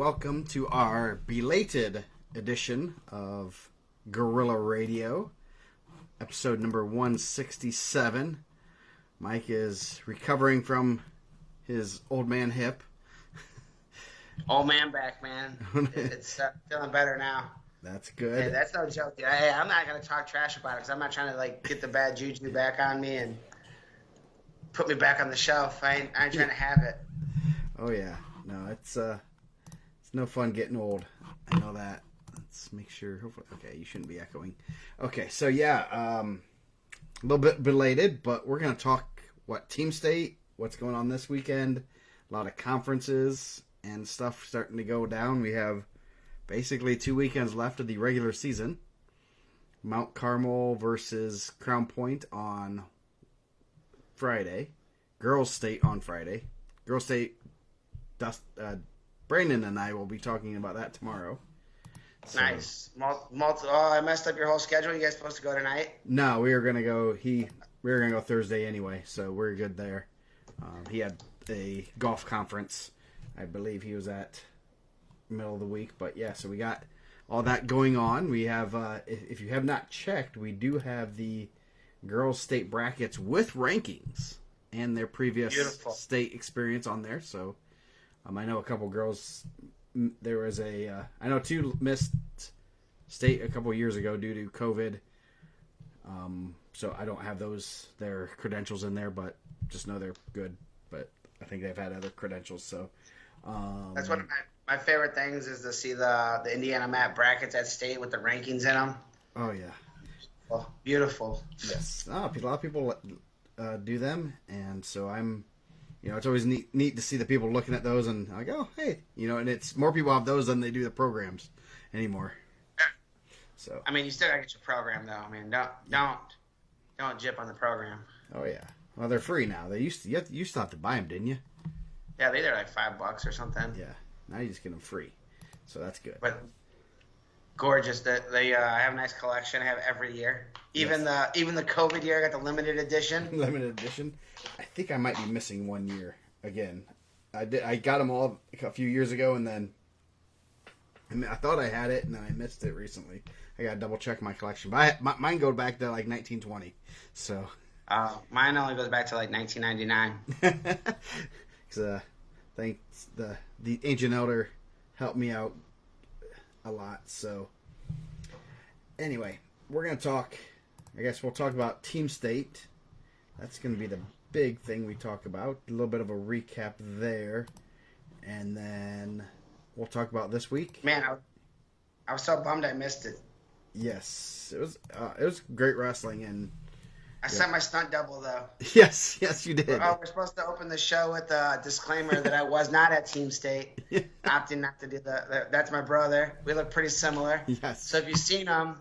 welcome to our belated edition of Guerrilla Radio, episode number 167. Mike is recovering from his old man hip. Old man back, man. It's feeling better now. That's good. Hey, that's no joke. Hey, I'm not going to talk trash about it because I'm not trying to get the bad juju back on me and put me back on the shelf. I ain't trying to have it. Oh, yeah. No, it's no fun getting old. I know that. Let's make sure. Hopefully, okay, you shouldn't be echoing. Okay, so yeah, a little bit belated, but we're going to talk team state, what's going on this weekend, a lot of conferences and stuff starting to go down. We have basically 2 weekends left of the regular season. Mount Carmel versus Crown Point on Friday. Girls State on Friday. Girls State, Brandon and I will be talking about that tomorrow. So, nice. I messed up your whole schedule. You guys supposed to go tonight? No, we were gonna go. We were gonna go Thursday anyway, so we're good there. He had a golf conference. I believe he was at middle of the week, but yeah. So we got all that going on. We have, if you have not checked, we do have the girls' state brackets with rankings and their previous state experience on there. So I know a couple girls. There was I know two missed state a couple years ago due to COVID. So I don't have their credentials in there, but just know they're good. But I think they've had other credentials. So that's one of my favorite things is to see the IndianaMat brackets at state with the rankings in them. Oh yeah, well, beautiful. Yes, a lot of people do them, and so I'm. It's always neat to see the people looking at those and I go, hey, and it's more people have those than they do the programs anymore. Yeah. So I mean, you still gotta get your program though. I mean, don't jip on the program. Oh yeah, well they're free now. They used to have to buy them, didn't you? Yeah, they're like $5 or something. Yeah, now you just get them free, so that's good. But gorgeous. They have a nice collection. I have every year. Even the COVID year, I got the limited edition. Limited edition. I think I might be missing 1 year again. I got them all a few years ago, and then I thought I had it, and then I missed it recently. I got to double check my collection, but mine go back to like 1920. So mine only goes back to like 1999. Thanks the ancient elder helped me out a lot. So anyway, we're gonna talk. I guess we'll talk about team state. That's gonna be the big thing we talk about. A little bit of a recap there, and then we'll talk about this week. Man, I was so bummed I missed it. Yes, it was great wrestling, and I sent my stunt double though. Yes, you did. We're supposed to open the show with a disclaimer that I was not at Team State. Opting not to do that's my brother. We look pretty similar. Yes. So if you've seen him,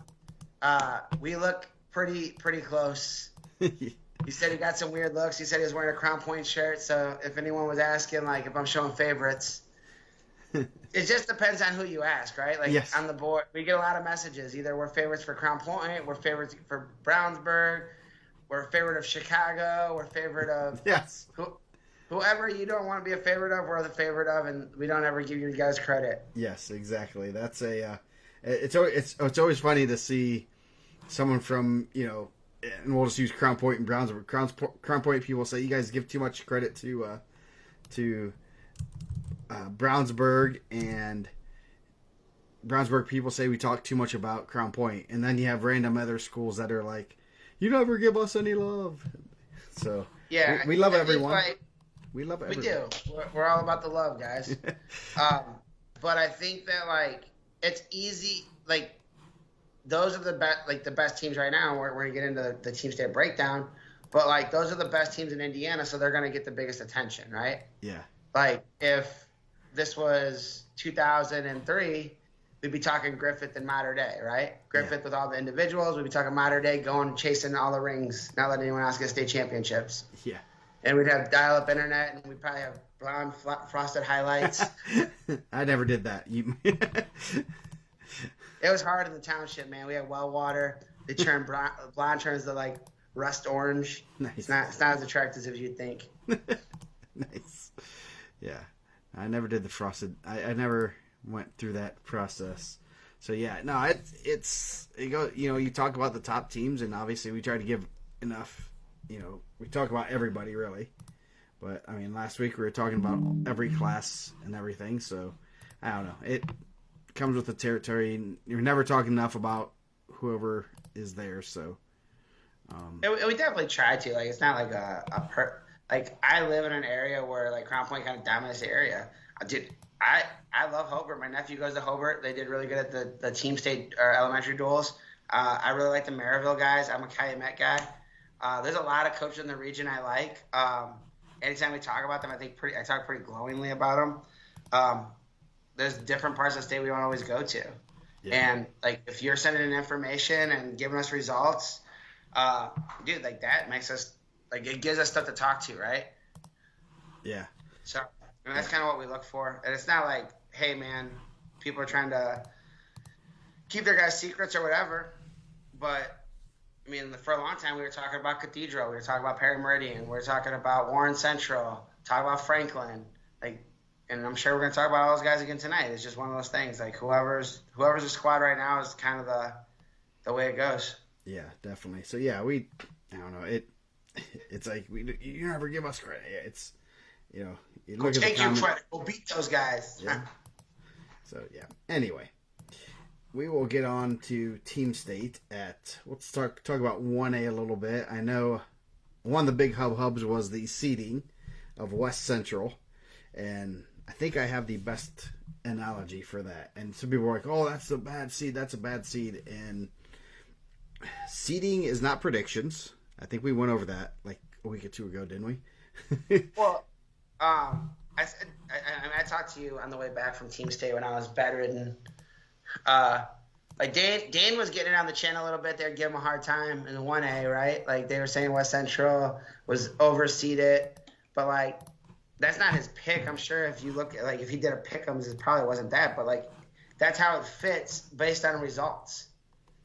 we look pretty close. He said he got some weird looks. He said he was wearing a Crown Point shirt. So if anyone was asking, if I'm showing favorites, it just depends on who you ask, right? Yes. On the board, we get a lot of messages. Either we're favorites for Crown Point, we're favorites for Brownsburg, we're a favorite of Chicago, we're a favorite of yes. Whoever you don't want to be a favorite of, we're the favorite of, and we don't ever give you guys credit. Yes, exactly. That's it's always funny to see someone from and we'll just use Crown Point and Brownsburg. Crown Point people say you guys give too much credit to Brownsburg, and Brownsburg people say we talk too much about Crown Point, and then you have random other schools that are like, you never give us any love. So yeah, we love everyone. We love everyone. We do. We're all about the love, guys. But I think that it's easy. Those are the best, the best teams right now. We're gonna get into the team state breakdown, but those are the best teams in Indiana, so they're gonna get the biggest attention, right? Yeah. If this was 2003, we'd be talking Griffith and Mater Dei, right? Griffith with all the individuals. We'd be talking Mater Dei going chasing all the rings, not letting anyone else get state championships. Yeah. And we'd have dial-up internet, and we'd probably have blonde frosted highlights. I never did that. It was hard in the township, man. We had well water. They turn blonde turns to rust orange. Nice. It's not as attractive as you'd think. Nice. Yeah. I never did the frosted. I never went through that process. So yeah, no, it goes. You talk about the top teams, and obviously we try to give enough. We talk about everybody really, but I mean, last week we were talking about every class and everything. So I don't know. It comes with the territory, and you're never talking enough about whoever is there. So we definitely try to. Like, it's not like like I live in an area where like Crown Point kind of dominates the area. Dude, I love Hobart. My nephew goes to Hobart. They did really good at the team state or elementary duels. I really like the Maryville guys. I'm a IndianaMat guy. There's a lot of coaches in the region I like. Anytime we talk about them, I talk pretty glowingly about them. There's different parts of the state we don't always go to. Yeah. And like if you're sending in information and giving us results, dude, like that makes us like it gives us stuff to talk to, right? Yeah. So that's kind of what we look for. And it's not like, hey man, people are trying to keep their guys' secrets or whatever. But I mean, for a long time we were talking about Cathedral, we were talking about Perry Meridian, we were talking about Warren Central, talking about Franklin, like. And I'm sure we're going to talk about all those guys again tonight. It's just one of those things. Like whoever's the squad right now is kind of the way it goes. Yeah, definitely. So yeah, I don't know. It's like you never give us credit. It's you look at the comments. Credit. We'll beat those guys. Yeah. So yeah. Anyway, we will get on to Team State let's talk about 1A a little bit. I know one of the big hubs was the seeding of West Central, and I think I have the best analogy for that. And some people are like, oh, that's a bad seed. That's a bad seed. And seeding is not predictions. I think we went over that like a week or two ago, didn't we? Well, I talked to you on the way back from Team State when I was bedridden. Like Dane was getting on the chin a little bit. They were giving him a hard time in the 1A, right? Like they were saying West Central was overseeded. But like, that's not his pick. I'm sure if you look at like if he did a pick'ems, it probably wasn't that. But like that's how it fits based on results.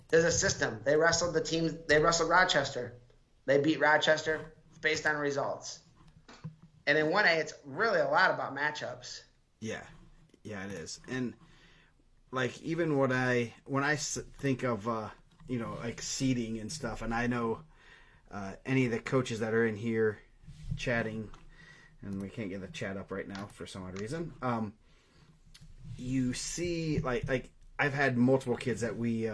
There's a system. They wrestled the teams. They wrestled Rochester. They beat Rochester based on results. And in 1A, it's really a lot about matchups. Yeah, it is. And like even when I think of like seeding and stuff, and I know any of the coaches that are in here chatting. And we can't get the chat up right now for some odd reason. You see, like I've had multiple kids that we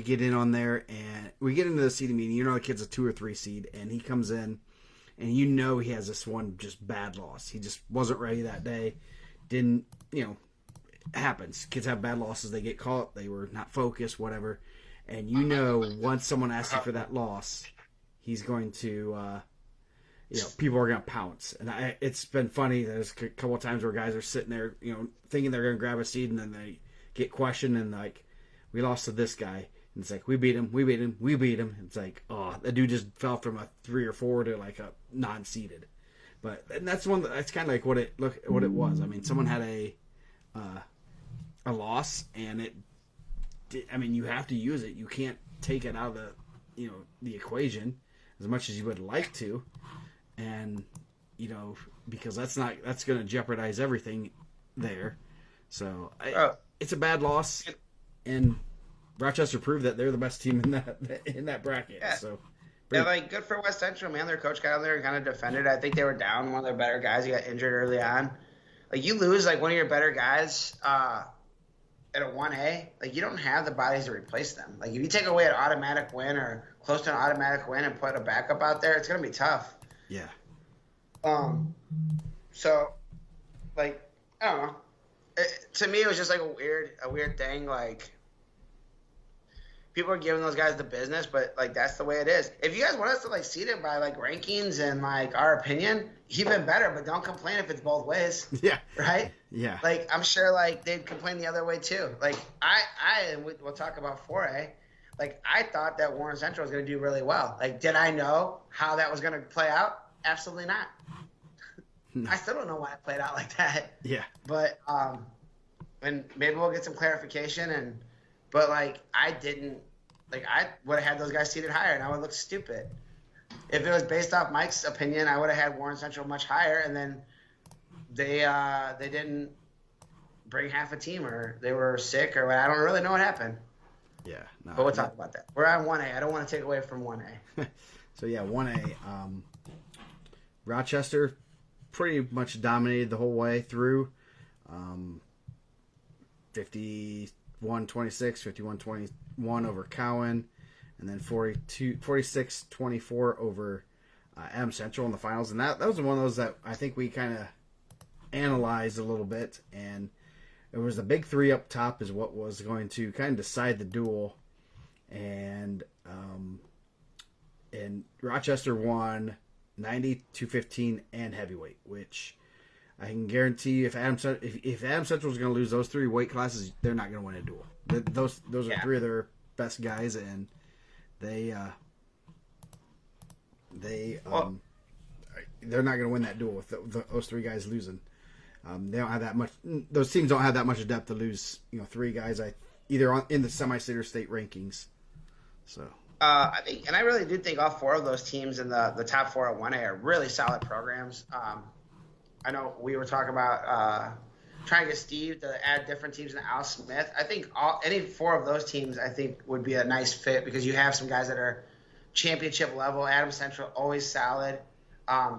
get in on there, and we get into the seeding meeting. The kid's a 2 or 3 seed, and he comes in, and he has this one just bad loss. He just wasn't ready that day. Didn't it happens. Kids have bad losses. They get caught. They were not focused, whatever. And once someone asks you for that loss, he's going to. People are going to pounce. And it's been funny. There's a couple of times where guys are sitting there, thinking they're going to grab a seed, and then they get questioned, and like, we lost to this guy. And it's like, we beat him. And it's like, oh, that dude just fell from a 3 or 4 to like a non-seeded. And that's that's kind of like what it was. I mean, someone had a loss, and you have to use it. You can't take it out of the equation as much as you would like to. And, because that's going to jeopardize everything there. So it's a bad loss, and Rochester proved that they're the best team in that bracket. Yeah. So yeah, like good for West Central, man. Their coach got out there and kind of defended. I think they were down one of their better guys. He got injured early on. Like you lose like one of your better guys at a 1A, like you don't have the bodies to replace them. Like if you take away an automatic win or close to an automatic win and put a backup out there, it's gonna be tough. Yeah. So, like, I don't know. To me, it was just like a weird thing. Like, people are giving those guys the business, but like that's the way it is. If you guys want us to like seed it by like rankings and like our opinion, even better. But don't complain if it's both ways. Yeah. Right. Yeah. Like I'm sure like they'd complain the other way too. Like we'll talk about 4A. Like I thought that Warren Central was going to do really well. Like, did I know how that was going to play out? Absolutely not. No. I still don't know why it played out like that. Yeah. But and maybe we'll get some clarification. But like I would have had those guys seated higher, and I would look stupid. If it was based off Mike's opinion, I would have had Warren Central much higher, and then they didn't bring half a team, or they were sick, or I don't really know what happened. Yeah, no, But we'll talk about that. We're on 1A. I don't want to take away from 1A. So yeah, 1A. Rochester pretty much dominated the whole way through. 51-26, 51-21 over Cowan, and then 46-24 over Adams Central in the finals. And that was one of those that I think we kind of analyzed a little bit, and it was the big three up top is what was going to kind of decide the duel, and Rochester won 90-15 and heavyweight, which I can guarantee if Adams Central is going to lose those three weight classes, they're not going to win a duel. Those are three of their best guys, and they're not going to win that duel with those three guys losing. They don't have that much. Those teams don't have that much depth to lose. Three guys either in the semi-state or state rankings. So I think, and I really do think all four of those teams in the top four at 1A are really solid programs. I know we were talking about trying to get Steve to add different teams in Al Smith. I think any four of those teams I think would be a nice fit because you have some guys that are championship level. Adams Central always solid.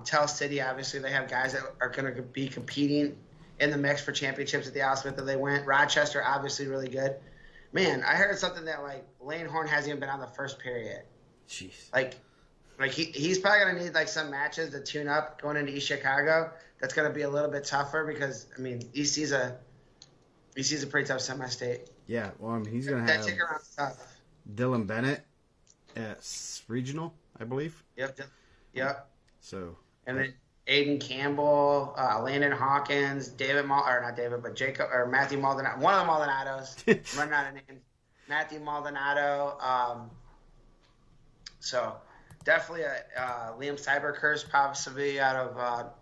Tell City, obviously, they have guys that are going to be competing in the mix for championships at the Al Smith that they went. Rochester, obviously, really good. Man, I heard something that, Lane Horn hasn't even been on the first period. Jeez. He's probably going to need, some matches to tune up going into East Chicago. That's going to be a little bit tougher because, EC's a pretty tough semi-state. Yeah, well, he's going to have that around tough. Dylan Bennett at regional, I believe. Yep. So, and then Aiden Campbell, Landon Hawkins, Matthew Maldonado. One of the Maldonados. I'm running out of names. Matthew Maldonado. So definitely Liam Cybercurse, possibly out of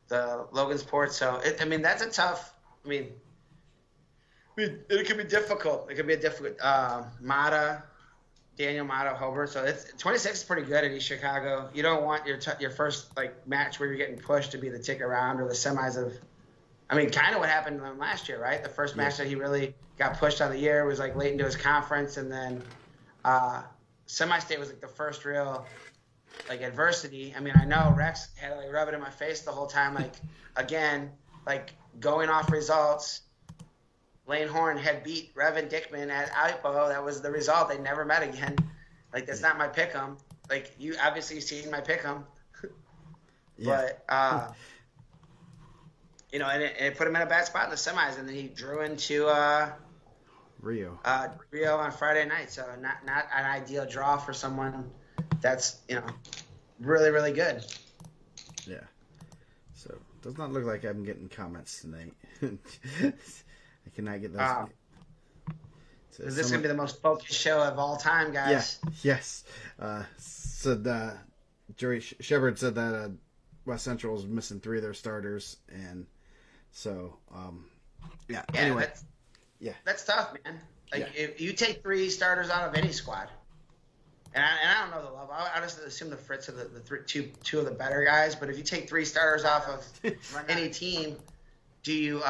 the Logansport. So that's a tough. It could be difficult. It could be a difficult. Daniel Mata Hobart. So 26 is pretty good at East Chicago. You don't want your first match where you're getting pushed to be the ticket round or the semis of. Kind of what happened to him last year, right? The first match that he really got pushed on the year was late into his conference, and then semi-state was the first real adversity. I know Rex had to rub it in my face the whole time. Going off results. Lane Horn had beat Revan Dickman at Ipo. That was the result. They never met again. That's not my pick'em. You obviously seen my pick'em. Yeah. But and it put him in a bad spot in the semis, and then he drew into Rio on Friday night. So not an ideal draw for someone that's really, really good. Yeah. So does not look like I'm getting comments tonight. I cannot get those. Is this going to be the most focused show of all time, guys? Yeah. Yes. Jerry Shepard said that West Central is missing three of their starters, and so anyway, that's tough, man. If you take three starters out of any squad, and I don't know the level. I just assume the Fritz are two of the better guys. But if you take three starters off of any team, do you?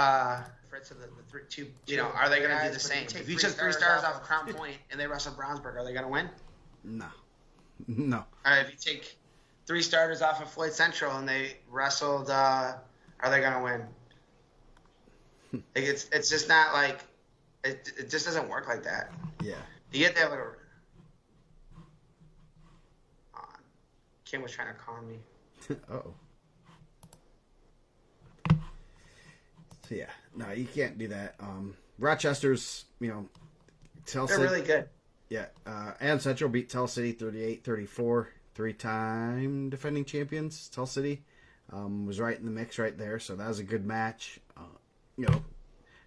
Fritz are the two. Are they going to do the same? If you took three stars off of Crown Point and they wrestle Brownsburg, are they going to win? No. If you take three starters off of Floyd Central and they wrestled, are they going to win? It's just not it just doesn't work like that. Yeah. You get that Kim was trying to call me. Uh-oh. So yeah, no, you can't do that. Rochester's, Tell City. They're really good. Yeah. Adams Central beat Tell City 38-34. Three-time defending champions. Tell City was right in the mix right there, so that was a good match.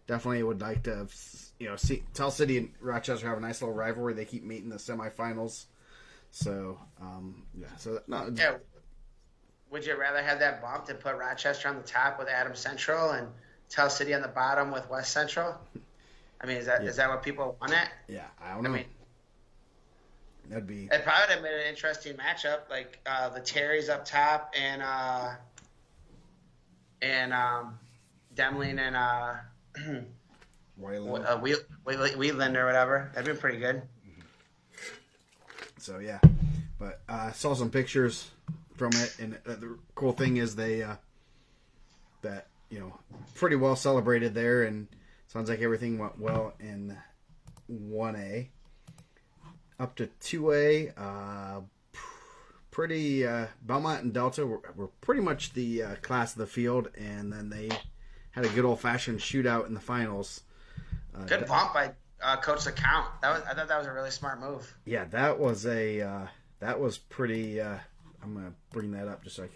Definitely would like to see Tell City and Rochester have a nice little rivalry. They keep meeting in the semifinals. So, Yeah. Would you rather have that bump to put Rochester on the top with Adams Central and Tell City on the bottom with West Central? Is that what people want it? Yeah, I don't know. That'd be. It probably would have made an interesting matchup, the Terrys up top and Demling and Wayland. Wheatland or whatever. That'd been pretty good. So yeah, but I saw some pictures from it, and the cool thing is they that pretty well celebrated there, and sounds like everything went well in 1A. Up to 2A, pretty Belmont and Delta were pretty much the class of the field, and then they had a good old fashioned shootout in the finals. Good bump by Coach LeCount. I thought that was a really smart move. Yeah, that was pretty. I'm gonna bring that up just so we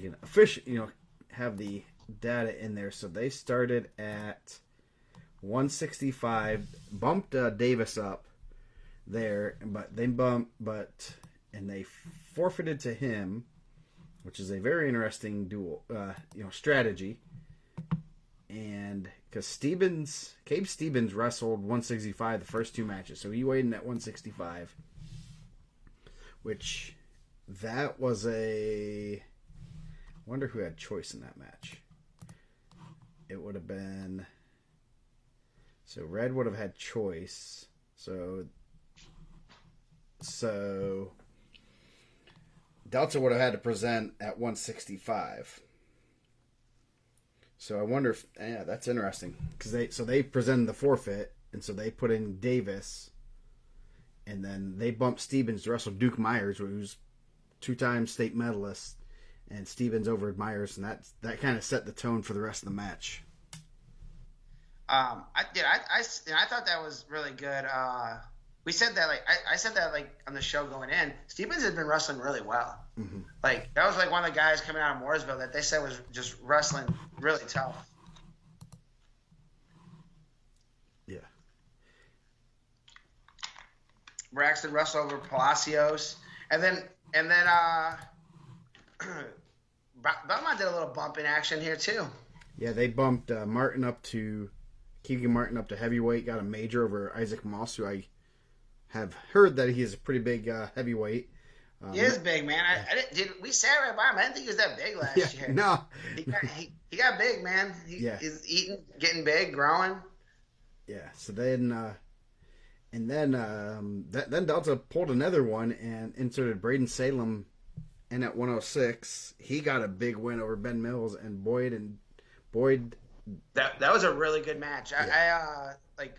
can have the data in there. So they started at 165, bumped Davis up there, but they forfeited to him, which is a very interesting duel, strategy. And because Cabe Stevens wrestled 165 the first two matches, so he weighed in at 165, which that was I wonder who had choice in that match. It would have been, so Red would have had choice, so Delta would have had to present at 165. So I wonder if that's interesting because they presented the forfeit, and so they put in Davis, and then they bumped Stevens to wrestle Duke Myers, who's 2-time state medalist, and Stevens over Myers, and that kind of set the tone for the rest of the match. I thought that was really good. We said that I said that on the show going in. Stevens has been wrestling really well. Mm-hmm. That was one of the guys coming out of Mooresville that they said was just wrestling really tough. Yeah. Braxton wrestled over Palacios, and then Belmont did a little bump in action here too. Yeah, they bumped Keegan Martin up to heavyweight, got a major over Isaac Moss, who I have heard that he is a pretty big heavyweight. He is big, man. Did we sat right by him? I didn't think he was that big last year. No. He got big, man. He's eating, getting big, growing. Yeah. So then, then Delta pulled another one and inserted Braden Salem in at 106. He got a big win over Ben Mills and Boyd. That was a really good match. Yeah.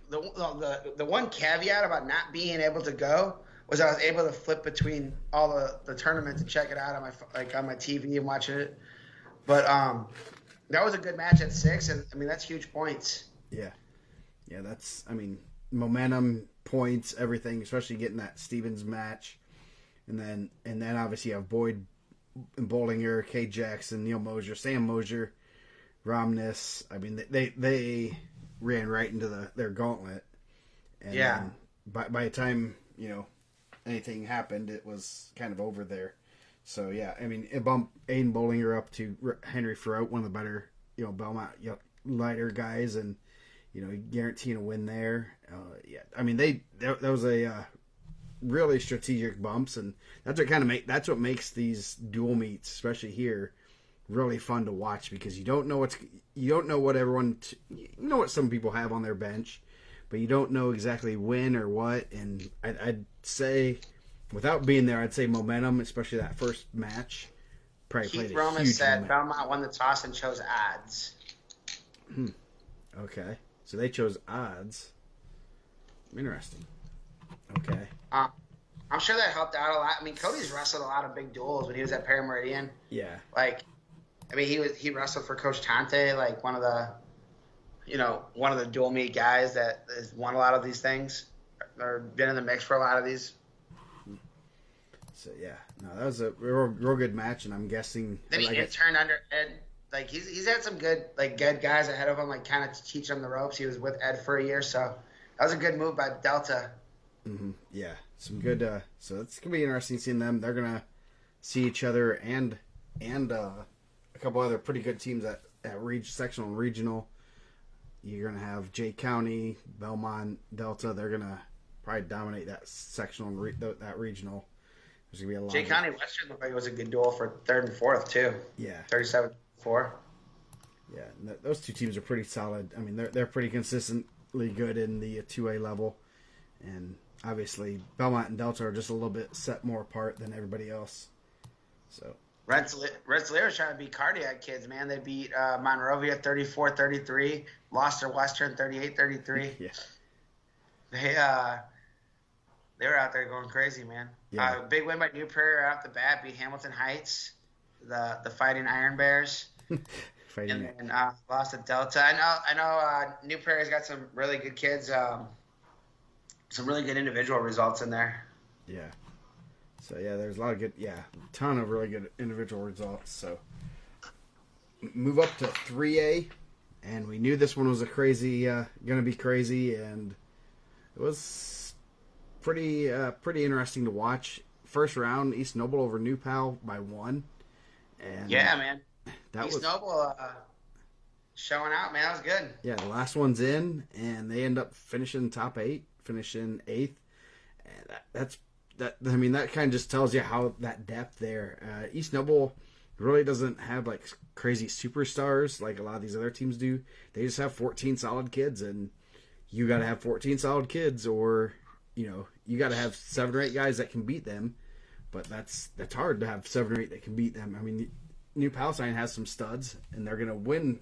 The one caveat about not being able to go was I was able to flip between all the tournaments and check it out on my TV and watching it. But that was a good match at 6, and that's huge points. Yeah, that's momentum, points, everything, especially getting that Stevens match, and then obviously you have Boyd and Bollinger, Kay Jackson, Neil Mosier, Sam Mosier, Romness. They ran right into their gauntlet. And then by the time anything happened, it was kind of over there. So yeah, it bumped Aiden Bollinger up to Henry Ferrote, one of the better Belmont lighter guys, and guaranteeing a win there. That was a really strategic bumps, and that's what makes these dual meets, especially here, really fun to watch, because you don't know what everyone what some people have on their bench, but you don't know exactly when or what. And I'd say, without being there, I'd say momentum, especially that first match, probably Keith played a Roman huge said moment. Belmont won the toss and chose odds. Okay, so they chose odds. Interesting. Okay. I'm sure that helped out a lot. Cody's wrestled a lot of big duels when he was at Perry Meridian. Yeah. He wrestled for Coach Tante, one of the dual meet guys that has won a lot of these things, or been in the mix for a lot of these. So yeah, no, that was a real good match, and I'm guessing. Then he turned under Ed. He's had some good guys ahead of him, kind of teaching him the ropes. He was with Ed for a year, so that was a good move by Delta. Mm-hmm. Yeah, some good. So it's gonna be interesting seeing them. They're gonna see each other and a couple other pretty good teams at sectional and regional. You're gonna have Jay County, Belmont, Delta. They're gonna probably dominate that sectional and that regional. There's gonna be a lot. Jay County Western looked like it was a good duel for 3rd and 4th too. Yeah, 37-4. Yeah, and those two teams are pretty solid. I mean, they're pretty consistently good in the 2A level, and obviously Belmont and Delta are just a little bit set more apart than everybody else. So Rensselaer's trying to beat Cardiac Kids, man. They beat Monrovia 34-33, lost to Western 38-33. Yeah. They were out there going crazy, man. Yeah. Big win by New Prairie right off the bat, beat Hamilton Heights, the Fighting Iron Bears. Fighting. And then lost to Delta. I know New Prairie's got some really good kids, some really good individual results in there. Yeah. So, yeah, there's a lot of good, ton of really good individual results. So, move up to 3A, and we knew this one was going to be crazy, and it was pretty interesting to watch. First round, East Noble over New Pal by 1. And yeah, man. East Noble showing out, man. That was good. Yeah, the last one's in, and they end up finishing top 8, finishing 8th. And that kind of just tells you how that depth there. East Noble really doesn't have like crazy superstars like a lot of these other teams do. They just have 14 solid kids, and you got to have 14 solid kids, or you got to have 7 or 8 guys that can beat them. But that's hard to have 7 or 8 that can beat them. I mean, New Palestine has some studs, and they're gonna win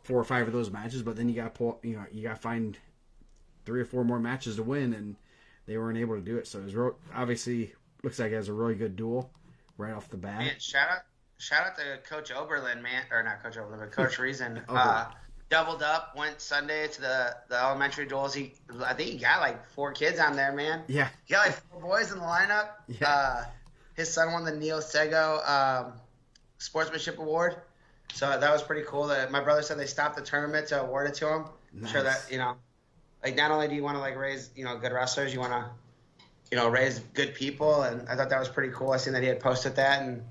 4 or 5 of those matches. But then you got to find 3 or 4 more matches to win, and they weren't able to do it. So it was obviously looks like it has a really good duel right off the bat. Man, shout out to Coach Oberlin, man, or not Coach Oberlin, but Coach Reason. Doubled up, went Sunday to the elementary duels. I think he got like 4 kids on there, man. Yeah, he got like 4 boys in the lineup. Yeah. His son won the Neo Sego Sportsmanship Award, so that was pretty cool. My brother said they stopped the tournament to award it to him. Nice. I'm sure that like not only do you want to like raise good wrestlers, you want to raise good people, and I thought that was pretty cool. I seen that he had posted that, and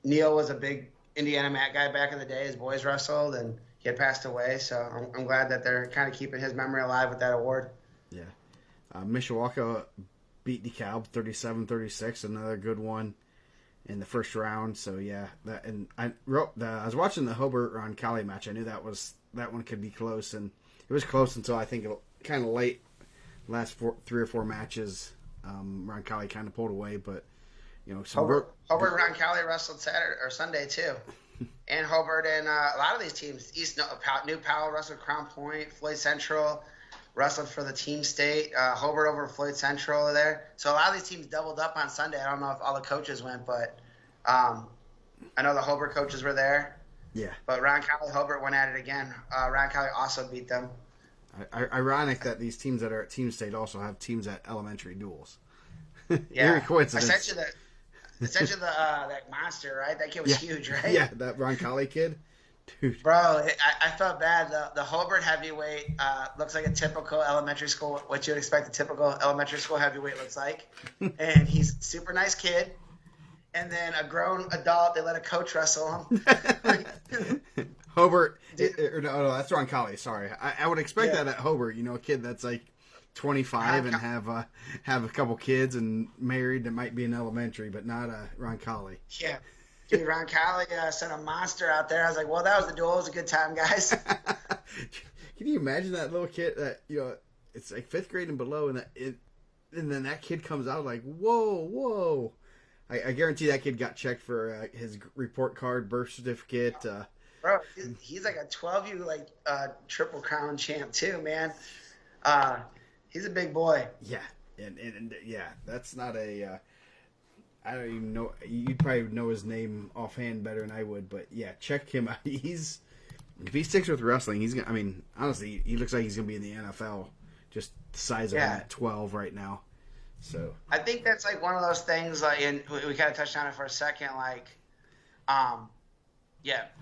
Neil was a big IndianaMat guy back in the day. His boys wrestled, and he had passed away, so I'm glad that they're kind of keeping his memory alive with that award. Yeah, Mishawaka beat DeKalb 37-36, another good one in the first round. So yeah, I was watching the Hobart Roncalli match. I knew that one could be close, and it was close until I think kind of late, last 3 or 4 matches. Roncalli kind of pulled away, but Hobart Roncalli wrestled Saturday or Sunday too, and Hobart and a lot of these teams, New Powell wrestled Crown Point, Floyd Central wrestled for the team state, Hobart over Floyd Central there. So a lot of these teams doubled up on Sunday. I don't know if all the coaches went, but I know the Hobart coaches were there. Yeah. But Roncalli Hobart went at it again. Roncalli also beat them. Ironic that these teams that are at team state also have teams at elementary duels. Yeah. Very coincidence. I sent you that monster, right? That kid was huge, right? Yeah, that Roncalli kid. Dude. Bro, I felt bad. The Hobart heavyweight looks like a typical elementary school, what you would expect a typical elementary school heavyweight looks like. And he's a super nice kid. And then a grown adult, they let a coach wrestle him. Hobart, no, that's Roncalli. Sorry, I would expect that at Hobart. A kid that's like 25 and have a couple kids and married that might be in elementary, but not Roncalli. Yeah. Dude, Roncalli sent a monster out there. I was like, well, that was the duel. It was a good time, guys. Can you imagine that little kid that, it's like 5th grade and below, and then that kid comes out like, whoa. I guarantee that kid got checked for his report card, birth certificate. Bro, he's like a 12U Triple Crown champ too, man. He's a big boy. Yeah, and that's not a. I don't even know. You'd probably know his name offhand better than I would, but yeah, check him out. If he sticks with wrestling, he's gonna. I mean, honestly, he looks like he's gonna be in the NFL. Just the size of him at 12 right now. So I think that's like one of those things. And we kind of touched on it for a second.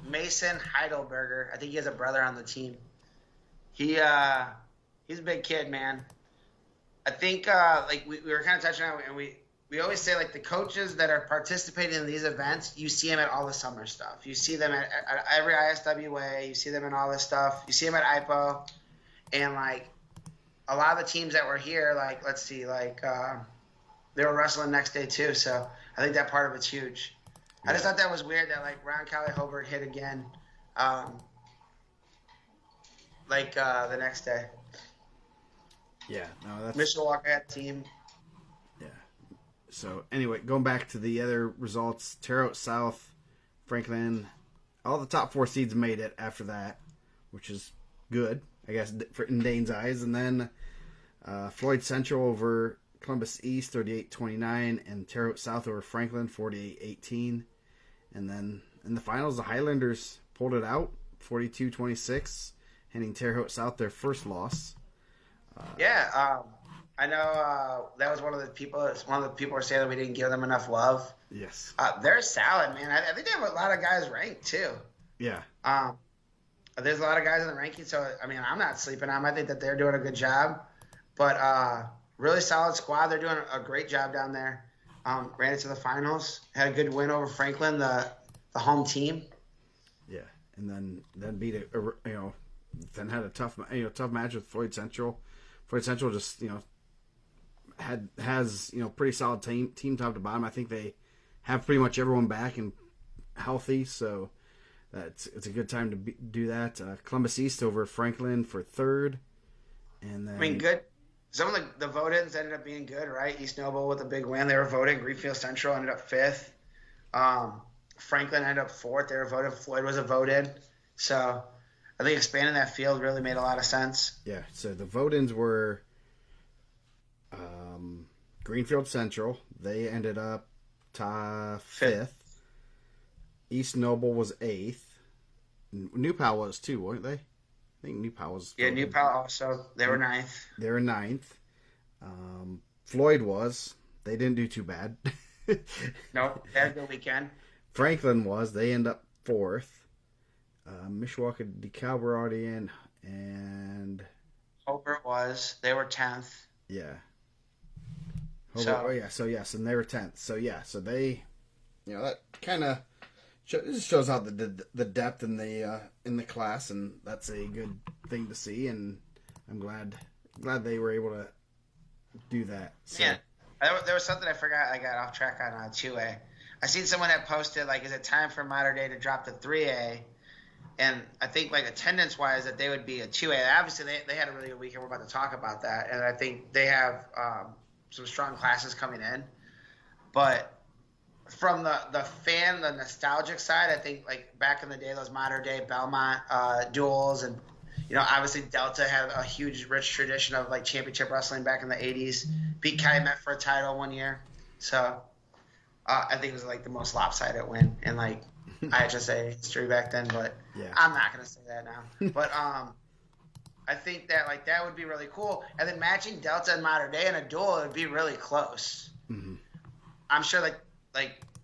Mason Heidelberger. I think he has a brother on the team. He's a big kid, man. I think we were kind of touching on it, and we always say the coaches that are participating in these events, you see them at all the summer stuff. You see them at every ISWA. You see them in all this stuff. You see them at IPO, and a lot of the teams that were here, let's see, they were wrestling next day too. So I think that part of it's huge. Yeah. I just thought that was weird that Roncalli Hobart hit again. um, the next day. Yeah, no, that's Mishawaka had a team. yeah. So anyway, going back to the other results, Terre Haute South, Franklin, all the top 4 seeds made it after that, which is good, I guess, in Dane's eyes. And then Floyd Central over Columbus East, 38-29, and Terre Haute South over Franklin, 48-18. And then in the finals, the Highlanders pulled it out, 42-26, handing Terre Haute South their first loss. I know that was one of the people were saying that we didn't give them enough love. Yes. They're solid, man. I think they have a lot of guys ranked too. Yeah. There's a lot of guys in the ranking, so I mean, I'm not sleeping on them. I think that they're doing a good job, but really solid squad. They're doing a great job down there. Ran into the finals, had a good win over Franklin, the home team. Yeah, and then beat then had a tough match with Floyd Central. Floyd Central just has pretty solid team top to bottom. I think they have pretty much everyone back and healthy, so it's a good time to do that. Columbus East over Franklin for third, and then I mean, good. Some of the vote-ins ended up being good, right? East Noble with a big win. They were voted. Greenfield Central ended up 5th. Franklin ended up 4th. They were voted. Floyd was a vote-in. So I think expanding that field really made a lot of sense. Yeah, so the vote-ins were Greenfield Central. They ended up 5th. East Noble was 8th. New Pal was too, weren't they? I think New Pal was. Yeah, New Pal also. They were 9th. They were 9th. Floyd was. They didn't do too bad. Nope, they had a good weekend. Franklin was. They end up 4th. Mishawaka, DeKalb were already in, and Hobart was. They were 10th. Yeah. Hobart, so yes, and they were 10th. So yeah, so they, that kind of shows out the depth in the class, and that's a good thing to see. And I'm glad they were able to do that. So. Yeah, there was something I forgot. I got off track on 2A. I seen someone that posted is it time for Modern Day to drop to 3A? And I think attendance wise that they would be a 2A. Obviously they had a really good weekend. We're about to talk about that, and I think they have some strong classes coming in. But from the nostalgic side, I think back in the day, those Modern Day Belmont duels, and obviously Delta had a huge rich tradition of championship wrestling back in the 80s. Beat Calumet for a title one year, so I think it was the most lopsided win in IHSA history back then. But yeah. I'm not gonna say that now. But I think that that would be really cool, and then matching Delta and Modern Day in a duel would be really close. Mm-hmm. I'm sure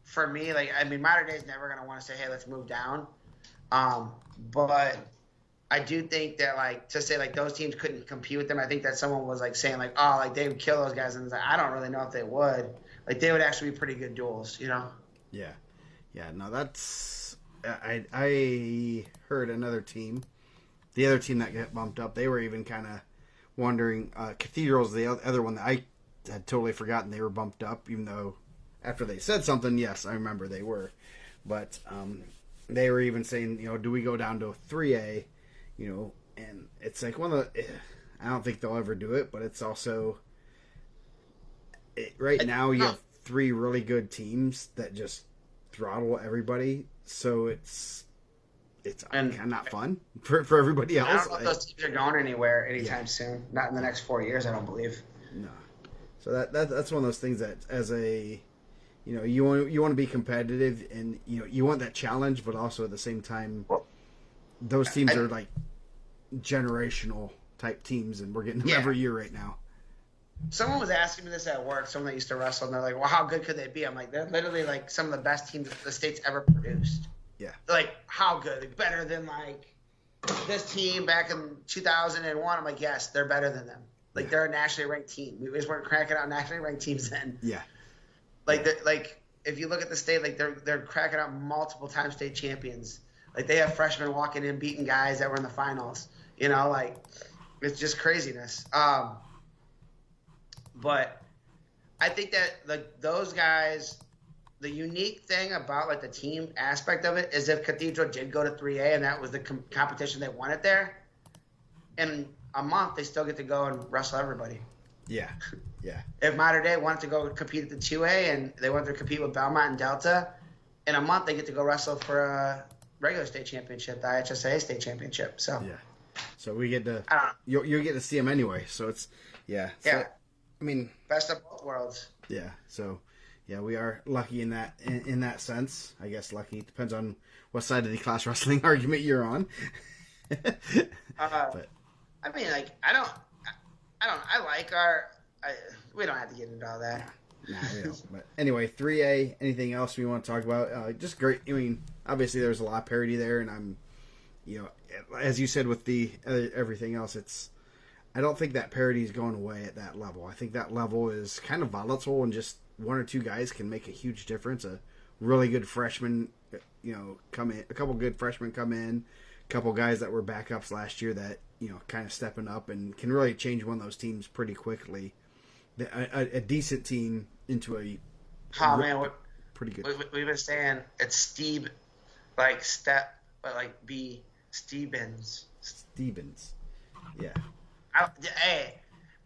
for me, Modern Day is never going to want to say, hey, let's move down. But I do think that to say those teams couldn't compete with them, I think that someone was saying they would kill those guys, and it's I don't really know if they would. They would actually be pretty good duels, Yeah. Yeah, no, that's I heard another team, the other team that got bumped up, they were even kind of wondering, Cathedral's the other one that I had totally forgotten they were bumped up, even though after they said something, yes, I remember they were. But they were even saying, do we go down to 3A? And it's one of the, I don't think they'll ever do it, but it's also, right now you have 3 really good teams that just throttle everybody, so it's kind of not fun for everybody else. I don't know if those teams are going anywhere anytime soon. Not in the next 4 years, I don't believe. No. So that's one of those things that as a you want to be competitive, and you want that challenge, but also at the same time, those teams are generational type teams, and we're getting them every year right now. Someone was asking me this at work. Someone that used to wrestle, and they're like, "Well, how good could they be?" I'm like, "They're literally some of the best teams the state's ever produced." Yeah. They're how good? Better than this team back in 2001. I'm like, yes, they're better than them. They're a nationally ranked team. We just weren't cracking out nationally ranked teams then. Yeah. If you look at the state, they're cracking out multiple time state champions. They have freshmen walking in beating guys that were in the finals. It's just craziness. But I think that those guys the unique thing about like the team aspect of it is if Cathedral did go to 3A and that was the competition they wanted there, in a month they still get to go and wrestle everybody. Yeah, yeah. If Mater Dei wanted to go compete at the 2A and they wanted to compete with Belmont and Delta, in a month they get to go wrestle for a regular state championship, the IHSA state championship. So yeah. So we get to I don't know. you get to see them anyway. So it's yeah. So, Yeah. I mean, Best of both worlds. yeah. So yeah, we are lucky in that sense. I guess lucky depends on what side of the class wrestling argument you're on. But I mean, like we don't have to get into all that. nah, we don't. But anyway, 3A. Anything else we want to talk about? Just great. I mean, obviously there's a lot of parity there, and I'm, as you said with the everything else, I don't think that parity is going away at that level. I think that level is kind of volatile, and just one or two guys can make a huge difference. A really good freshman, come in. A couple good freshmen come in. A couple guys that were backups last year that kind of stepping up and can really change one of those teams pretty quickly. A decent team into a pretty good. We've been saying it's Steve, like step, but like B Stevens. Yeah. Hey,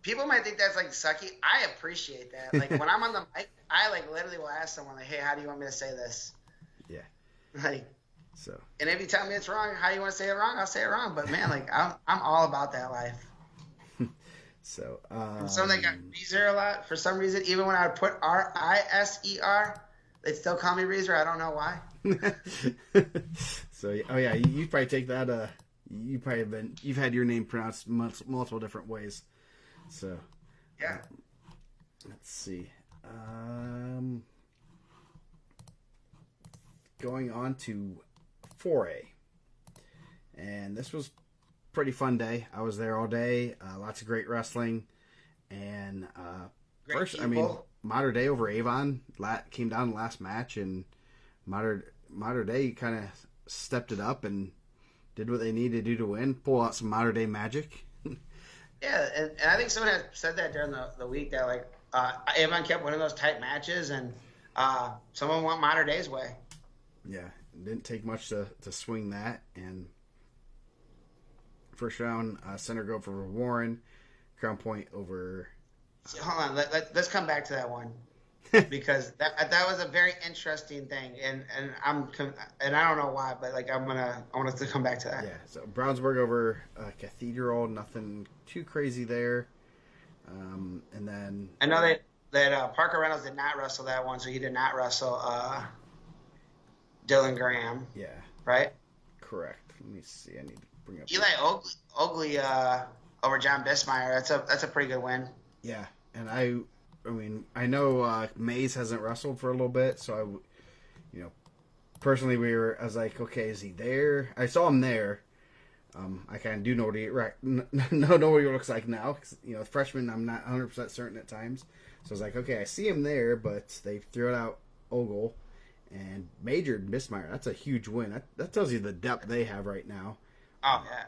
people might think that's like sucky. I appreciate that. Like when I'm on the mic, I like literally will ask someone like, "Hey, how do you want me to say this?" Yeah. Like. So. And if you tell me it's wrong, how you want to say it wrong, I'll say it wrong. But man, like I'm all about that life. So. Something got Reezer a lot for some reason. Even when I would put RISER, they'd still call me Reezer. I don't know why. So you probably take that. You've had your name pronounced multiple different ways. So. Yeah. Let's see. Going on to 4A, and this was a pretty fun day. I was there all day. Lots of great wrestling, and first, people. I mean, Mater Dei over Avon came down the last match, and Mater Dei kind of stepped it up and did what they needed to do to win. Pull out some Mater Dei magic. Yeah, and I think someone had said that during the week that like Avon kept winning those tight matches, and someone went Mater Dei's way. Yeah, it didn't take much to swing that. And first round, Center Grove over Warren, Crown Point over. Hold on, let's come back to that one because that was a very interesting thing, and I don't know why, but like I want us to come back to that. Yeah, so Brownsburg over Cathedral, nothing too crazy there, and then I know that Parker Reynolds did not wrestle that one, so he did not wrestle. Dylan Graham. Yeah. Right? Correct. Let me see. I need to bring up Eli Oakley over John Bismeyer. That's a pretty good win. Yeah. And I I know Mays hasn't wrestled for a little bit, so personally I was like, okay, is he there? I saw him there. I kind of do know what he looks like now. 'Cause, freshman, I'm not 100% certain at times. So I was like, okay, I see him there, but they threw out Ogle. And majored Bismeyer. That's a huge win. That tells you the depth they have right now. Oh yeah.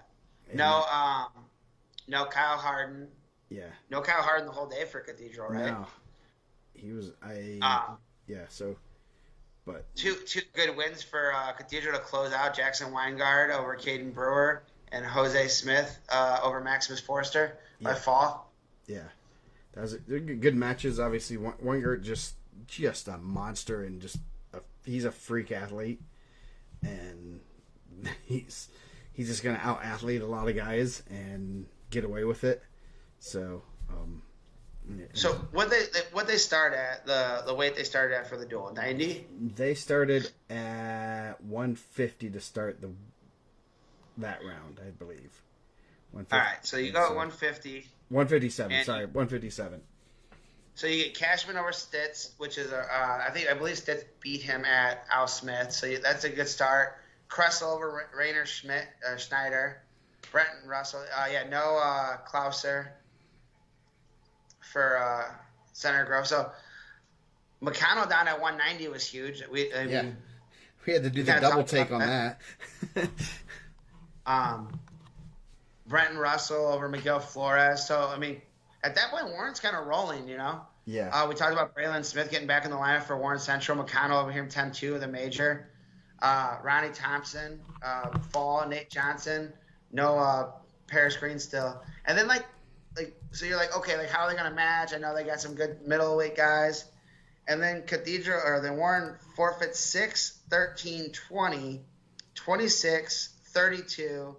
No Kyle Harden. Yeah. No Kyle Harden the whole day for Cathedral, right? No. He was yeah. So, but two good wins for Cathedral to close out. Jackson Weingard over Caden Brewer and Jose Smith over Maximus Forster by fall. Yeah. They're good matches. Obviously, Weingard just a monster and he's a freak athlete, and he's just gonna out athlete a lot of guys and get away with it. So, so what they start at the weight they started at for the duel 90. They started at 150 to start that round, I believe. All right, so you go at 150. 157. Sorry, 157. So you get Cashman over Stitz, which is I believe Stitz beat him at Al Smith, so that's a good start. Kressel over Rainer Schneider, Brenton Russell. No Klauser for Center Grove. So McConnell down at 190 was huge. We had to do the double take on that. Brenton Russell over Miguel Flores. So I mean, at that point, Warren's kind of rolling, Yeah. We talked about Braylon Smith getting back in the lineup for Warren Central. McConnell over here in 10-2 of the major. Ronnie Thompson, Fall, Nate Johnson, no Paris Green still. And then, so you're like, okay, like, how are they going to match? I know they got some good middleweight guys. And then Warren forfeits 6, 13, 20, 26, 32.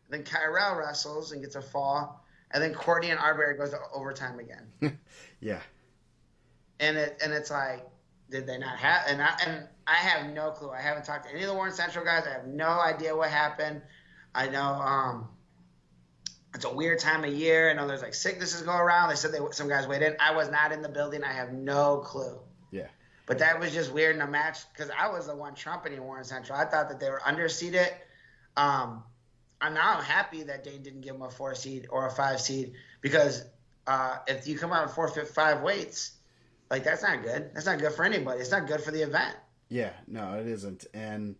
Then Kyrell wrestles and gets a fall. And then Courtney and Arbery goes to overtime again. Yeah. And it's like, did they not have? And I have no clue. I haven't talked to any of the Warren Central guys. I have no idea what happened. I know it's a weird time of year. I know there's like sicknesses go around. They said some guys weighed in. I was not in the building. I have no clue. Yeah. But that was just weird in a match because I was the one trumpeting Warren Central. I thought that they were underseeded. I'm happy that Dane didn't give them a 4 seed or a 5 seed because if you come out and forfeit 5 weights, like, that's not good. That's not good for anybody. It's not good for the event. Yeah, no, it isn't. And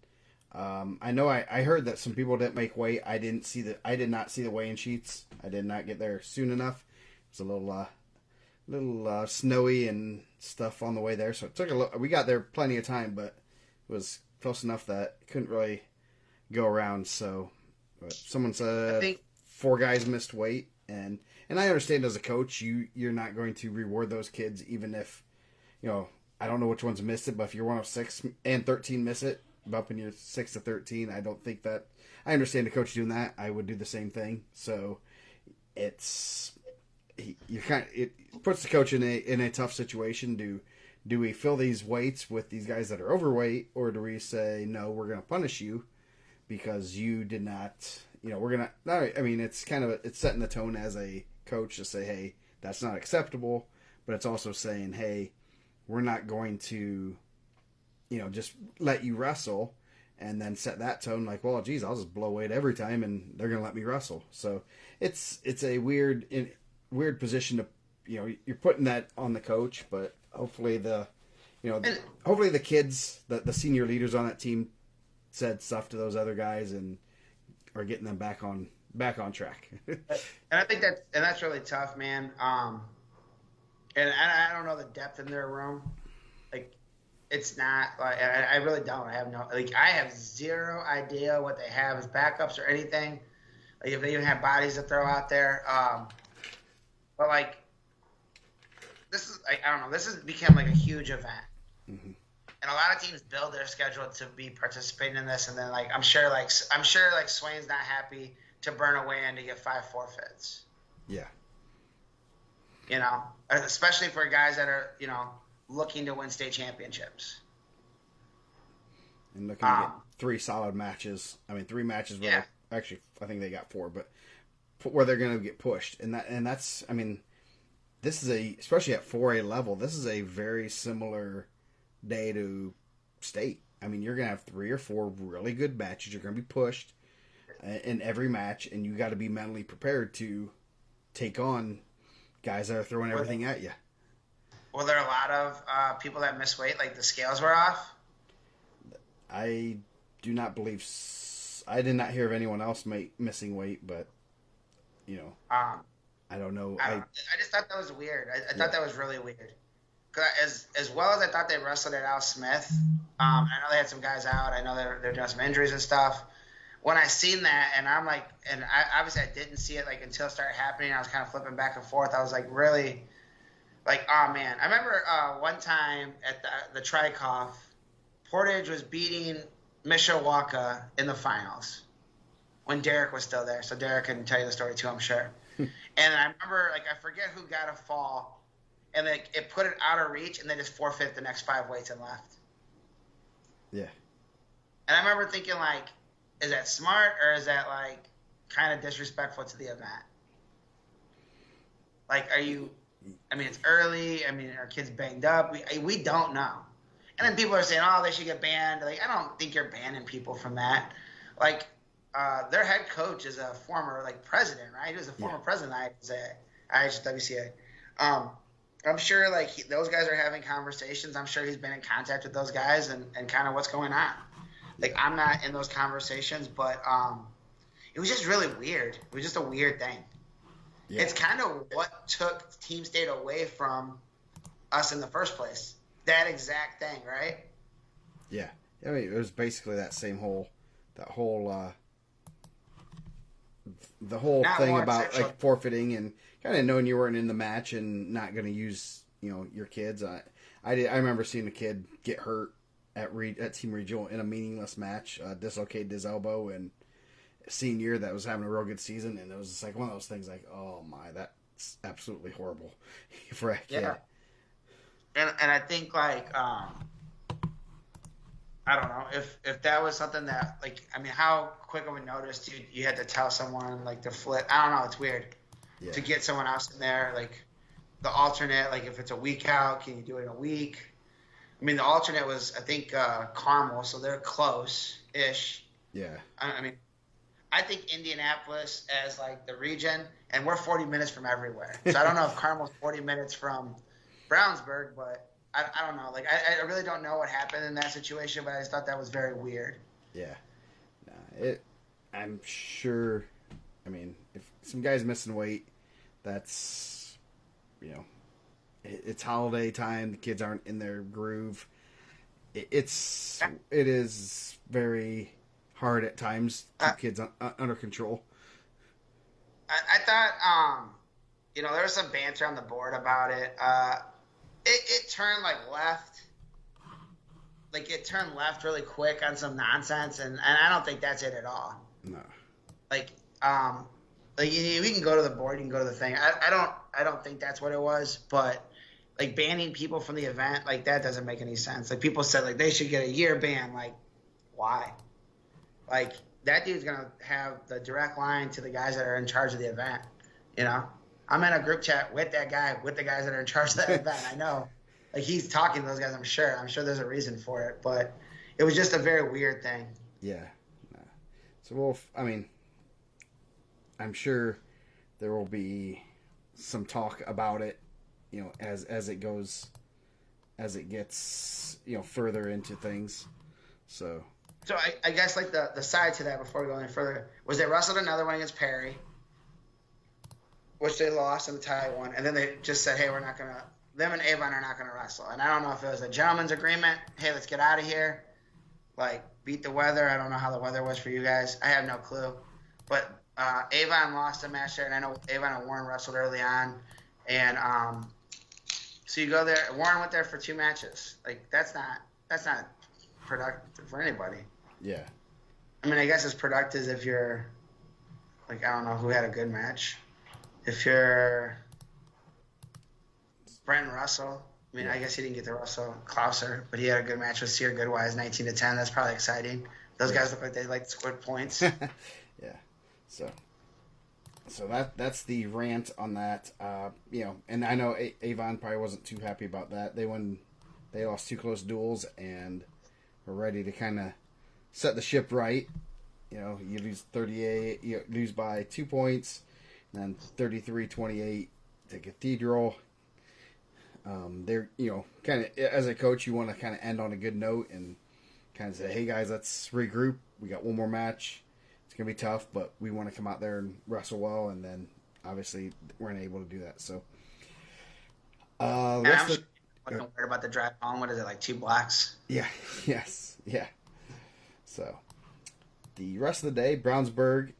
I know I heard that some people didn't make weight. I did not see the weigh-in sheets. I did not get there soon enough. It was a little snowy and stuff on the way there, so it took a little. We got there plenty of time, but it was close enough that couldn't really go around. So, but someone said 4 guys missed weight, and I understand as a coach, you're not going to reward those kids even if, I don't know which ones missed it, but if you're one of 6 and 13 miss it, bumping your 6 to 13, I don't think that. I understand the coach doing that. I would do the same thing. So it puts the coach in a tough situation. Do we fill these weights with these guys that are overweight, or do we say no? We're going to punish you because you did not. We're gonna. I mean, it's setting the tone as a coach to say, hey, that's not acceptable, but it's also saying, hey, we're not going to, just let you wrestle and then set that tone like, well, geez, I'll just blow weight every time and they're going to let me wrestle. So it's a weird position to, you're putting that on the coach, but hopefully hopefully the kids, the senior leaders on that team said stuff to those other guys and are getting them back on track. And I think that's really tough, man. And I don't know the depth in their room. Like, it's not like I really don't. I have 0 idea what they have as backups or anything. Like, if they even have bodies to throw out there. But like, this is I don't know. This has become like a huge event. Mm-hmm. And a lot of teams build their schedule to be participating in this, and then I'm sure Swain's not happy to burn away and to get 5 forfeits. Yeah. Especially for guys that are, looking to win state championships. And looking to get 3 solid matches. I mean, 3 matches where actually I think they got 4, but where they're going to get pushed. And that's I mean, this is especially at 4A level, this is a very similar day to state. I mean, you're going to have 3 or 4 really good matches. You're going to be pushed in every match, and you got to be mentally prepared to take on guys that are throwing everything at you. Were there a lot of people that missed weight, like the scales were off? I do not believe. I did not hear of anyone else missing weight, but I don't know. I just thought that was weird. I thought that was really weird. Cause as well as I thought they wrestled at Al Smith, I know they had some guys out. I know they're doing some injuries and stuff. When I seen that, and I'm like, obviously I didn't see it until it started happening. I was kind of flipping back and forth. I was really, oh man. I remember one time at the Trikoff, Portage was beating Mishawaka in the finals when Derek was still there. So Derek can tell you the story too, I'm sure. And I remember, I forget who got a fall. And it put it out of reach, and they just forfeit the next 5 weights and left. Yeah. And I remember thinking, is that smart, or is that, kind of disrespectful to the event? It's early. Are kids banged up? We don't know. And then people are saying, oh, they should get banned. I don't think you're banning people from that. Their head coach is a former, president, right? He was a former president of IHWCA. I'm sure those guys are having conversations. I'm sure he's been in contact with those guys and kind of what's going on. I'm not in those conversations, but it was just really weird. It was just a weird thing. Yeah. It's kind of what took Team State away from us in the first place. That exact thing, right? Yeah. I mean, it was basically that whole the whole Not thing more about essential. like forfeiting and kind of knowing you weren't in the match and not going to use your kids. I remember seeing a kid get hurt at Team Regional in a meaningless match, dislocated his elbow, and senior that was having a real good season, and it was just like one of those things like, oh my, that's absolutely horrible for a kid. Yeah. And I think like I don't know if that was something that like I mean how quick of a notice you had to tell someone like to flip. I don't know, it's weird Yeah. to get someone else in there like the alternate, like if it's a week out, can you do it in a week? I mean the alternate was I think Carmel, so they're close ish. Yeah. I mean I think Indianapolis as like the region, and we're 40 minutes from everywhere. So I don't know if Carmel's 40 minutes from Brownsburg, but I don't know. Like I really don't know what happened in that situation, but I just thought that was very weird. Yeah. I'm sure. I mean, if some guy's missing weight, that's it's holiday time. The kids aren't in their groove. It is very hard at times to keep kids under control. I thought there was some banter on the board about it. It turned left. Like it turned left really quick on some nonsense, and I don't think that's it at all. No. Like we can go to the board, you can go to the thing. I don't think that's what it was, but like banning people from the event, like that doesn't make any sense. Like people said like they should get a year ban. Like why? Like that dude's gonna have the direct line to the guys that are in charge of the event. I'm in a group chat with that guy, with the guys that are in charge of that event. I know, like he's talking to those guys. I'm sure there's a reason for it, but it was just a very weird thing. Yeah. So I'm sure there will be some talk about it, as it goes, as it gets, further into things. So I guess like the side to that before we go any further was they wrestled another one against Perry, which they lost in the tie one, and then they just said, hey, them and Avon are not gonna wrestle. And I don't know if it was a gentleman's agreement, hey, let's get out of here, like beat the weather. I don't know how the weather was for you guys. I have no clue. But Avon lost a match there, and I know Avon and Warren wrestled early on. And so you go there, Warren went there for 2 matches. Like that's not productive for anybody. Yeah. I mean, I guess it's productive if you're like, I don't know who had a good match. If you're Brent Russell, I mean, I guess he didn't get to Russell Klauser, but he had a good match with Sear Goodwise, 19-10. That's probably exciting. Those guys look like they like to score points. Yeah. So that's the rant on that. And I know Avon probably wasn't too happy about that. They lost 2 close duels and were ready to kind of set the ship right. You lose 38, you lose by 2 points, and then 33-28 to Cathedral. They're kind of as a coach, you want to kind of end on a good note and kind of say, hey guys, let's regroup. We got one more match. It's gonna be tough, but we want to come out there and wrestle well. And then obviously weren't able to do that. So I'm worried about the drive home. What is it, like 2 blocks? Yeah. Yes. Yeah. So the rest of the day, Brownsburg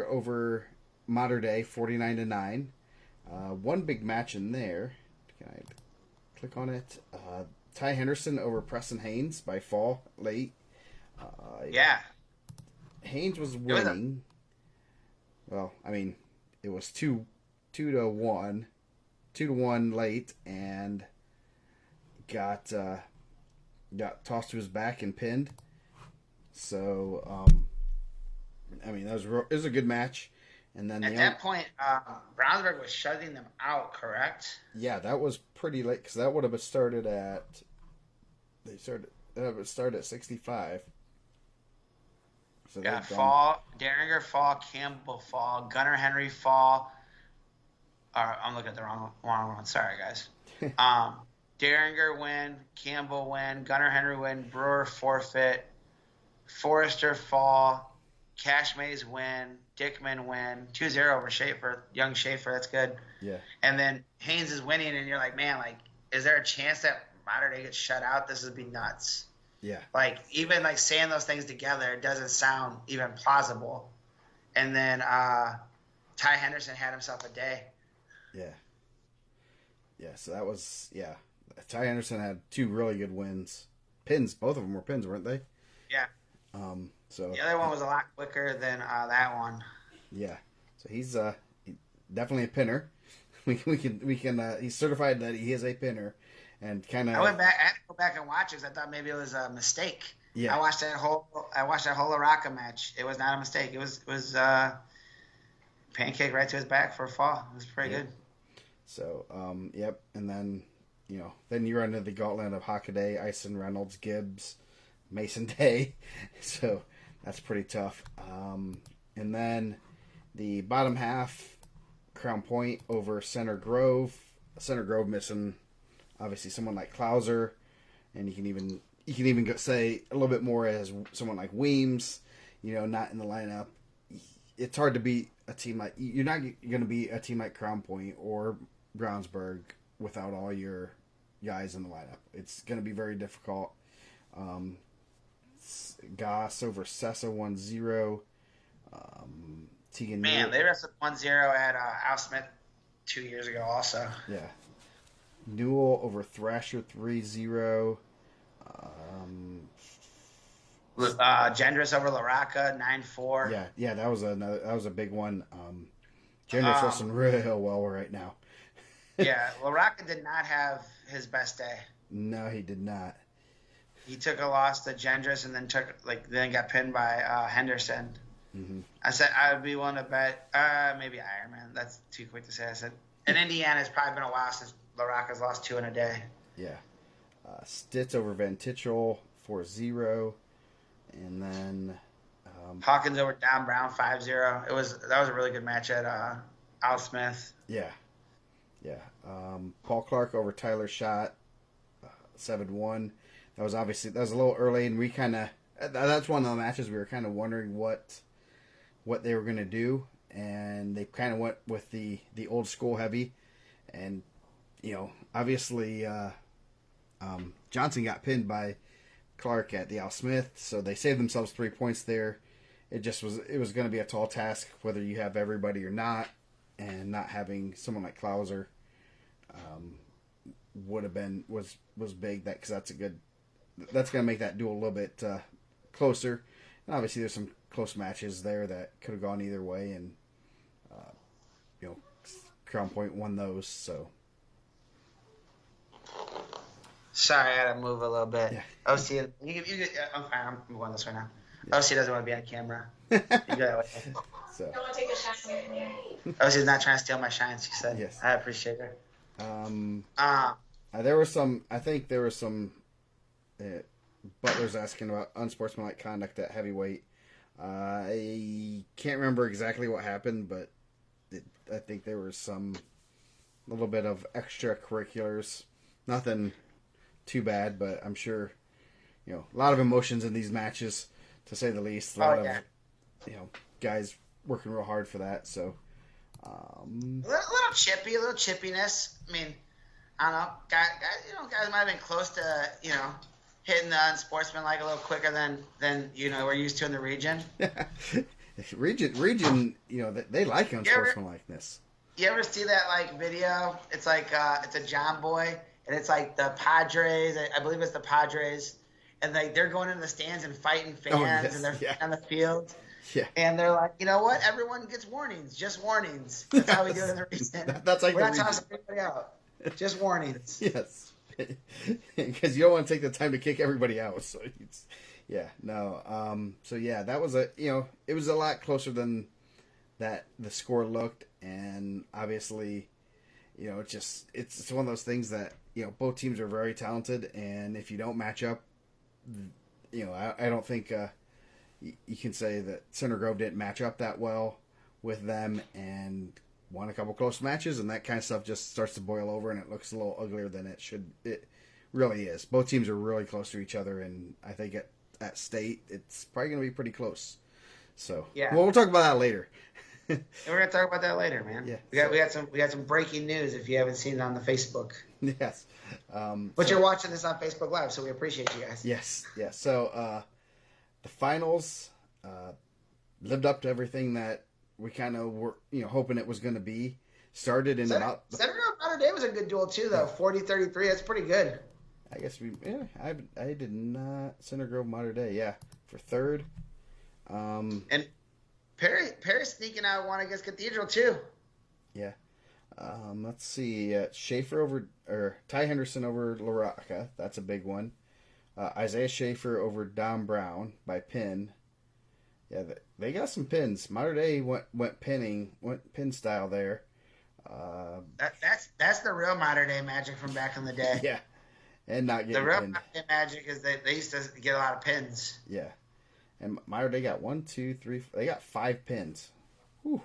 over Mater Dei, 49-9. One big match in there. Can I click on it? Ty Henderson over Preston Haynes by fall late. Yeah. Haynes was winning. Well, I mean, it was 2-1 late, and got tossed to his back and pinned. So, I mean, it was a good match. And then at that point, Brownsburg was shutting them out, correct? Yeah, that was pretty late because that would have started at. That would start at 65. So yeah, fall, Derringer fall, Campbell fall, Gunnar Henry fall. I'm looking at the wrong one. Sorry, guys. Derringer win, Campbell win, Gunnar Henry win, Brewer forfeit, Forrester fall, Cash Mays win, Dickman win 2-0 over Schaefer, young Schaefer. That's good. Yeah. And then Haynes is winning, and you're like, man, like, is there a chance that Mater Dei gets shut out? This would be nuts. Yeah. Like, even like saying those things together doesn't sound even plausible. And then Ty Henderson had himself a day. Yeah. Yeah. So that was Ty Henderson had 2 really good wins. Pins. Both of them were pins, weren't they? Yeah. So the other one was a lot quicker than that one. Yeah. So he's definitely a pinner. We can he's certified that he is a pinner, and kind of. I had to go back and watch it because I thought maybe it was a mistake. Yeah. I watched that whole Araka match. It was not a mistake. It was pancake right to his back for a fall. It was pretty good. So yep, and then then you run into the gauntlet of Hockaday, Ison, Reynolds, Gibbs, Mason Day. So that's pretty tough. And then the bottom half, Crown Point over Center Grove. Center Grove missing obviously someone like Klauser, and you can even go say a little bit more as someone like Weems, not in the lineup. It's hard to beat a team like you're not going to beat a team like Crown Point or Brownsburg without all your guys in the lineup. It's going to be very difficult. Goss over Sessa 1-0. Tegan Man, Newell, they wrestled 1-0 at Al Smith 2 years ago also. Yeah. Newell over Thrasher 3-0. Gendris over Laraca 9-4. Yeah, that was a big one. Gendris wrestling real well right now. Yeah, Laraca did not have his best day. No, he did not. He took a loss to Gendris and then got pinned by Henderson. Mm-hmm. I said I would be willing to bet maybe Ironman. That's too quick to say. I said in Indiana, it's probably been a while since Laraca's lost 2 in a day. Yeah. Stitz over Van Tichel 4-0. And then Hawkins over Don Brown 5-0. That was a really good match at Al Smith. Yeah. Paul Clark over Tyler Schott 7-1. That was a little early, and we kind of that's one of the matches we were kind of wondering what they were going to do, and they kind of went with the old school heavy, and obviously Johnson got pinned by Clark at the Al Smith, so they saved themselves 3 points there. It was going to be a tall task whether you have everybody or not, and not having someone like Klauser was big, because that's going to make that duel a little bit closer. And obviously there's some close matches there that could have gone either way, and Crown Point won those. So sorry, I had to move a little bit. Yeah. OC, I'm fine. I'm going this way now. Yeah. OC doesn't want to be on camera. You go so I want to take a shine. OC's not trying to steal my shine, she said. Yes. I appreciate her. There were some. I think there were some. Butler's asking about unsportsmanlike conduct at heavyweight. I can't remember exactly what happened, but I think there was a little bit of extracurriculars. Nothing too bad, but I'm sure, a lot of emotions in these matches, to say the least. A lot of, guys working real hard for that. So, a little chippiness. I mean, I don't know, guys might have been close to, hitting the unsportsmanlike a little quicker than we're used to in the region. region, they like unsportsmanlikeness. You ever see that video? It's it's a John Boy, and it's the Padres. I believe it's the Padres, and they're going in the stands and fighting fans, and they're on the field. Yeah. And they're like, you know what? Everyone gets warnings. Just warnings. That's how we do it in the region. That's like we're not tossing anybody out. Just warnings. Yes. Because you don't want to take the time to kick everybody out. So that was it was a lot closer than that the score looked, and obviously, it's one of those things that both teams are very talented, and if you don't match up, I don't think you can say that Center Grove didn't match up that well with them and won a couple close matches, and that kind of stuff just starts to boil over, and it looks a little uglier than it really is. Both teams are really close to each other, and I think at state it's probably going to be pretty close. So Yeah. well, we'll talk about that later. And we're gonna talk about that later, man. Yeah. We got some breaking news if you haven't seen it on the Facebook. Yes. But you're watching this on Facebook Live, so we appreciate you guys. Yes. Yes. So the finals lived up to everything that we kind of were, hoping it was going to be. Started in about Senator Matter Day was a good duel too, though. 40-33. That's pretty good. I guess I did not Center Grove Mater Day. Yeah, for third. And Perry sneaking out one against Cathedral too. Yeah. Let's see. Ty Henderson over LaRocca. That's a big one. Isaiah Schaefer over Don Brown by pin. Yeah, they got some pins. Mater Day went pin style there. That's the real Mater Day magic from back in the day. Yeah, and not getting the real pinned. Mater Day magic is they used to get a lot of pins. Yeah, and Mater Day got 1, 2, 3. They got 5 pins. Whew.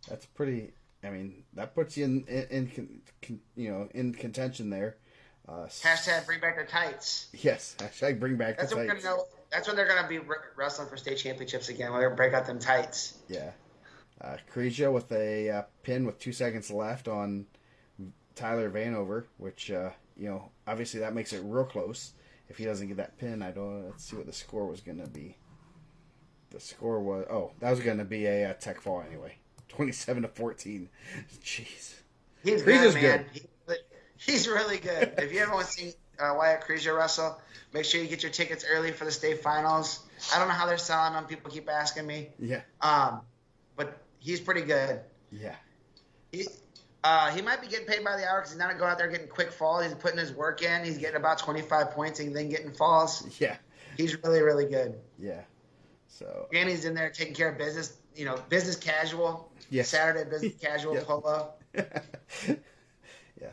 That's pretty. I mean, that puts you in contention there. Hashtag bring back the tights. Yes, hashtag bring back the tights. That's when they're gonna be wrestling for state championships again. When they break out them tights. Yeah. Cresia with a pin with 2 seconds left on Tyler Vanover, which obviously that makes it real close. If he doesn't get that pin, let's see what the score was going to be. The score was that was going to be a tech fall anyway, 27-14. Jeez, he's good, man. He's really good. If you ever want to see Wyatt Cresia wrestle, make sure you get your tickets early for the state finals. I don't know how they're selling them. People keep asking me. Yeah. But he's pretty good. Yeah. He might be getting paid by the hour because he's not going out there getting quick falls. He's putting his work in. He's getting about 25 points and then getting falls. Yeah. He's really, really good. Yeah. So. And he's in there taking care of business, business casual. Yes. Saturday business casual polo. Yeah.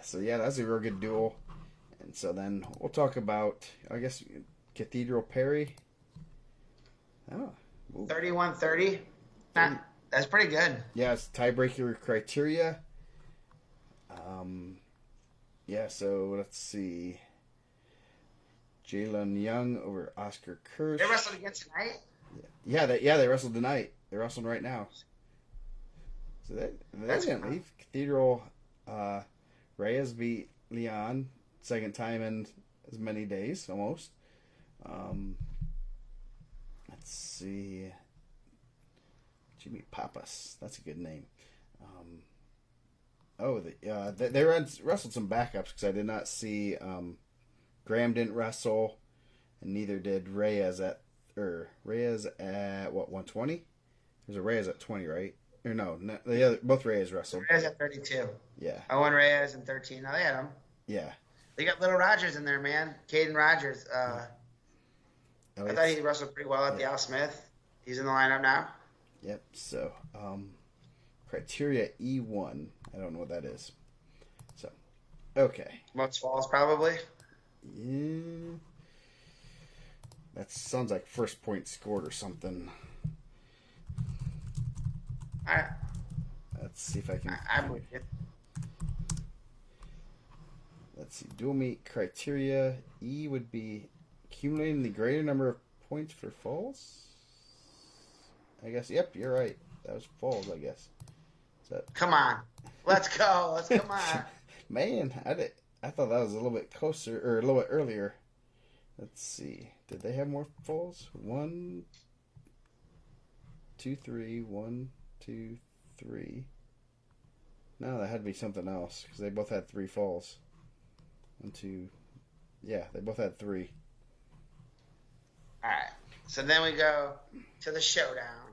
So, yeah, that's a real good duel. And so then we'll talk about, I guess, Cathedral Perry. Oh. 31-30. That's pretty good. Yeah, it's tiebreaker criteria. So let's see. Jalen Young over Oscar Kirsch. They wrestled again tonight? Yeah, they wrestled tonight. They're wrestling right now. So they didn't leave. Cathedral Reyes beat Leon, second time in as many days, almost. Let's see. Jimmy Pappas. That's a good name. They wrestled some backups because I did not see Graham didn't wrestle, and neither did Reyes at 120. There's a Reyes at 20, right? Or no, both Reyes wrestled. Reyes at 32. Yeah. Owen Reyes and 13. Now they had him. Yeah. They got Little Rogers in there, man. Caden Rogers. I thought he wrestled pretty well at the Al Smith. He's in the lineup now. Yep. So, criteria E1. I don't know what that is. So, okay. Most falls, probably. Yeah. That sounds like first point scored or something. Let's see if I can. I'm with you. Let's see. Dual meet criteria. E would be accumulating the greater number of points for falls. I guess. Yep, you're right. That was falls, I guess. Come on. Let's go. Let's come on. Man, I thought that was a little bit closer or a little bit earlier. Let's see. Did they have more falls? 1, 2, 3. 1, 2, 3. No, that had to be something else because they both had 3 falls. 1, 2. Yeah, they both had 3. All right. So then we go to the showdown.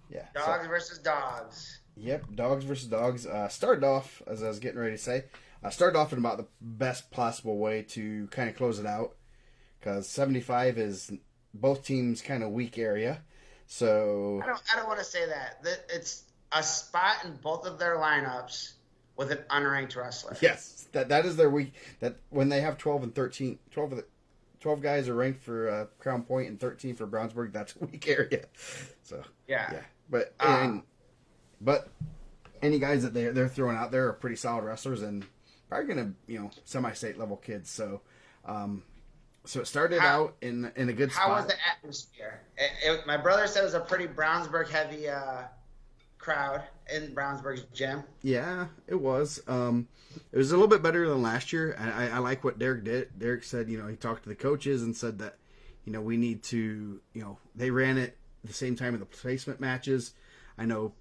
Yeah. Dogs versus dogs. Yep, dogs versus dogs. Started off, as I was getting ready to say, started off in about the best possible way to kind of close it out. Because 75 is both teams' kind of weak area. So I don't want to say that. It's a spot in both of their lineups with an unranked wrestler. Yes, that is their weak. That when they have 12 and 13, 12 guys are ranked for Crown Point and 13 for Brownsburg. That's a weak area. So yeah. But any guys that they're throwing out there are pretty solid wrestlers and probably gonna semi-state level kids. So So it started How out in a good how was spot. the atmosphere? My brother said it was a pretty Brownsburg heavy crowd in Brownsburg's gym. Yeah, it was. It was a little bit better than last year. I like what Derek did. Derek said, he talked to the coaches and said that, we need to, they ran it the same time of the placement matches. I know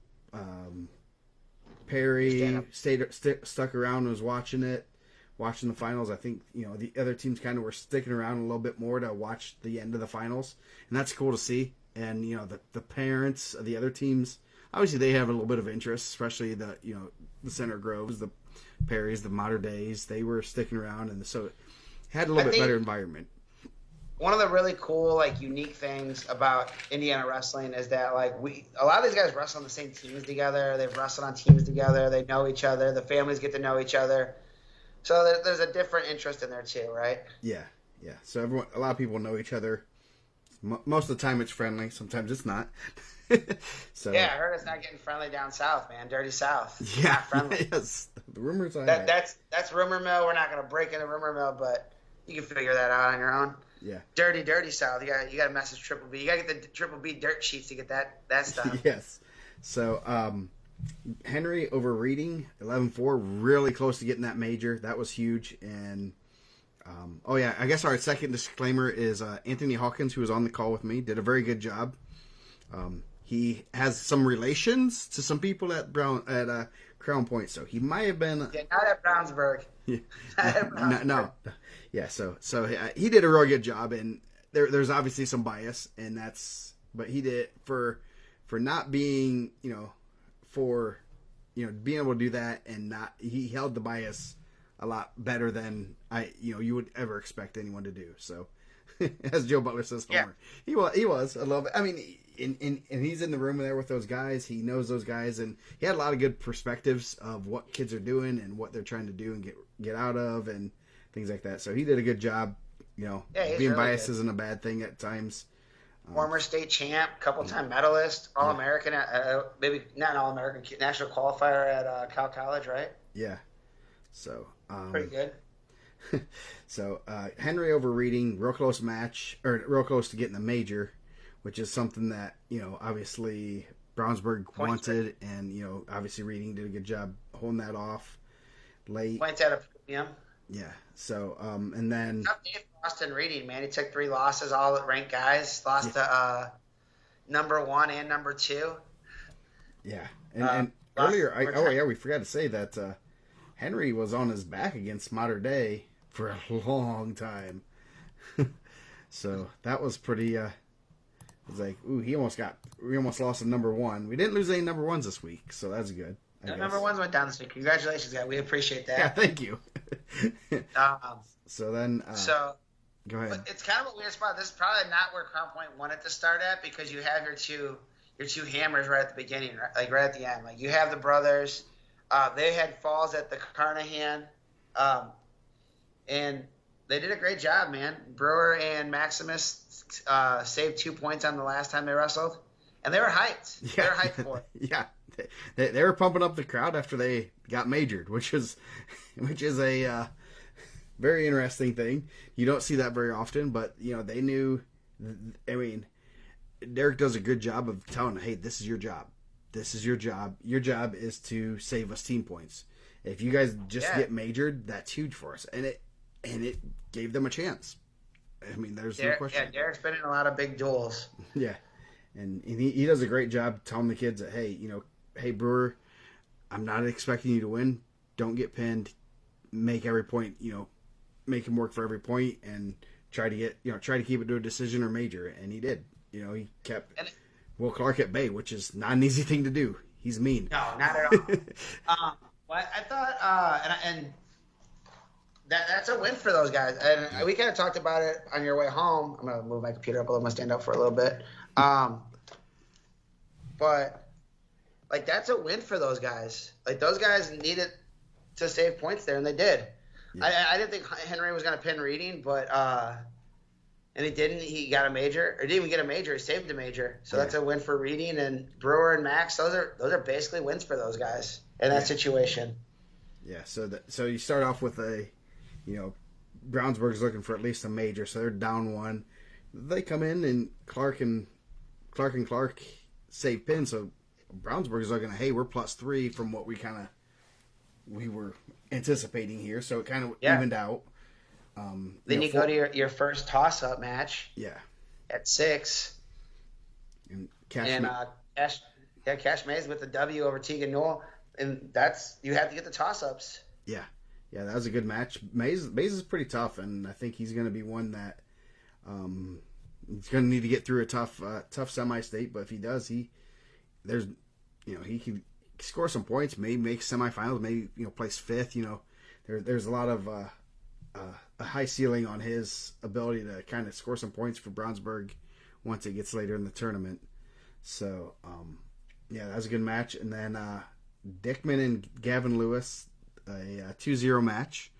Perry stuck around and was watching the finals. I think, the other teams kind of were sticking around a little bit more to watch the end of the finals, and that's cool to see. And, the parents of the other teams, obviously they have a little bit of interest, especially the Center Groves, the Perrys, the Mater Days. They were sticking around, and so it had a little bit better environment. One of the really cool, like, unique things about Indiana wrestling is that, like, a lot of these guys wrestle on the same teams together. They've wrestled on teams together. They know each other. The families get to know each other. So there's a different interest in there too, right? Yeah. So a lot of people know each other. Most of the time it's friendly. Sometimes it's not. So yeah, I heard it's not getting friendly down south, man. Dirty South. Yeah, Not friendly. Yes. The rumors are that's rumor mill. We're not gonna break into rumor mill, but you can figure that out on your own. Yeah. Dirty South. You got to message Triple B. You got to get the Triple B dirt sheets to get that stuff. Yes. So Henry over Reading 11-4, really close to getting that major. That was huge. And I guess our second disclaimer is Anthony Hawkins, who was on the call with me, did a very good job. He has some relations to some people at Crown Point, so he might have been. Yeah, not at Brownsburg. Yeah. Not at Brownsburg. No. Yeah. So he did a really good job, and there's obviously some bias, but he did for not being being able to do that, and he held the bias a lot better than you would ever expect anyone to do. So as Joe Butler says, Homer, he was a little bit. I mean, and he's in the room there with those guys. He knows those guys, and he had a lot of good perspectives of what kids are doing and what they're trying to do and get out of and things like that. So he did a good job. Being really biased good. isn't a bad thing at times. Former state champ, couple-time medalist, All-American, maybe not an All-American, national qualifier at Cal College, right? Yeah. So Pretty good. So Henry over Reading, real close match, or real close to getting the major, which is something that obviously Brownsburg wanted, and obviously Reading did a good job holding that off late. Points at a premium. Yeah. So and then Tough Dave Frost in Reading, man. He took 3 losses, all at ranked guys. Lost to number 1 and number 2. Yeah. And earlier, we forgot to say that Henry was on his back against Mater Day for a long time. So that was pretty. It was like, ooh, we almost lost to number 1. We didn't lose any number 1s this week, so that's good. The number 1s went down this week. Congratulations, guys. We appreciate that. Yeah, thank you. So then, go ahead. But it's kind of a weird spot. This is probably not where Crown Point wanted to start at, because you have your two hammers right at the beginning, right at the end. Like, you have the brothers. They had falls at the Carnahan, and they did a great job, man. Brewer and Maximus saved 2 points on the last time they wrestled, and they were hyped. Yeah. They were hyped for it. Yeah, they were pumping up the crowd after they got majored, which is a very interesting thing. You don't see that very often, but they knew. I mean, Derek does a good job of telling them, hey, this is your job. This is your job. Your job is to save us team points. If you guys just get majored, that's huge for us. And it gave them a chance. I mean, there's no question. Yeah, Derek's been in a lot of big duels. Yeah. And he does a great job telling the kids that, hey, Brewer, I'm not expecting you to win. Don't get pinned. Make every point, make him work for every point, and try to keep it to a decision or major. And he did. He kept Will Clark at bay, which is not an easy thing to do. He's mean. No, not at all. Well, I thought, and that's a win for those guys. And we kind of talked about it on your way home. I'm going to move my computer up a little. I'm going to stand up for a little bit. But, like, that's a win for those guys. Like, those guys needed to save points there, and they did. Yeah. I didn't think Henry was going to pin Reading, but and he didn't. He got a major, or didn't even get a major. He saved a major, so that's a win for Reading. And Brewer and Max, those are basically wins for those guys in that situation. Yeah. So you start off with Brownsburg's looking for at least a major, so they're down one. They come in and Clark save pin, so Brownsburg's looking at, hey, we're +3 from what we were anticipating here, so it kind of evened out. Then you go to your first toss-up match. Yeah. At 6. And Cash Mays with the W over Tegan Noel, and you have to get the toss-ups. Yeah, that was a good match. Mays is pretty tough, and I think he's going to be one that he's going to need to get through a tough semi-state. But if he does, he can score some points, maybe make semifinals, maybe place 5th. There's a lot of a high ceiling on his ability to kind of score some points for Brownsburg once it gets later in the tournament. So, that was a good match. And then Dickman and Gavin Lewis, a 2-0 match.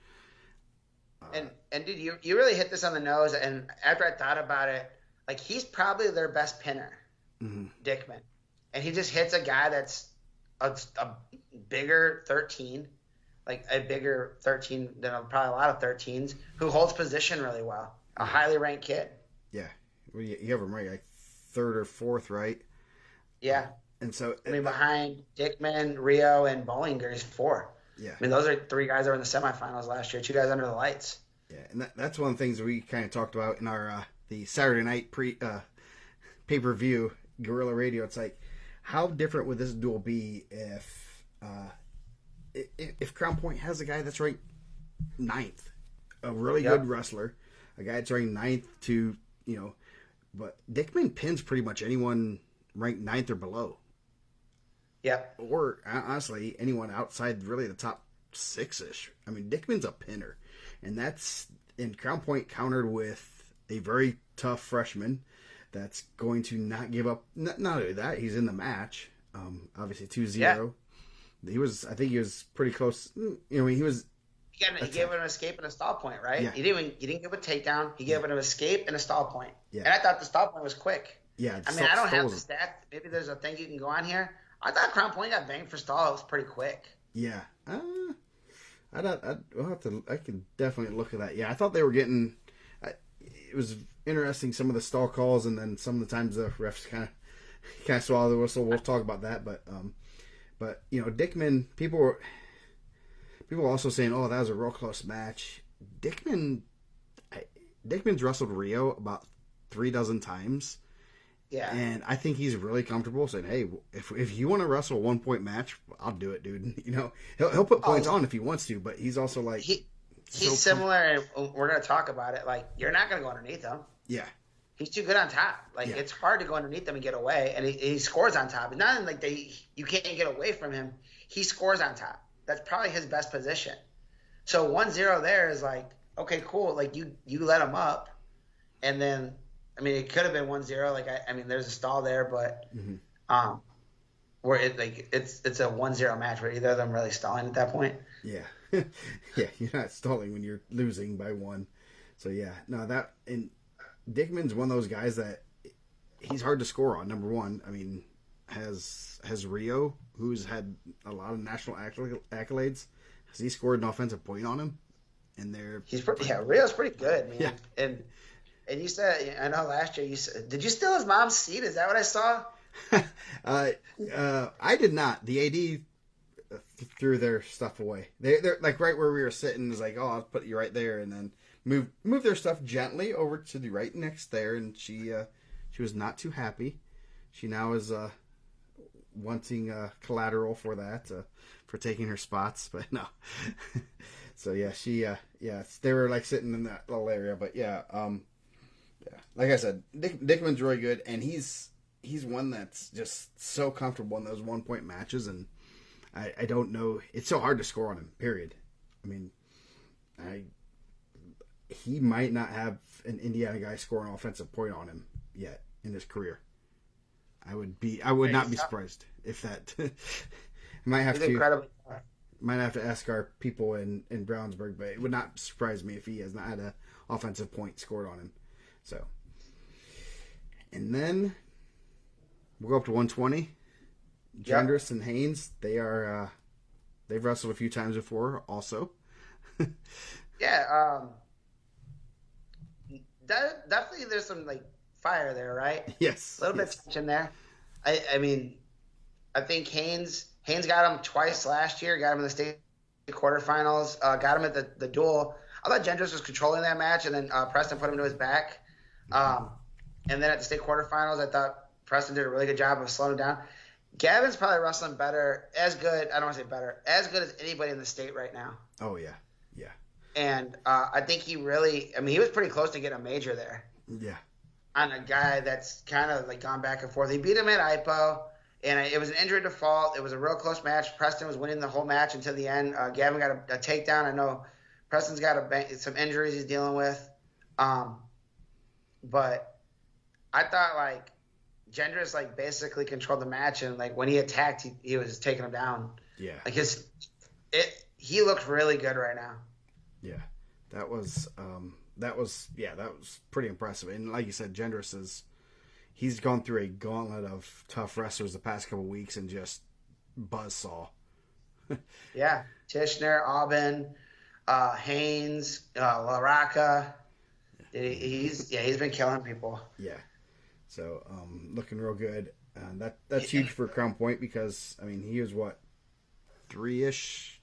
And dude, you really hit this on the nose. And after I thought about it, like, he's probably their best pinner, Dickman. And he just hits a guy that's a bigger 13, like a bigger 13 than probably a lot of 13s, who holds position really well. A highly ranked kid. Yeah. Well, you have him right, like 3rd or 4th, right? Yeah. And so, behind Dickman, Rio, and Bollinger is 4. Yeah. Those are 3 guys that were in the semifinals last year. 2 guys under the lights. Yeah, and that's one of the things that we kind of talked about in our the Saturday night pay-per-view Guerrilla Radio. It's like, how different would this duel be if Crown Point has a guy that's ranked 9th, a really good wrestler, a guy that's ranked 9th to but Dickman pins pretty much anyone ranked 9th or below. Yep. Or honestly, anyone outside really the top 6-ish. I mean, Dickman's a pinner, and that's in Crown Point countered with a very tough freshman that's going to not give up. Not only that, he's in the match. Obviously 2-0. Yeah. I think he was pretty close. He was. He gave it an escape and a stall point, right? Yeah. He didn't give a takedown. He gave it an escape and a stall point. Yeah. And I thought the stall point was quick. Yeah. I don't have the stat. Maybe there's a thing you can go on here. I thought Crown Point got banged for stall. It was pretty quick. Yeah. I can definitely look at that. Yeah, I thought they were getting. It was interesting, some of the stall calls, and then some of the times the refs kind of swallow the whistle. We'll talk about that, but Dickman. People were also saying, "Oh, that was a real close match." Dickman's wrestled Rio about 36 times. Yeah. And I think he's really comfortable saying, "Hey, if you want to wrestle a 1-point match, I'll do it, dude." He'll put points on if he wants to, but he's also like he's similar, and we're gonna talk about it. Like, you're not gonna go underneath him. Yeah. He's too good on top. Like, it's hard to go underneath him and get away, and he scores on top. It's not like you can't get away from him. He scores on top. That's probably his best position. So 1-0 there is like, okay, cool. Like, you let him up, and then. It could have been 1-0. Like, there's a stall there, but where it's a 1-0 match where either of them really stalling at that point. Yeah, yeah, you're not stalling when you're losing by 1. So yeah, no, and Dickman's one of those guys that he's hard to score on. Number one, has Rio, who's had a lot of national accolades, has he scored an offensive point on him? And Rio's pretty good, man. Yeah. And you said, I know last year did you steal his mom's seat? Is that what I saw? I did not. The AD threw their stuff away. They're like right where we were sitting. Is like, oh, I'll put you right there, and then move their stuff gently over to the right next there. And she was not too happy. She now is wanting collateral for that for taking her spots, but no. So yeah, they were like sitting in that little area, but yeah. Yeah, like I said, Dickman's really good, and he's one that's just so comfortable in those 1-point matches, and I don't know, it's so hard to score on him. Period. He might not have an Indiana guy score an offensive point on him yet in his career. I would not be surprised if that. Might have to ask our people in Brownsburg, but it would not surprise me if he has not had an offensive point scored on him. So, and then we'll go up to 120. Gendris and Haynes, they've wrestled a few times before also. Yeah, definitely there's some like fire there, right? Yes. A little bit of tension there. I mean, I think Haynes got him twice last year. Got him in the state quarterfinals. Got him at the duel. I thought Gendrich was controlling that match, and then Preston put him to his back. And then at the state quarterfinals, I thought Preston did a really good job of slowing him down. Gavin's probably wrestling better, as good. I don't want to say better, as good as anybody in the state right now. Oh yeah, yeah. And I think he really. I mean, he was pretty close to getting a major there. Yeah. On a guy that's kind of like gone back and forth. He beat him at IPO, and it was an injury default. It was a real close match. Preston was winning the whole match until the end. Gavin got a takedown. I know Preston's got some injuries he's dealing with. But I thought like Gendrich like basically controlled the match, and like when he attacked, he was taking him down. Yeah. Like he looks really good right now. Yeah. That was pretty impressive. And like you said, Gendrich he's gone through a gauntlet of tough wrestlers the past couple of weeks and just buzzsaw. Yeah. Tishner, Aubin, Haynes, LaRocca. He's been killing people. Yeah. So looking real good. That's huge for Crown Point because I mean he was what 3-ish,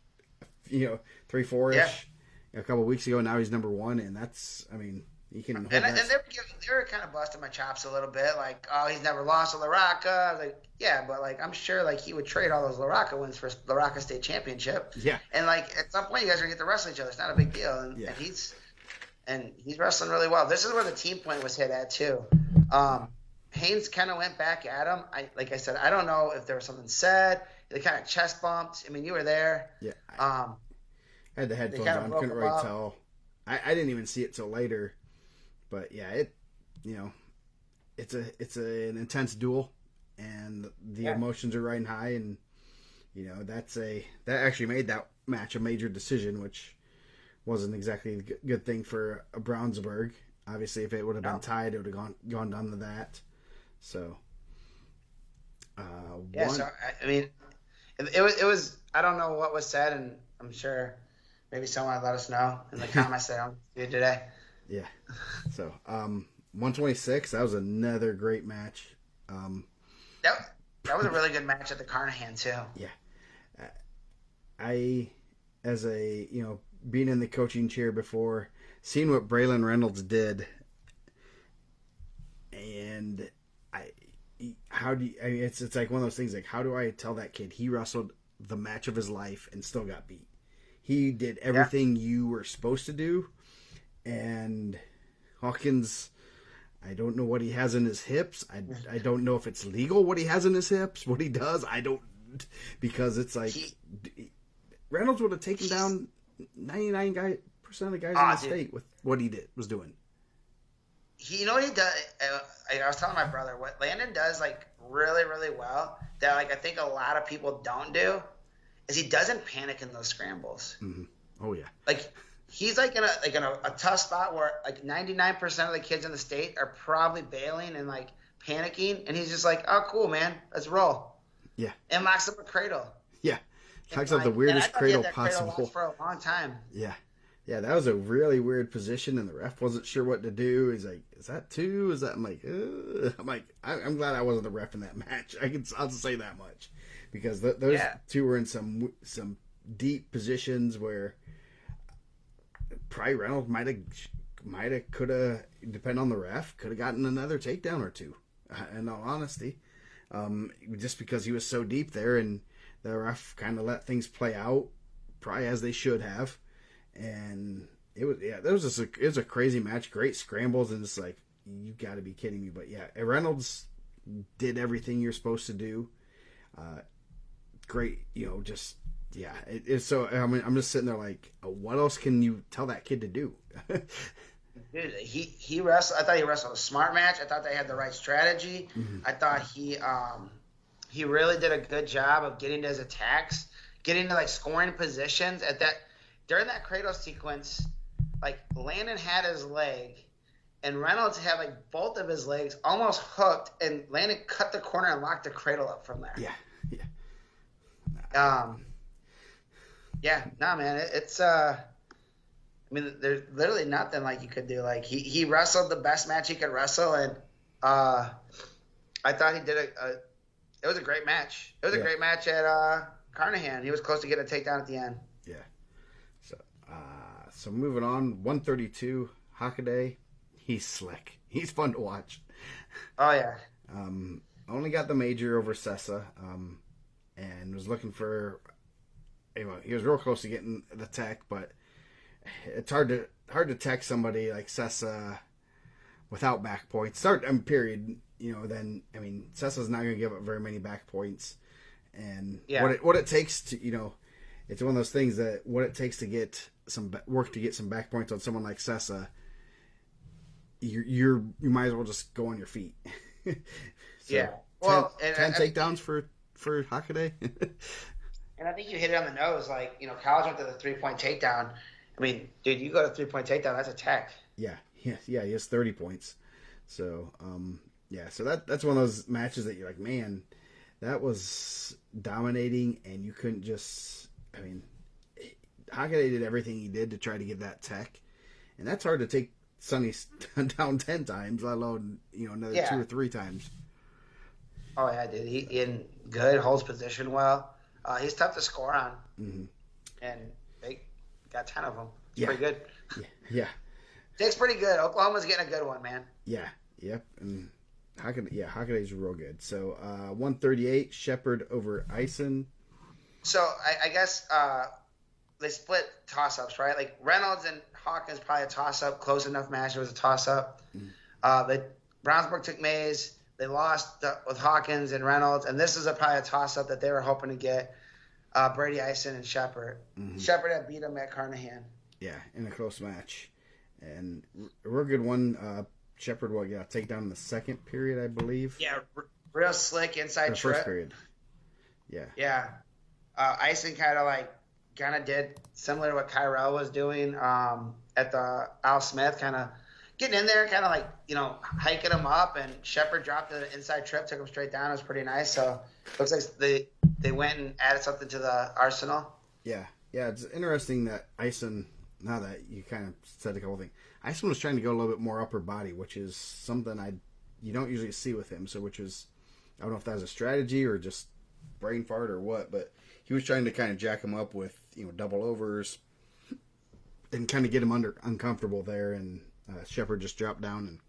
3-4-ish. Yeah. A couple of weeks ago. Now he's number 1, and that's, I mean, he can. And they were kind of busting my chops a little bit, like, oh, he's never lost to LaRocca. I was like, yeah, but like, I'm sure like he would trade all those LaRocca wins for LaRocca State Championship. Yeah. And like at some point, you guys are gonna get to wrestle each other. It's not a big deal. And he's wrestling really well. This is where the team point was hit at too. Haynes kind of went back at him. Like I said, I don't know if there was something said. They kind of chest bumped. I mean, you were there. Yeah. I had the headphones on, couldn't really tell. I didn't even see it till later, but yeah, it's an intense duel, and the emotions are riding high, and that actually made that match a major decision, which wasn't exactly a good thing for Brownsburg. Obviously, if it would have been tied, it would have gone down to that. So, So I mean, it was. I don't know what was said, and I'm sure. Maybe someone let us know in the comments that I'm doing today. Yeah. So, 126. That was another great match. That was a really good match at the Carnahan too. Yeah. I, as being in the coaching chair before, seeing what Braylon Reynolds did, and it's like one of those things. Like, how do I tell that kid he wrestled the match of his life and still got beat? He did everything you were supposed to do, and Hawkins, I don't know what he has in his hips. I don't know if it's legal what he has in his hips, what he does. I don't, because it's like Reynolds would have taken down 99% of the guys in the state with what he was doing. You know what he does? I was telling my brother what Landon does like really, really well that like I think a lot of people don't do. Is he doesn't panic in those scrambles. Mm-hmm. Oh yeah. Like he's like in a tough spot where like 99% of the kids in the state are probably bailing and like panicking, and he's just like, "Oh, cool, man, let's roll." Yeah. And locks up a cradle. Yeah. Locks up the weirdest cradle possible. Cradle for a long time. Yeah. Yeah, that was a really weird position, and the ref wasn't sure what to do. He's like, "Is that 2? Is that?" I'm like, I'm glad I wasn't the ref in that match. I'll just say that much. Because those two were in some deep positions where probably Reynolds could have, depending on the ref, could have gotten another takedown or two. In all honesty, just because he was so deep there, and the ref kind of let things play out, probably as they should have. And it was a crazy match, great scrambles, and it's like, you got to be kidding me. But yeah, Reynolds did everything you're supposed to do. Great, it's so. I mean, I'm just sitting there like, what else can you tell that kid to do? Dude, he wrestled. I thought he wrestled a smart match. I thought they had the right strategy. Mm-hmm. I thought he really did a good job of getting to his attacks, getting to like scoring positions at that during that cradle sequence. Like Landon had his leg, and Reynolds had like both of his legs almost hooked, and Landon cut the corner and locked the cradle up from there. Yeah. Man, it's I mean, there's literally nothing like you could do. Like he wrestled the best match he could wrestle, and I thought he did it was a great match. It was a Yeah. great match at Carnahan. He was close to getting a takedown at the end. Yeah. So so moving on, 132 Hakaday. He's slick. He's fun to watch. Oh yeah. Only got the major over Sessa, and was looking for. Anyway, he was real close to getting the tech, but it's hard to tech somebody like Sessa without back points. Period. Then Sessa's not going to give up very many back points, and what it takes to it's one of those things that what it takes to get some work to get some back points on someone like Sessa. You might as well just go on your feet. Yeah. Well, 10 takedowns for Hakaday. And I think you hit it on the nose. Like, College went to the 3-point takedown. I mean, dude, you go to 3-point takedown, that's a tech. Yeah. He has 30 points. So, so that's one of those matches that you're like, man, that was dominating, and you couldn't just. Hakaday did everything he did to try to get that tech, and that's hard to take Sonny down 10 times, let alone another 2 or 3 times. Oh yeah, dude. He in good, holds position well. He's tough to score on, and they got 10 of them. It's pretty good. Yeah. Dick's pretty good. Oklahoma's getting a good one, man. Yeah. Yep. And Hakaday's real good. So 138 Shepard over Ison. So I guess they split toss-ups, right? Like Reynolds and Hawkins probably a toss-up, close enough match. It was a toss-up. Brownsburg took Mays. They lost with Hawkins and Reynolds, and this is probably a toss-up that they were hoping to get Brady Ison and Shepard. Shepard had beat him at Carnahan. Yeah, in a close match. And a real good one. Shepard got takedown in the second period, I believe. Yeah, real slick inside trip. First period. Yeah. Yeah. Ison kind of did similar to what Kyrell was doing at the Al Smith, kind of getting in there, kind of hiking him up, and Shepard dropped the inside trip, took him straight down. It was pretty nice. So looks like they went and added something to the arsenal. Yeah. It's interesting that Ison. Now that you kind of said a couple things, Ison was trying to go a little bit more upper body, which is something you don't usually see with him. So, which is, I don't know if that was a strategy or just brain fart or what, but he was trying to kind of jack him up with double overs and kind of get him uncomfortable there, and Shepard just dropped down and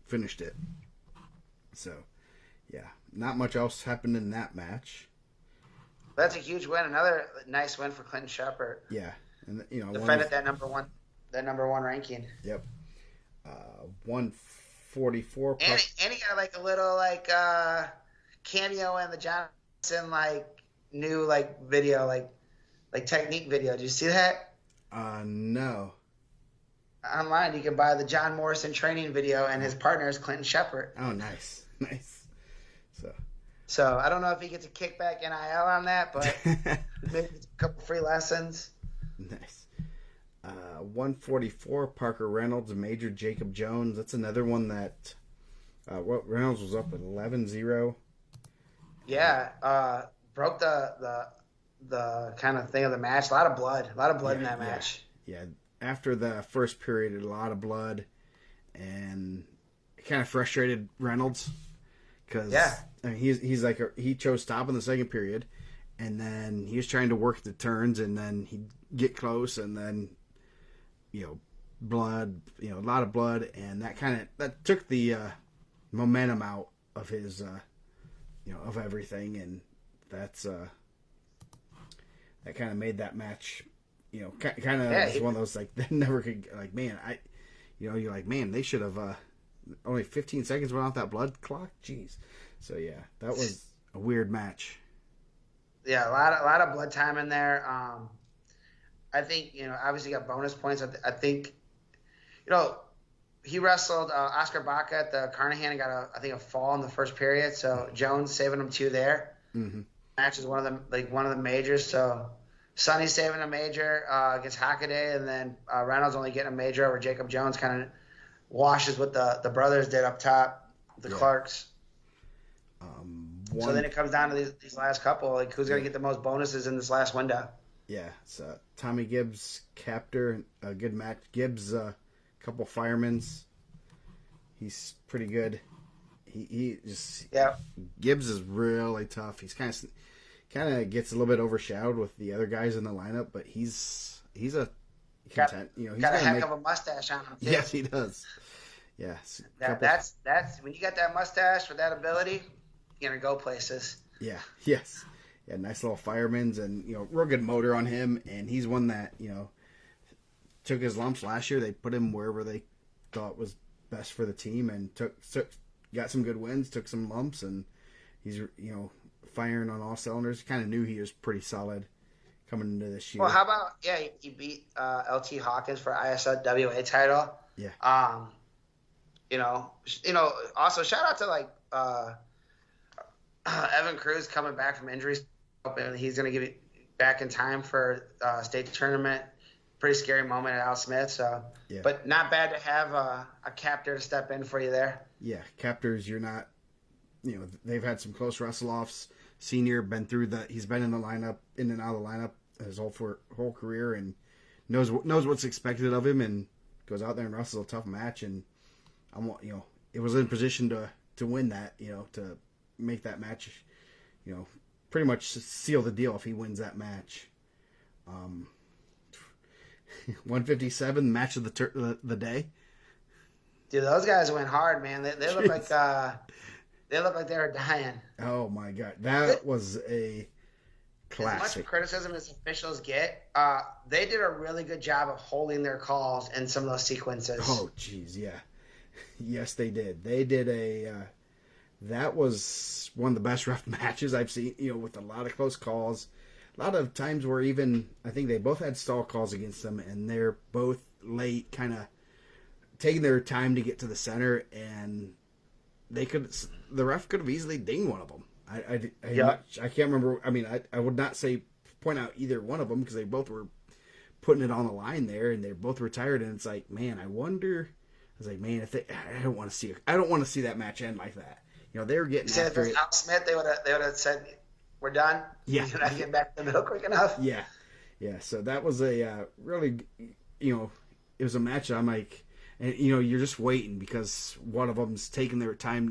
finished it. So, yeah, not much else happened in that match. That's a huge win. Another nice win for Clinton Shepard. Yeah. And defended that number one ranking. Yep. 144. And he got a little cameo in the Johnson new video technique video. Did you see that? No. Online, you can buy the John Morrison training video, and his partner is Clinton Shepard. Oh, nice. So I don't know if he gets a kickback NIL on that, but maybe a couple free lessons. Nice. 144 Parker Reynolds, Major Jacob Jones. That's another one that Reynolds was up at 11-0. Yeah, broke the kind of thing of the match. A lot of blood in that match. Yeah, after the first period, a lot of blood, and it kind of frustrated Reynolds because he chose stop in the second period, and then he was trying to work the turns, and then he'd get close, and then blood, a lot of blood, and that took the momentum out of his of everything, and that's that kind of made that match kind of one of those they never could you're like, man, they should have only 15 seconds went off that blood clock. Jeez. So yeah, that was a weird match. Yeah, a lot of blood time in there. I think obviously got bonus points. I think he wrestled Oscar Baca at the Carnahan and got a fall in the first period. So Jones saving him 2 there. Mm-hmm. Match is one of the majors. So Sonny saving a major against Hakaday, and then Reynolds only getting a major over Jacob Jones. Kind of washes what the brothers did up top, the Clarks. So then it comes down to these last couple. Who's going to get the most bonuses in this last window? Yeah, it's Tommy Gibbs, captor, a good match. Gibbs, a couple firemen's. He's pretty good. He just Yeah. Gibbs is really tough. He's kind of gets a little bit overshadowed with the other guys in the lineup, but he's a content. He's Got a gonna heck of a mustache on him too. Yes, he does. Yeah, That's when you got that mustache with that ability, you're gonna go places. Yeah, yes. Yeah, nice little fireman's and, real good motor on him. And he's one that, took his lumps last year. They put him wherever they thought was best for the team and got some good wins, took some lumps, and he's, firing on all cylinders. Kind of knew he was pretty solid coming into this year. Well, how about, he beat LT Hawkins for ISWA title. Yeah. Also shout out to Evan Cruz coming back from injuries, and he's going to give it back in time for state tournament. Pretty scary moment at Al Smith. So, yeah. But not bad to have a captor to step in for you there. Yeah, captors. You're not. They've had some close wrestle-offs. Senior he's been in the lineup, in and out of the lineup his whole career, and knows what's expected of him, and goes out there and wrestles a tough match, and it was in position to win that, to make that match, pretty much seal the deal if he wins that match. 157 match of the day. Dude, those guys went hard, man. They look like they were dying. Oh my god, that was a classic. As much criticism as officials get, they did a really good job of holding their calls in some of those sequences. Oh, jeez, yeah. Yes, they did. They did that was one of the best ref matches I've seen, with a lot of close calls. A lot of times where even, I think they both had stall calls against them, and they're both late, kind of taking their time to get to the center, and the ref could have easily dinged one of them. I can't remember. I mean, I would not say point out either one of them because they both were putting it on the line there, and they're both retired. And it's like, man, I wonder. I was like, man, I don't want to see that match end like that. They were getting after it. Al Smith, they would have said, "We're done." Yeah, Can I get back to the middle quick enough? Yeah. So that was a really, it was a match. I'm like, and you're just waiting because one of them's taking their time,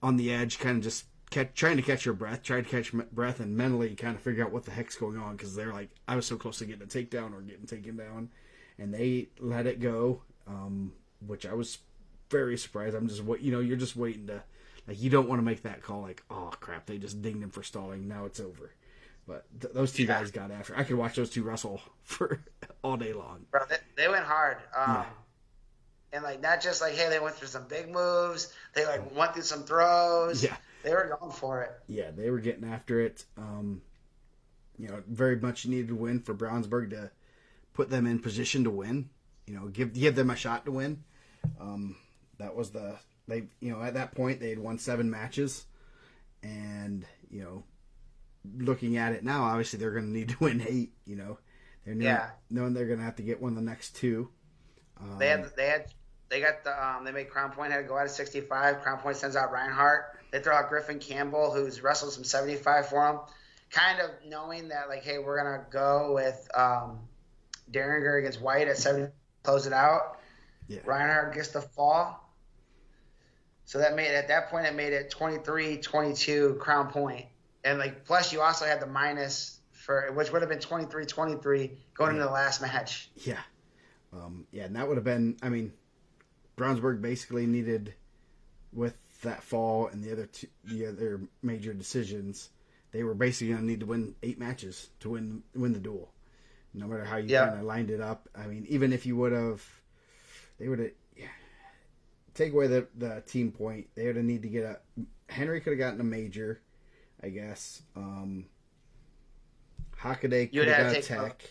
on the edge, kind of just trying to catch your breath, trying to catch breath, and mentally kind of figure out what the heck's going on because they're like, I was so close to getting a takedown or getting taken down, and they let it go, which I was very surprised. I'm just you're just waiting to. Like, you don't want to make that call like, oh, crap, they just dinged him for stalling. Now it's over. But those two guys got after. I could watch those two wrestle for all day long. Bro, they went hard. And, not just hey, they went through some big moves. They, went through some throws. Yeah. They were going for it. Yeah, they were getting after it. Very much needed to win for Brownsburg to put them in position to win. Give them a shot to win. That was They, at that point, they had won 7 matches, and looking at it now, obviously they're going to need to win 8. Knowing they're going to have to get one of the next 2. They made Crown Point had to go out of 65. Crown Point sends out Reinhardt. They throw out Griffin Campbell, who's wrestled some 75 for them, kind of knowing that hey, we're gonna go with Derringer against White at 70, close it out. Yeah. Reinhardt gets the fall. So at that point, it made it 23-22 Crown Point. And plus you also had the minus which would have been 23-23 going into the last match. Yeah. And that would have been, Brownsburg basically needed, with that fall and the other major decisions, they were basically going to need to win 8 matches to win the duel. No matter how you kind of lined it up. Even if you they would have, take away the team point, they would have need to get Henry could have gotten a major, I guess. Hockaday could have got a tech.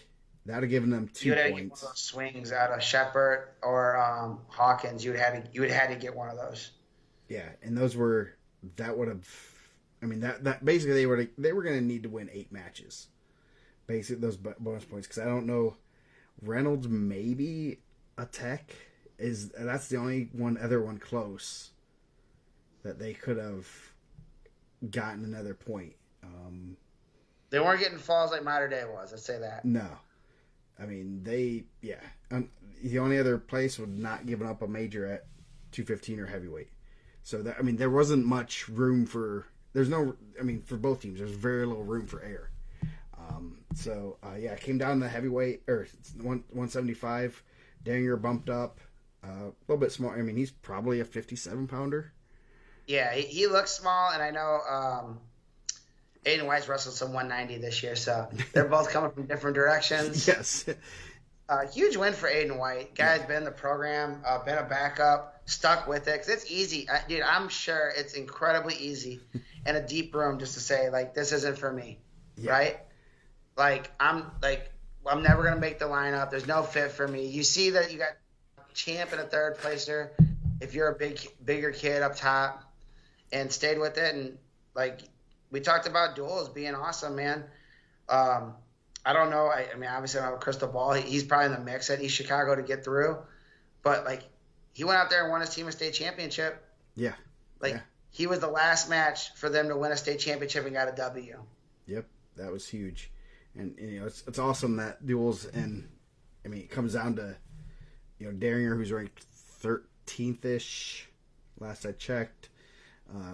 That would have given them 2 points. You would have to get one of those swings out of Shepard or Hawkins. You would have to get one of those. Yeah, and that would have. That basically they were going to need to win 8 matches. Basically, those bonus points, because I don't know, Reynolds maybe a tech. That's the only other one close that they could have gotten another point. They weren't getting falls like Mater Dei was. Let's say that. No. I mean, the only other place would not giving up a major at 215 or heavyweight. So, there wasn't much room for... for both teams, there's very little room for error. It came down to heavyweight, or 175. Daninger bumped up a little bit small. He's probably a 57-pounder. Yeah, he looks small, and I know Aiden White's wrestled some 190 this year, so they're both coming from different directions. Yes. Huge win for Aiden White. Guy's been in the program, been a backup, stuck with it, because it's easy. Dude, I'm sure it's incredibly easy in a deep room just to say, like, this isn't for me, right? I'm never going to make the lineup. There's no fit for me. You see that you got champ and a third placer if you're a bigger kid up top, and stayed with it. And, like, we talked about duels being awesome, man. I don't know. Obviously I don't have a crystal ball. He's probably in the mix at East Chicago to get through. But, like, he went out there and won his team a state championship. Yeah. He was the last match for them to win a state championship and got a W. Yep, that was huge. And it's awesome that duels, and it comes down to Daringer, who's ranked 13th-ish last I checked.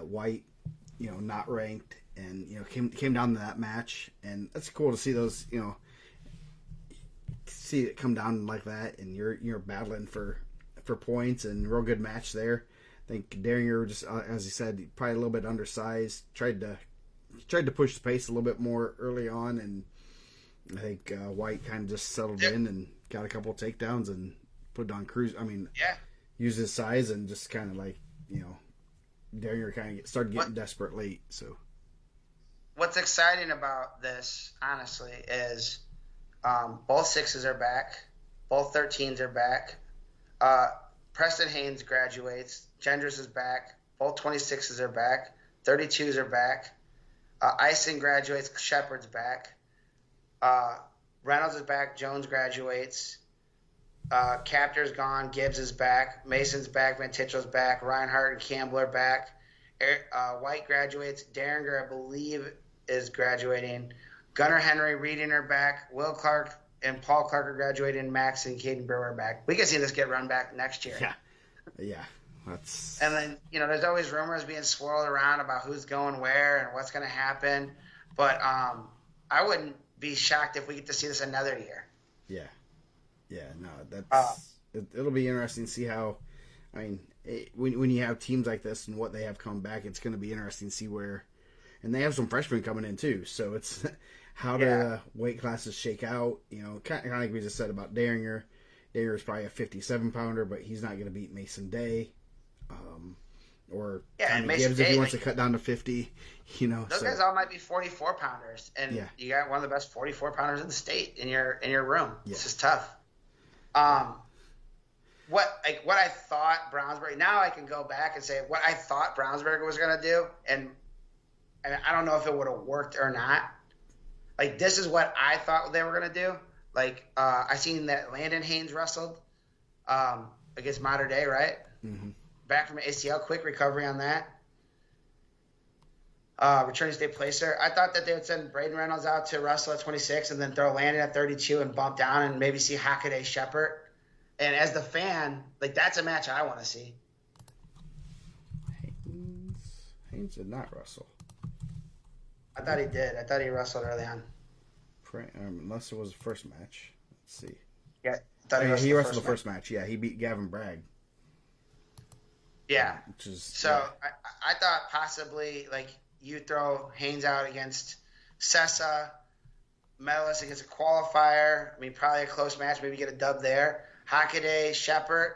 White, not ranked, and came down to that match, and that's cool to see those see it come down like that, and you're battling for points, and real good match there. I think Daringer, just as he said, probably a little bit undersized, tried to push the pace a little bit more early on, and I think White kind of just settled in and got a couple of takedowns and put it on cruise. Used his size and just kind of Daringer kind of started getting desperate late. So, what's exciting about this, honestly, is both 6s are back, both 13s are back. Preston Haynes graduates. Gendris is back. Both 26s are back. 32s are back. Ison graduates. Shepard's back. Reynolds is back. Jones graduates. Captor's gone. Gibbs is back. Mason's back. Van Tichell's back. Reinhardt and Campbell are back. White graduates. Daringer, I believe, is graduating. Gunnar Henry, Reading are back. Will Clark and Paul Clark are graduating. Max and Caden Brewer are back. We can see this get run back next year. Yeah. And then, there's always rumors being swirled around about who's going where and what's going to happen. But I wouldn't be shocked if we get to see this another year. It'll be interesting to see how. When you have teams like this and what they have come back, it's going to be interesting to see where. And they have some freshmen coming in too, so it's how the weight classes shake out. Kind of like we just said about Daringer. Daringer is probably a 57-pounder, but he's not going to beat Mason Day. Or Tommy Gibbs if he wants to cut down to 50. Those guys all might be 44-pounders, and you got one of the best 44-pounders in the state in your room. Yeah. It's just tough. What I thought Brownsburg. Now I can go back and say what I thought Brownsburg was going to do, and I don't know if it would have worked or not. This is what I thought they were going to do. I seen that Landon Haynes wrestled against Mater Dei, right? Mm-hmm. Back from ACL, quick recovery on that. Returning state placer. I thought that they would send Braden Reynolds out to wrestle at 26 and then throw Landon at 32 and bump down and maybe see Hockaday Shepard. And as the fan, that's a match I want to see. Haynes did not wrestle. I thought he did. I thought he wrestled early on. Unless it was the first match. Let's see. Yeah, I thought he wrestled the first match. Yeah, he beat Gavin Bragg. Yeah. I thought possibly you throw Haynes out against Sessa, medalist against a qualifier. Probably a close match. Maybe get a dub there. Hockaday, Shepard.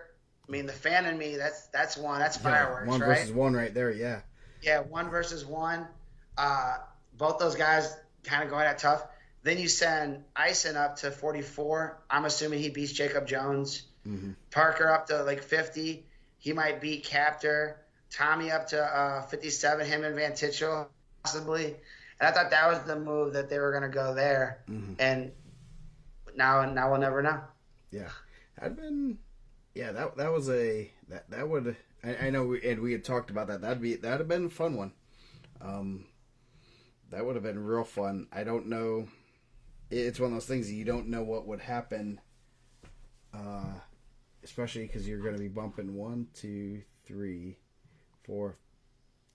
The fan in me. That's one. That's fireworks. One right? versus one right there. Yeah. Yeah, 1 versus 1. Both those guys kind of going at tough. Then you send Ison up to 44. I'm assuming he beats Jacob Jones. Mm-hmm. Parker up to 50. He might beat Captor. Tommy up to 57, him and Van Tichell, possibly. And I thought that was the move that they were going to go there. Mm-hmm. And now we'll never know. Yeah. That'd been – that was a – that would – I know we had talked about that. That'd have been a fun one. That would have been real fun. I don't know. It's one of those things that you don't know what would happen, especially because you're going to be bumping one, two, three, four,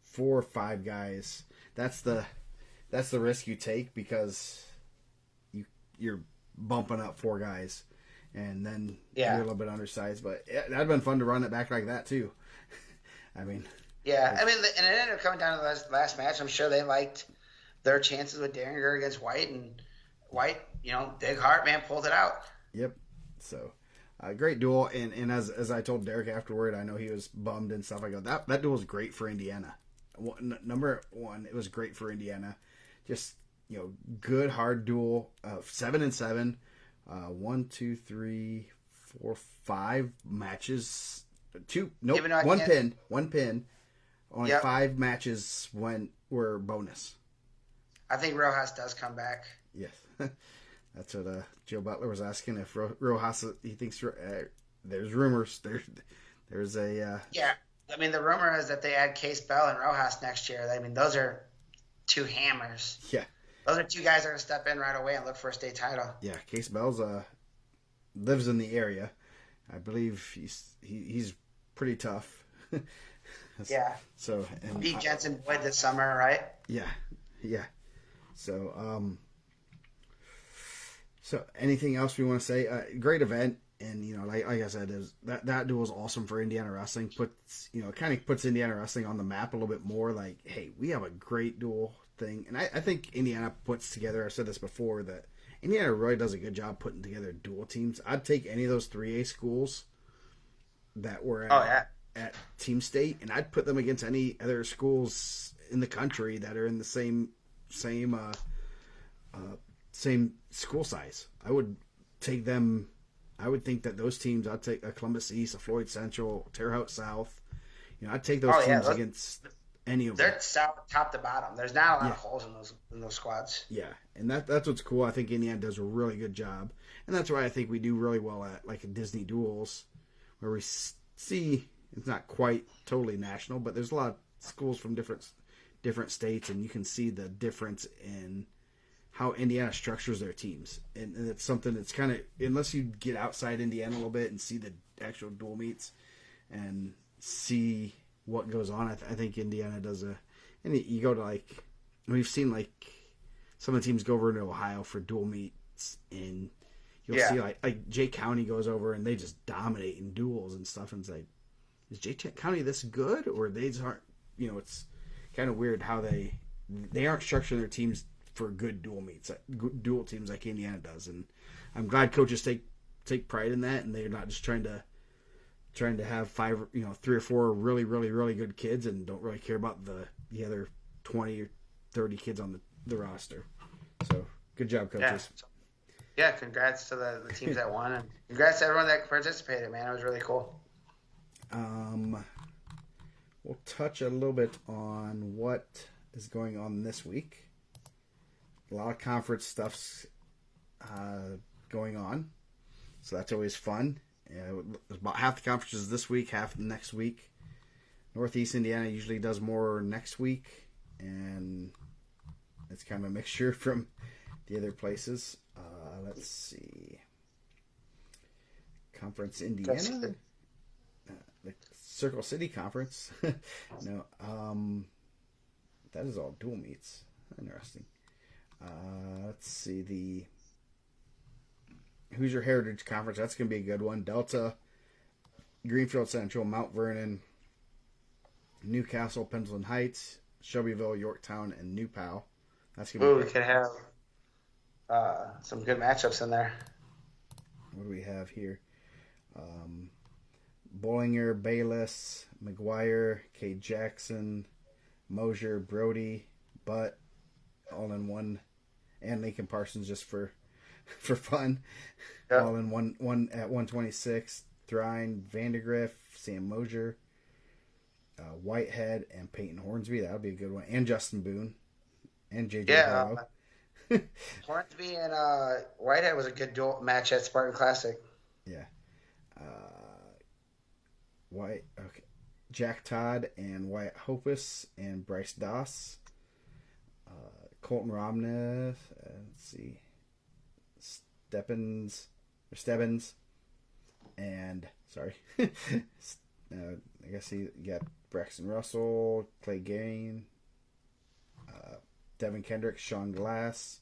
4 or 5 guys. That's the risk you take because you're bumping up 4 guys, and then you're a little bit undersized. But that'd have been fun to run it back like that too. I mean, yeah, I mean, and it ended up coming down to the last match. I'm sure they liked their chances with Derringer against White, and White, big heart man, pulled it out. Yep. So, great duel, and as I told Derek afterward, I know he was bummed and stuff. I go, that duel was great for Indiana. Number one, it was great for Indiana. Just good hard duel. 7-7. 1, 2, 3, 4, 5 matches. One pin. Only 5 matches were bonus. I think Rojas does come back. Yes. That's what Joe Butler was asking if Rojas. He thinks there's rumors. There's a yeah. I mean, the rumor is that they add Case Bell and Rojas next year. I mean, those are 2 hammers. Yeah. Those are 2 guys that are going to step in right away and look for a state title. Yeah, Case Bell's lives in the area. I believe he's pretty tough. Yeah. So and beat Jensen Boyd this summer, right? Yeah. So so anything else we want to say? Great event, and like I said, that duel was awesome for Indiana wrestling. Kind of puts Indiana wrestling on the map a little bit more. Like, hey, we have a great duel thing, and I think Indiana puts together. I said this before that Indiana really does a good job putting together dual teams. I'd take any of those 3A schools that were at Team State, and I'd put them against any other schools in the country that are in the same school size. I would take them. I would think that those teams. I'd take a Columbus East, a Floyd Central, Terre Haute South. I'd take those teams against any of them. They're south, top to bottom. There's not a lot of holes in those squads. Yeah, and that's what's cool. I think Indiana does a really good job, and that's why I think we do really well at like Disney duels, where we see it's not quite totally national, but there's a lot of schools from different states, and you can see the difference in how Indiana structures their teams. And it's something that's kind of, unless you get outside Indiana a little bit and see the actual dual meets and see what goes on, I think Indiana does and you go to we've seen some of the teams go over to Ohio for dual meets, and you'll see like Jay County goes over and they just dominate in duels and stuff, and it's like, is Jay County this good, or they just aren't? It's kind of weird how they aren't structuring their teams for good dual meets, dual teams like Indiana does, and I'm glad coaches take pride in that, and they're not just trying to have 3 or 4 really, really, really good kids and don't really care about the other 20 or 30 kids on the roster. So good job, coaches. Yeah, congrats to the teams that won, and congrats to everyone that participated, man. It was really cool. We'll touch a little bit on what is going on this week. A lot of conference stuff's going on, so that's always fun. About half the conferences this week, half next week. Northeast Indiana usually does more next week, and it's kind of a mixture from the other places. Let's see. Conference Indiana. The Circle City Conference. No, that is all dual meets. Interesting. Let's see, the Hoosier Heritage Conference. That's going to be a good one. Delta, Greenfield Central, Mount Vernon, Newcastle, Pendleton Heights, Shelbyville, Yorktown, and New Pal. That's going to be. We could have some good matchups in there. What do we have here? Bollinger, Bayless, McGuire, K. Jackson, Mosier, Brody, Butt, all in one, and Lincoln Parsons just for fun. Yep. All in one at 126. Thrine, Vandergriff, Sam Mosier, Whitehead, and Peyton Hornsby. That would be a good one. And Justin Boone, and JJ Harrow. Hornsby and Whitehead was a good dual match at Spartan Classic. Yeah. Jack Todd and Wyatt Hopus and Bryce Doss. Colton Romney. Let's see. Stebbins. And, sorry. I guess you got Braxton Russell, Clay Gain, Devin Kendrick, Sean Glass.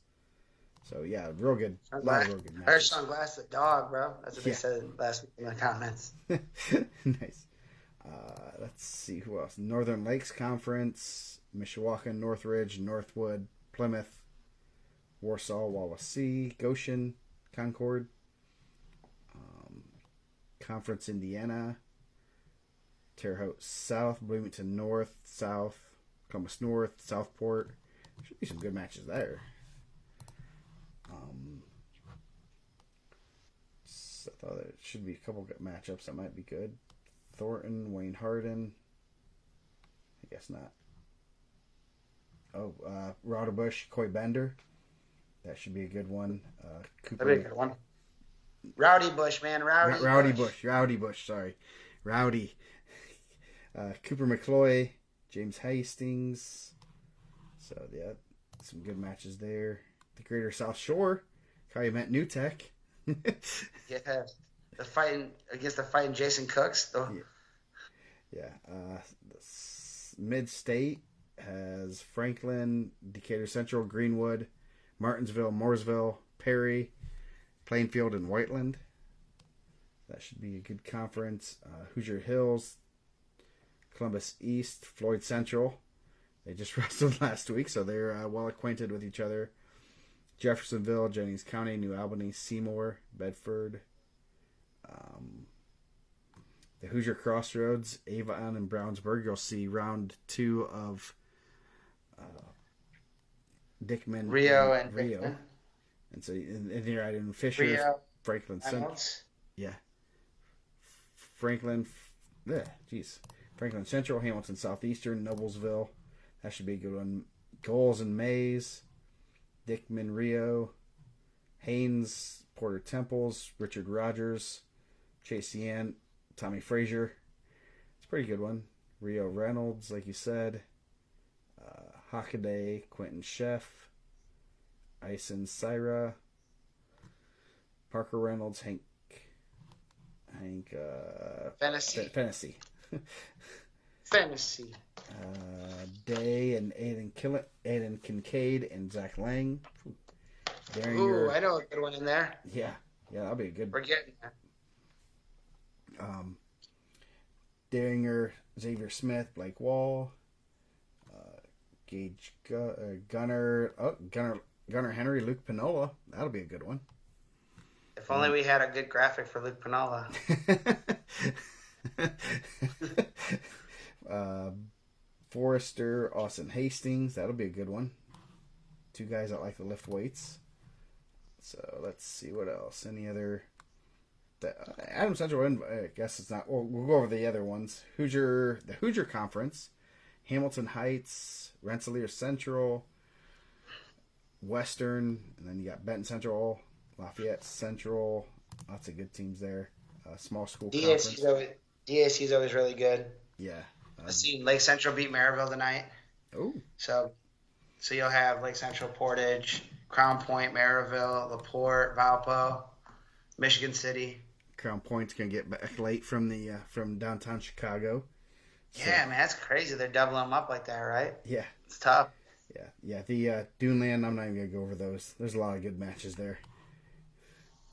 So, yeah, real good. A lot of real good matches. I heard Sean Glass the dog, bro. That's what they said last week in the comments. Nice. Let's see who else. Northern Lakes Conference, Mishawaka, Northridge, Northwood, Plymouth, Warsaw, Wawasee, Goshen, Concord, Conference Indiana, Terre Haute South, Bloomington North, South, Columbus North, Southport. Should be some good matches there. I thought there should be a couple good matchups that might be good. Thornton, Wayne Hardin. I guess not. Oh, Rowderbush, Coy Bender. That should be a good one. Cooper. That'd be a good one. Rowdy Bush, man. Rowdy Bush, sorry. Rowdy. Cooper McCloy, James Hastings. So, yeah, some good matches there. The Greater South Shore, Calumet New Tech. Yeah, the fighting Jason Cooks. Oh. Yeah. Mid-State has Franklin, Decatur Central, Greenwood, Martinsville, Mooresville, Perry, Plainfield, and Whiteland. That should be a good conference. Hoosier Hills, Columbus East, Floyd Central. They just wrestled last week, so they're well acquainted with each other. Jeffersonville, Jennings County, New Albany, Seymour, Bedford. The Hoosier Crossroads, Avon, and Brownsburg. You'll see round 2 of Dickman, Rio. And so, and you're right in Fisher, Rio, Franklin Central. Yeah. Franklin Central, Hamilton Southeastern, Noblesville. That should be a good one. Goals and Mays, Dickman, Rio, Haynes, Porter Temples, Richard Rogers, Chase Yan, Tommy Frazier. It's a pretty good one. Rio Reynolds, like you said. Hockaday, Quentin Sheff, Ison Syra, Parker Reynolds, Hank Fantasy. Day and Aiden Kincaid and Zach Lang. Ooh, I know a good one in there. Yeah, that'll be a good. We're getting there. Daringer, Xavier Smith, Blake Wall, Gage Gunner Henry, Luke Pinola. That'll be a good one. If only we had a good graphic for Luke Pinola. Forrester, Austin Hastings. That'll be a good one. 2 guys that like to lift weights. So let's see what else. Any other? Adam Central. I guess it's not. We'll go over the other ones. The Hoosier Conference, Hamilton Heights, Rensselaer Central, Western, and then you got Benton Central, Lafayette Central. Lots of good teams there. Small school conference. DSU's always really good. Yeah. I seen Lake Central beat Maryville tonight. Oh. So you'll have Lake Central, Portage, Crown Point, Maryville, LaPorte, Valpo, Michigan City. Crown Point's gonna get back late from downtown Chicago. So. Yeah, man, that's crazy. They're doubling them up like that, right? Yeah, it's tough. Yeah. The Duneland. I'm not even gonna go over those. There's a lot of good matches there.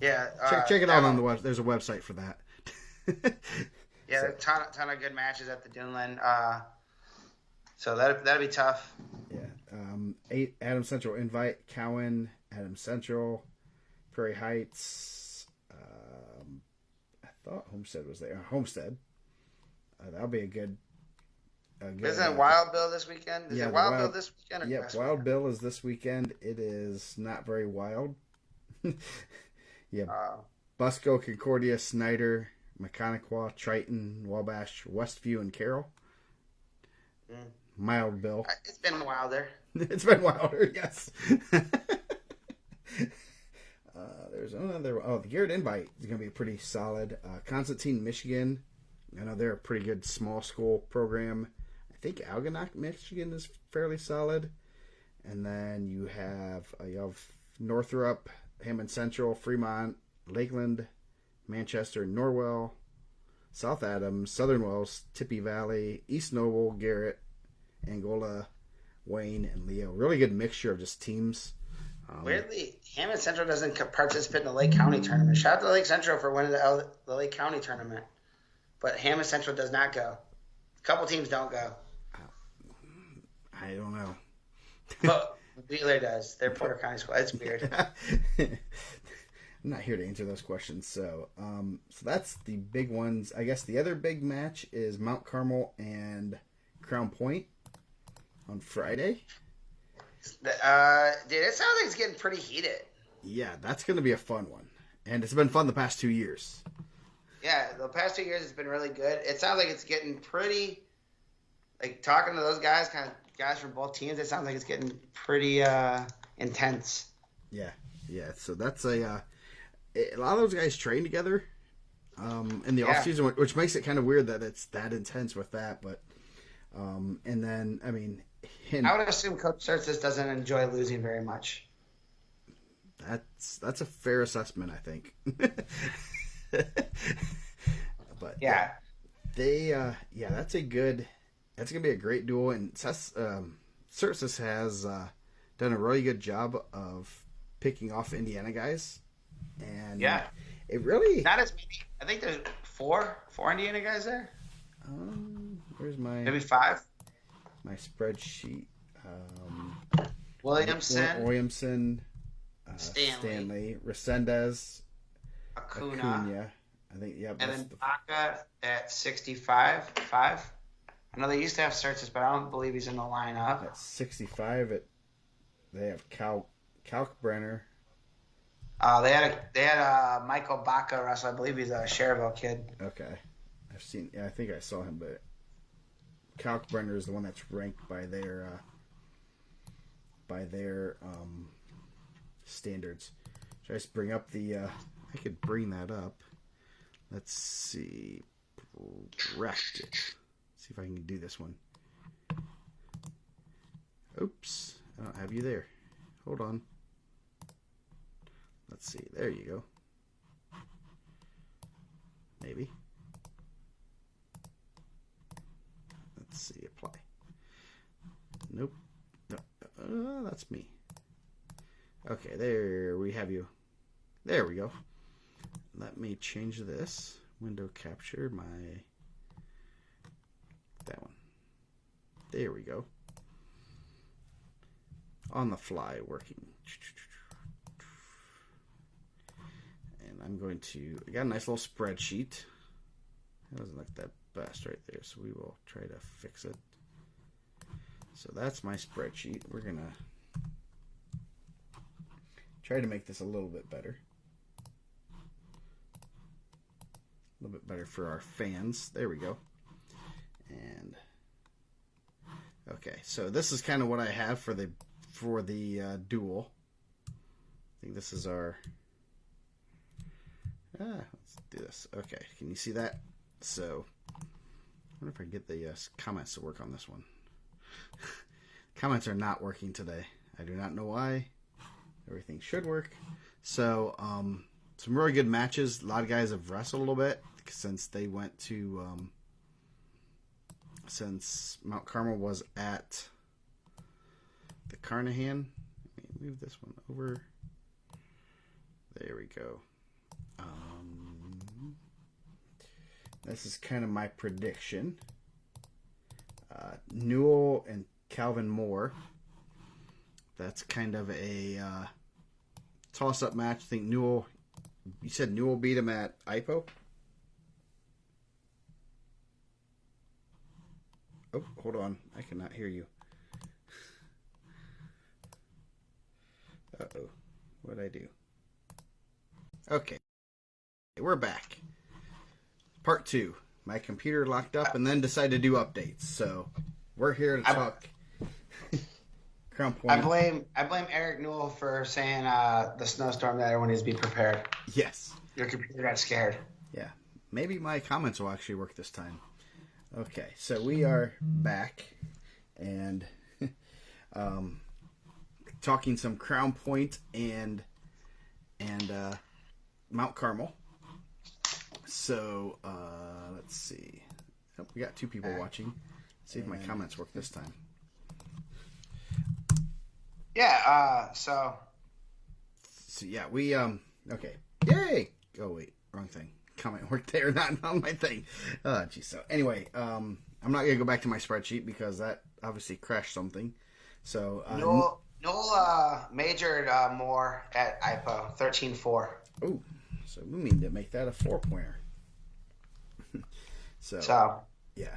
Yeah, check it out on the web. There's a website for that. Yeah, so. There's a ton of good matches at the Duneland. So that'll be tough. Yeah. Adams Central Invite, Cowan, Adams Central, Prairie Heights. I thought Homestead was there. Homestead. That'll be a good. Isn't Wild Bill this weekend? Is it Wild Bill this weekend? Yeah, Wild Bill is this weekend. It is not very wild. Yeah. Busco, Concordia, Snyder, Mechaniqua, Triton, Wabash, Westview, and Carroll. Mild Bill. It's been wilder. It's been wilder, yes. There's another. The Garrett Invite is going to be pretty solid. Constantine, Michigan. I know they're a pretty good small school program. I think Algonac, Michigan is fairly solid. And then you have Northrop, Hammond Central, Fremont, Lakeland, Manchester, Norwell, South Adams, Southern Wells, Tippy Valley, East Noble, Garrett, Angola, Wayne, and Leo. Really good mixture of just teams. Weirdly, Hammond Central doesn't participate in the Lake County tournament. Shout out to Lake Central for winning the Lake County tournament. But Hammond Central does not go. A couple teams don't go. I don't know. But Wheeler does. They're Porter County School. It's weird. I'm not here to answer those questions. So that's the big ones. I guess the other big match is Mount Carmel and Crown Point on Friday. Dude, it sounds like it's getting pretty heated. Yeah, that's going to be a fun one. And it's been fun the past 2 years. Yeah, the past 2 years it's been really good. It sounds like it's getting pretty, like talking to those guys, kind of guys from both teams, it sounds like it's getting pretty intense. Yeah. So that's a lot of those guys train together in the off season, which makes it kind of weird that it's that intense with that. But and then I mean, I would assume Coach Surtis doesn't enjoy losing very much. That's a fair assessment, I think. But that's gonna be a great duel, and Surtis has done a really good job of picking off Indiana guys, and it really not as many. I think there's four Indiana guys there. Where's my maybe 5? My spreadsheet. Williamson, Stanley, Resendez, Acuna. I think, and then Baca at 65. 5. I know they used to have Surtis, but I don't believe he's in the lineup. At 65, they have Kalkbrenner. They had Michael Baca wrestle. I believe he's a Cherville kid. Okay, I think I saw him, but Kalkbrenner is the one that's ranked by their standards. Should I just bring up I could bring that up. Let's see. Draft it. See if I can do this one. Oops. I don't have you there. Hold on. Let's see. There you go. Maybe. Let's see. Apply. Nope. No. That's me. Okay. There we have you. There we go. Let me change this. Window capture that one. There we go. On the fly working. And I'm going to, I got a nice little spreadsheet. It doesn't look that best right there, so we will try to fix it. So that's my spreadsheet. We're going to try to make this a little bit better. A little bit better for our fans. There we go. And okay, so this is kind of what I have for the duel. I think this is our. Let's do this. Okay, can you see that? So, I wonder if I can get the comments to work on this one. Comments are not working today. I do not know why. Everything should work. So, some really good matches. A lot of guys have wrestled a little bit since they went to. Since Mount Carmel was at the Carnahan. Let me move this one over. There we go. This is kind of my prediction. Newell and Calvin Moore. That's kind of a toss-up match. I think Newell. You said Newell beat him at IPO? Oh, hold on. I cannot hear you. Uh-oh. What'd I do? Okay. We're back. Part 2. My computer locked up and then decided to do updates. So, we're here to talk Crown Point. I blame Eric Newell for saying the snowstorm that everyone needs to be prepared. Yes. Your computer got scared. Yeah. Maybe my comments will actually work this time. Okay, so we are back, and talking some Crown Point and Mount Carmel. So let's see. Oh, we got 2 people watching. Let's see if my comments work this time. Yeah. So yeah, we okay. Yay! Oh wait, wrong thing. Comment worked there, not on my thing. Geez. So anyway, I'm not gonna go back to my spreadsheet because that obviously crashed something. So Noel majored more at IPO 13-4. Oh, so we need to make that a 4-pointer. so yeah,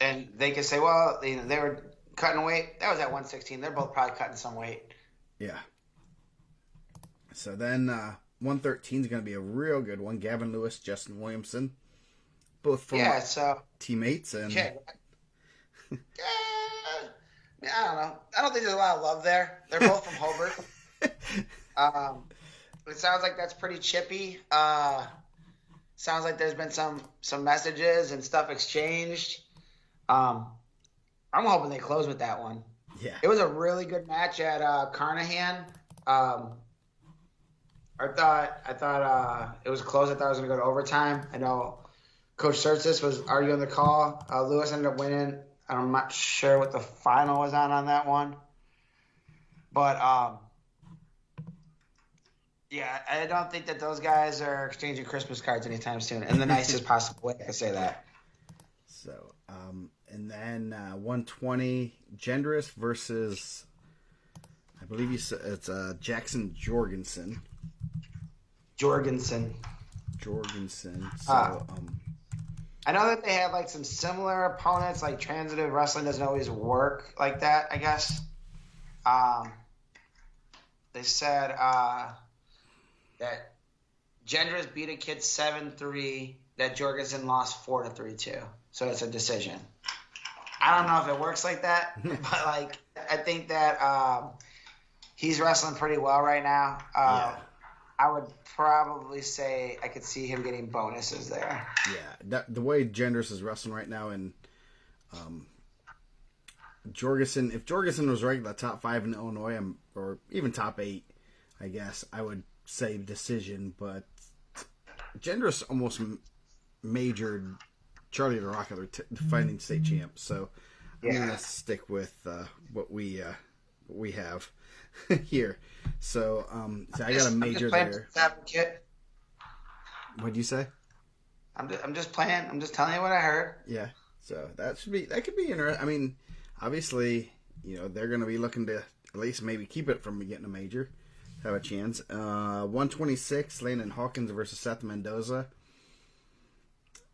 and they could say, well, they were cutting weight. That was at 116. They're both probably cutting some weight. Yeah. So then 113 is going to be a real good one. Gavin Lewis, Justin Williamson, both former teammates. And I don't know. I don't think there's a lot of love there. They're both from Hobart. It sounds like that's pretty chippy. Sounds like there's been some messages and stuff exchanged. I'm hoping they close with that one. Yeah. It was a really good match at Carnahan. I thought it was close. I thought it was going to go to overtime. I know Coach Surtis was already on the call. Lewis ended up winning. I'm not sure what the final was on that one. But, yeah, I don't think that those guys are exchanging Christmas cards anytime soon. In the nicest possible way, I can say that. So, and then 120, Gendris versus, I believe you said it's Jackson Jorgensen. Jorgensen. So, I know that they have like some similar opponents. Like transitive wrestling doesn't always work like that, I guess. They said that Gendris beat a kid 7-3. That Jorgensen lost 4-3 too. So it's a decision. I don't know if it works like that, but like I think that he's wrestling pretty well right now. I would probably say I could see him getting bonuses there. Yeah, the way Gendris is wrestling right now, and Jorgensen, if Jorgensen was ranked the top 5 in Illinois, or even top 8, I guess I would say decision. But Gendris almost majored Charlie DeRocca, defending state champ. So I'm gonna stick with what we have here. So, so I got a major there. What'd you say? I'm just playing. I'm just telling you what I heard. Yeah. So that could be interesting. I mean, obviously, they're going to be looking to at least maybe keep it from getting a major. Have a chance. 126, Landon Hawkins versus Seth Mendoza.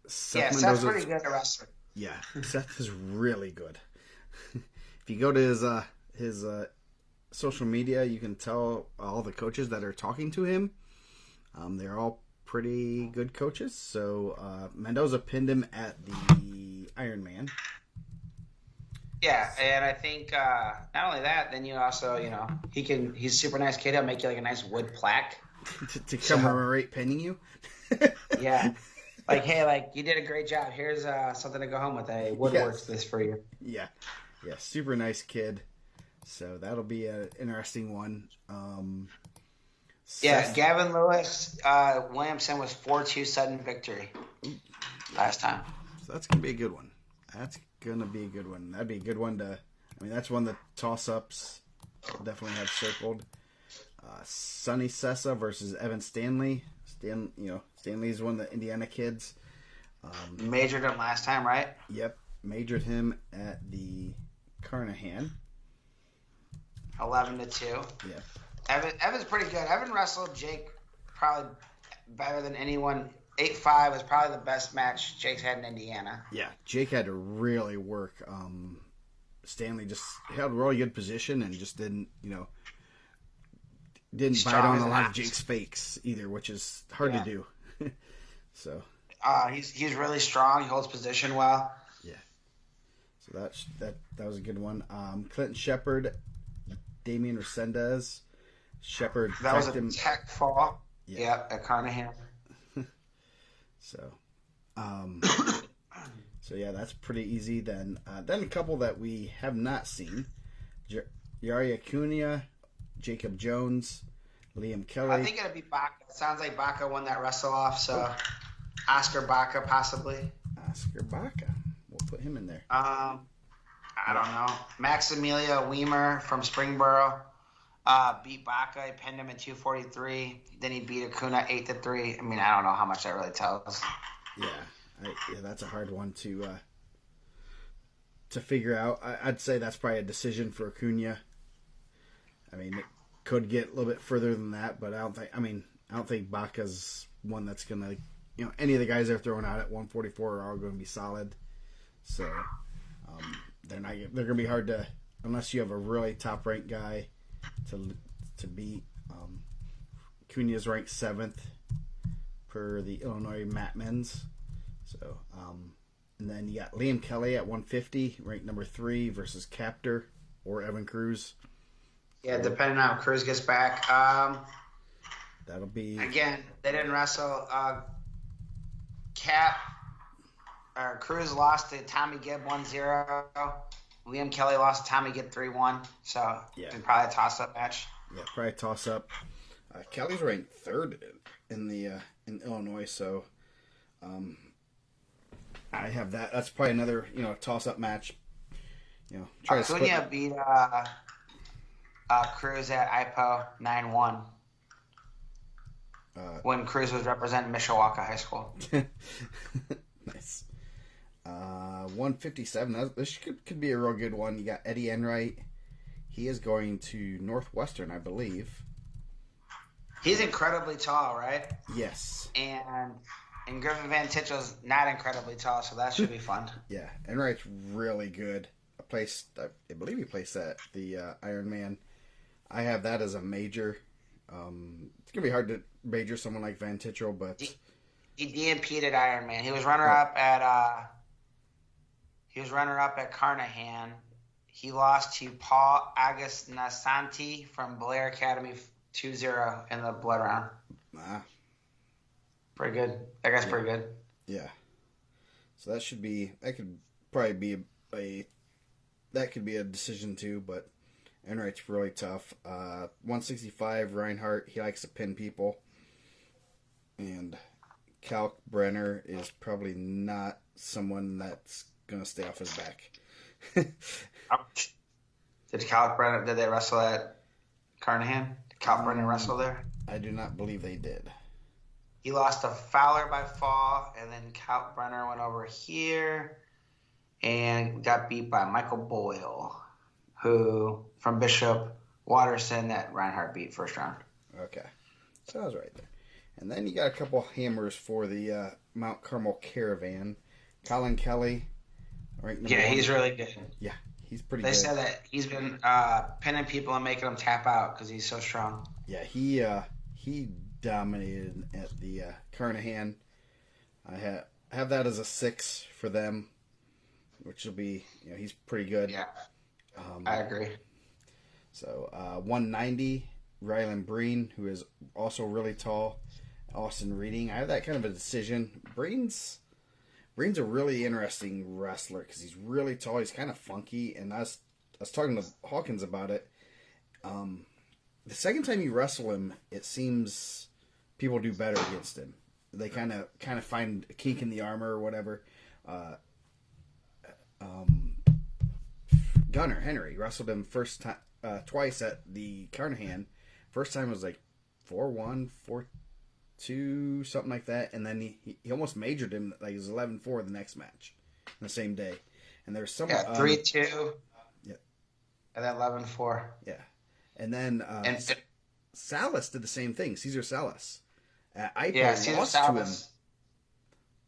Seth's pretty good at wrestling. Yeah, Seth is really good. If you go to his social media, you can tell all the coaches that are talking to him. They're all pretty good coaches. So Mendoza pinned him at the Ironman. Yeah, and I think not only that, then you also, he's a super nice kid. He'll make you like a nice wood plaque to commemorate pinning you. Yeah, like hey, like you did a great job. Here's something to go home with. I woodworked this for you. Yeah, super nice kid. So that'll be an interesting one. Gavin Lewis, Williamson was 4-2 sudden victory last time. So that's gonna be a good one. That'd be a good one to. I mean, that's one the toss-ups definitely have circled. Sonny Sessa versus Evan Stanley. Stanley's one of the Indiana kids. Majored him last time, right? Yep, majored him at the Carnahan. 11-2. Yeah. Evan's pretty good. Evan wrestled Jake probably better than anyone. 8-5 was probably the best match Jake's had in Indiana. Yeah, Jake had to really work. Stanley just held a really good position and just didn't bite on a lot of Jake's fakes either, which is hard to do. So he's really strong. He holds position well. Yeah. So that was a good one. Clinton Shepard, Damian Resendez. Shepard. That was a tech fall. Yeah, at Carnahan. So, that's pretty easy. Then a couple that we have not seen: Yari Acuna Jacob Jones, Liam Kelly. I think it'll be Baca. It sounds like Baca won that wrestle off, so Oscar Baca possibly. Oscar Baca. We'll put him in there. I don't know. Maximilia Weimer from Springboro beat Baca. He pinned him at 243. Then he beat Acuna 8-3. I mean, I don't know how much that really tells. Yeah, that's a hard one to figure out. I'd say that's probably a decision for Acuna. I mean, it could get a little bit further than that, but I don't think Baca's one that's gonna, any of the guys they're throwing out at 144 are all going to be solid. So they're gonna be hard to, unless you have a really top ranked guy to beat. Acuna's ranked 7th per the IndianaMat men's. So and then you got Liam Kelly at 150, ranked number 3 versus Captor or Evan Cruz. Yeah, depending on how Cruz gets back. That'll be again. They didn't wrestle. Cruz lost to Tommy Gibb 1-0. Liam Kelly lost to Tommy Gibb 3-1. So it's probably a toss-up match. Yeah, probably a toss-up. Kelly's ranked 3rd in Illinois, so I have that. That's probably another toss-up match. Acuna beat Cruz at IPO 9-1 when Cruz was representing Mishawaka High School. Nice. 157. This could be a real good one. You got Eddie Enright. He is going to Northwestern, I believe. He's incredibly tall, right? Yes. And Griffin Van Tichell's not incredibly tall, so that should be fun. Yeah, Enright's really good. I believe he placed at the Ironman. I have that as a major. It's gonna be hard to major someone like Van Tichell, but he DNP'd at Ironman. He was runner up at Carnahan. He lost to Paul Agostinasanti from Blair Academy 2-0 in the blood round. Pretty good. That guy's pretty good. Yeah. So that could probably be a decision too, but Enright's really tough. 165, Reinhardt, he likes to pin people. And Kalk Brenner is probably not someone that's going to stay off his back. Did they wrestle at Carnahan? Did Kalk Brenner wrestle there? I do not believe they did. He lost to Fowler by fall, and then Kalk Brenner went over here and got beat by Michael Boyle, who from Bishop Watterson that Reinhardt beat first round. Okay. So I was right there. And then you got a couple hammers for the Mount Carmel Caravan. Colin Kelly. He's really good. Yeah, he's pretty good. They said said that he's been pinning people and making them tap out because he's so strong. Yeah, he dominated at the Carnahan. I have that as a 6 for them, which will be, he's pretty good. Yeah, I agree. So 190, Rylan Breen, who is also really tall. Austin Reading. I have that kind of a decision. Breen's a really interesting wrestler because he's really tall. He's kind of funky, and I was talking to Hawkins about it. The second time you wrestle him, it seems people do better against him. They kind of find a kink in the armor or whatever. Gunnar Henry wrestled him twice at the Carnahan. First time was like 4-1, 4-2, something like that, and then he almost majored him like it was 11-4 the next match, the same day. And there's some 3-2. Yeah, and then 11-4. Yeah, and then Salas did the same thing. Cesar Salas. Cesar lost Salas,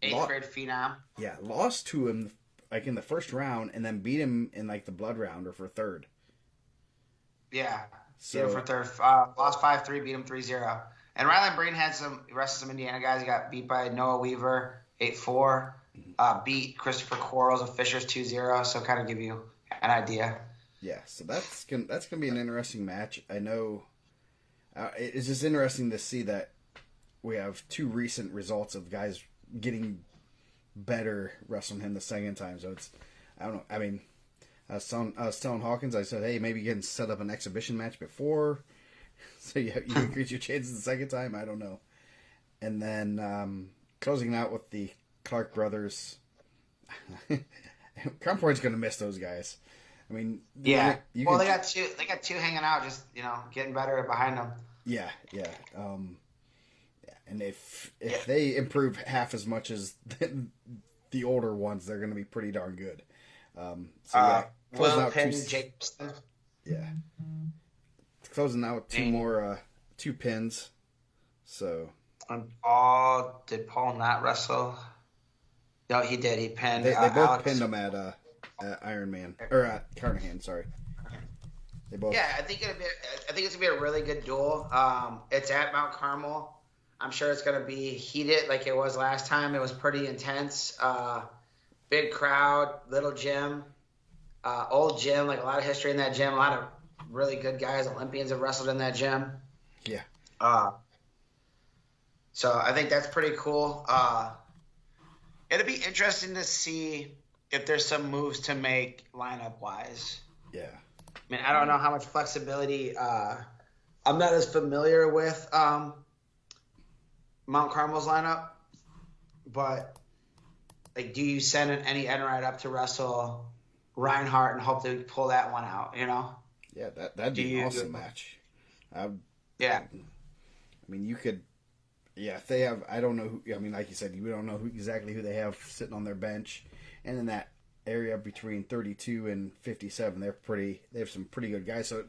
to him. 8th grade phenom. Yeah, lost to him like in the first round, and then beat him in like the blood round or for third. Yeah, so for third. Lost 5-3, beat him 3-0. And Rylan Breen wrestled some Indiana guys. He got beat by Noah Weaver 8-4. Beat Christopher Quarles of Fishers 2-0. So kind of give you an idea. Yeah, so that's gonna be an interesting match. I know. It's just interesting to see that we have 2 recent results of guys getting better wrestling him the second time. So it's, I don't know. I mean, I was telling Hawkins, I said, hey, maybe you can set up an exhibition match before So you increase your chances the second time. I don't know. And then closing out with the Clark brothers. Crown Point's going to miss those guys. I mean, yeah. Well, they got two. They got two hanging out, just getting better behind them. Yeah. And if they improve half as much as the older ones, they're going to be pretty darn good. Will Penn, Jacobson. Yeah. Closing out with two pins. So. And did Paul not wrestle? No, he did. He pinned. They both Alex. pinned him at Iron Man or at Carnahan. Sorry. They both. Yeah, I think it's gonna be a really good duel. It's at Mount Carmel. I'm sure it's gonna be heated like it was last time. It was pretty intense. Big crowd, little gym, old gym. Like a lot of history in that gym. A lot of really good guys, Olympians have wrestled in that gym. Yeah. So I think that's pretty cool. It'll be interesting to see if there's some moves to make lineup wise. Yeah. I mean, I don't know how much flexibility. I'm not as familiar with Mount Carmel's lineup, but like, do you send any Enright up to wrestle Reinhardt and hope to pull that one out? Yeah, that'd be an awesome match. Yeah. I mean, you could. Yeah, if they have, I don't know who, I mean, like you said, we don't know exactly who they have sitting on their bench. And in that area between 32 and 57, they have some pretty good guys. So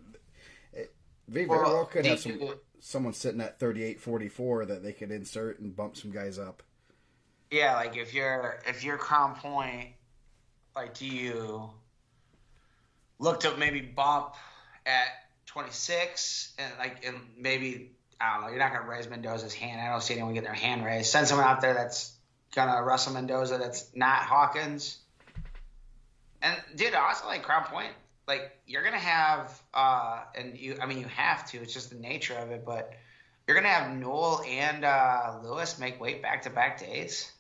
they very well could have someone sitting at 38, 44 that they could insert and bump some guys up. Yeah, like if you're Crown Point, like, do you look to maybe bump at 26 and maybe, I don't know, you're not going to raise Mendoza's hand. I don't see anyone getting their hand raised. Send someone out there that's going to wrestle Mendoza that's not Hawkins. And, dude, also, like, Crown Point, like, you're going to have, you have to. It's just the nature of it. But you're going to have Newell and Lewis make weight back-to-back days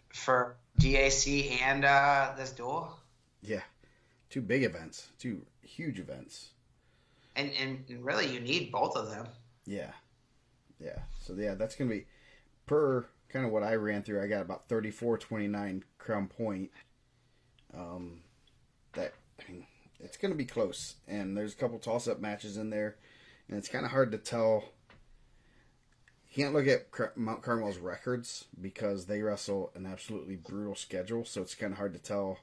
for DAC and this duel. Yeah. Two big events. Two huge events. And really, you need both of them. Yeah. So, yeah, that's going to be, per kind of what I ran through, I got about 34-29 Crown Point. It's going to be close. And there's a couple toss-up matches in there. And it's kind of hard to tell. You can't look at Mount Carmel's records because they wrestle an absolutely brutal schedule. So it's kind of hard to tell.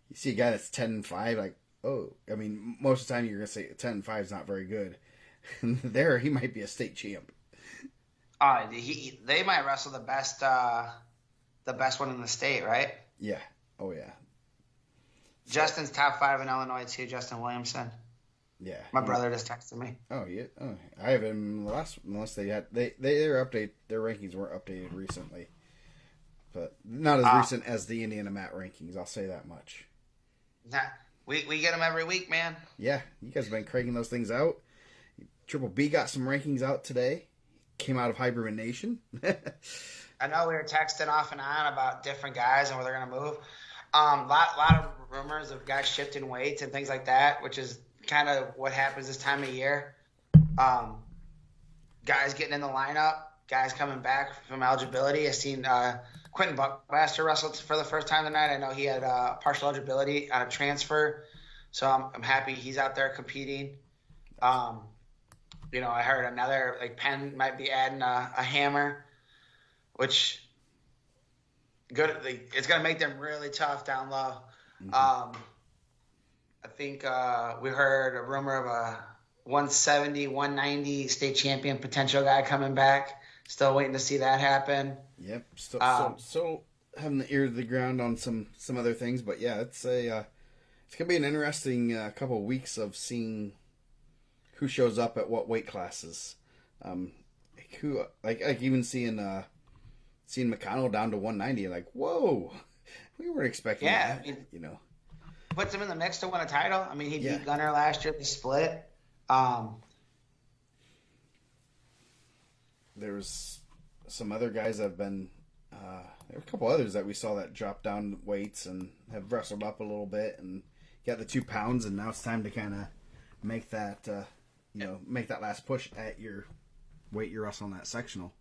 You see a guy that's 10-5, like, oh. I mean, most of the time you're going to say 10-5 is not very good. There, he might be a state champ. They might wrestle the best one in the state, right? Yeah. Oh, yeah. Justin's top 5 in Illinois too. Justin Williamson. Yeah. My brother just texted me. Oh yeah. Oh, I have him unless they had their rankings weren't updated recently, but not as recent as the IndianaMat rankings. I'll say that much. Nah, we get them every week, man. Yeah, you guys have been cranking those things out. Triple B got some rankings out today. Came out of hibernation. I know we were texting off and on about different guys and where they're going to move. Lot of rumors of guys shifting weights and things like that, which is kind of what happens this time of year. Guys getting in the lineup, guys coming back from eligibility. I've seen Quentin Buckmaster wrestle for the first time tonight. I know he had partial eligibility on a transfer, so I'm happy he's out there competing. I heard another, like, Penn might be adding a hammer, which good. It's going to make them really tough down low. I think we heard a rumor of a 170, 190 state champion potential guy coming back. Still waiting to see that happen. Yep. Still having the ear to the ground on some other things, but yeah, it's gonna be an interesting couple of weeks of seeing who shows up at what weight classes. Who even seeing McConnell down to 190, like, whoa, we weren't expecting that. Puts him in the mix to win a title. I mean, he beat Gunner last year. They split. There was some other guys that have been. There were a couple others that we saw that dropped down weights and have wrestled up a little bit and got the 2 pounds, and now it's time to kind of make that make that last push at your weight you're wrestling that sectional.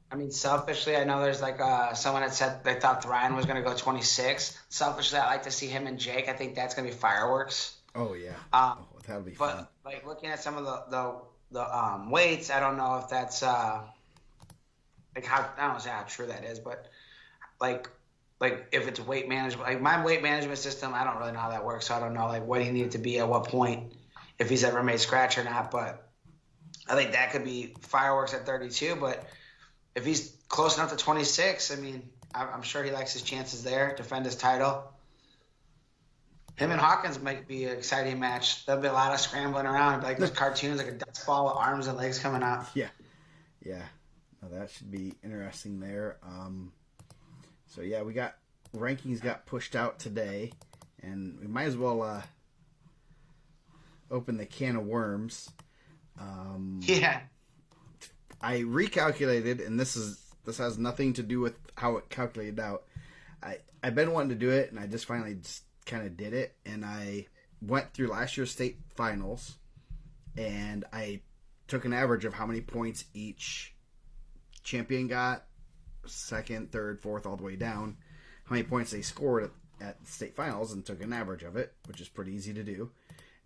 I mean, selfishly, I know there's like someone that said they thought Ryan was going to go 26. Selfishly, I like to see him and Jake. I think that's going to be fireworks. Oh yeah, that'll be but fun. Like looking at some of the weights, I don't know if that's like how I don't know how true that is, but like if it's weight management, like my weight management system, I don't really know how that works. So I don't know like what he needed to be at what point, if he's ever made scratch or not. But I think that could be fireworks at 32. But if he's close enough to 26, I mean, I'm sure he likes his chances there, defend his title. Him and Hawkins might be an exciting match. There'll be a lot of scrambling around, like those cartoons, like a dust ball with arms and legs coming out. Yeah. No, that should be interesting there. So yeah, rankings got pushed out today, and we might as well open the can of worms. Yeah. I recalculated, and this has nothing to do with how it calculated out. I've been wanting to do it, and I just finally just kind of did it, and I went through last year's state finals, and I took an average of how many points each champion got, second, third, fourth, all the way down, how many points they scored at the state finals, and took an average of it, which is pretty easy to do.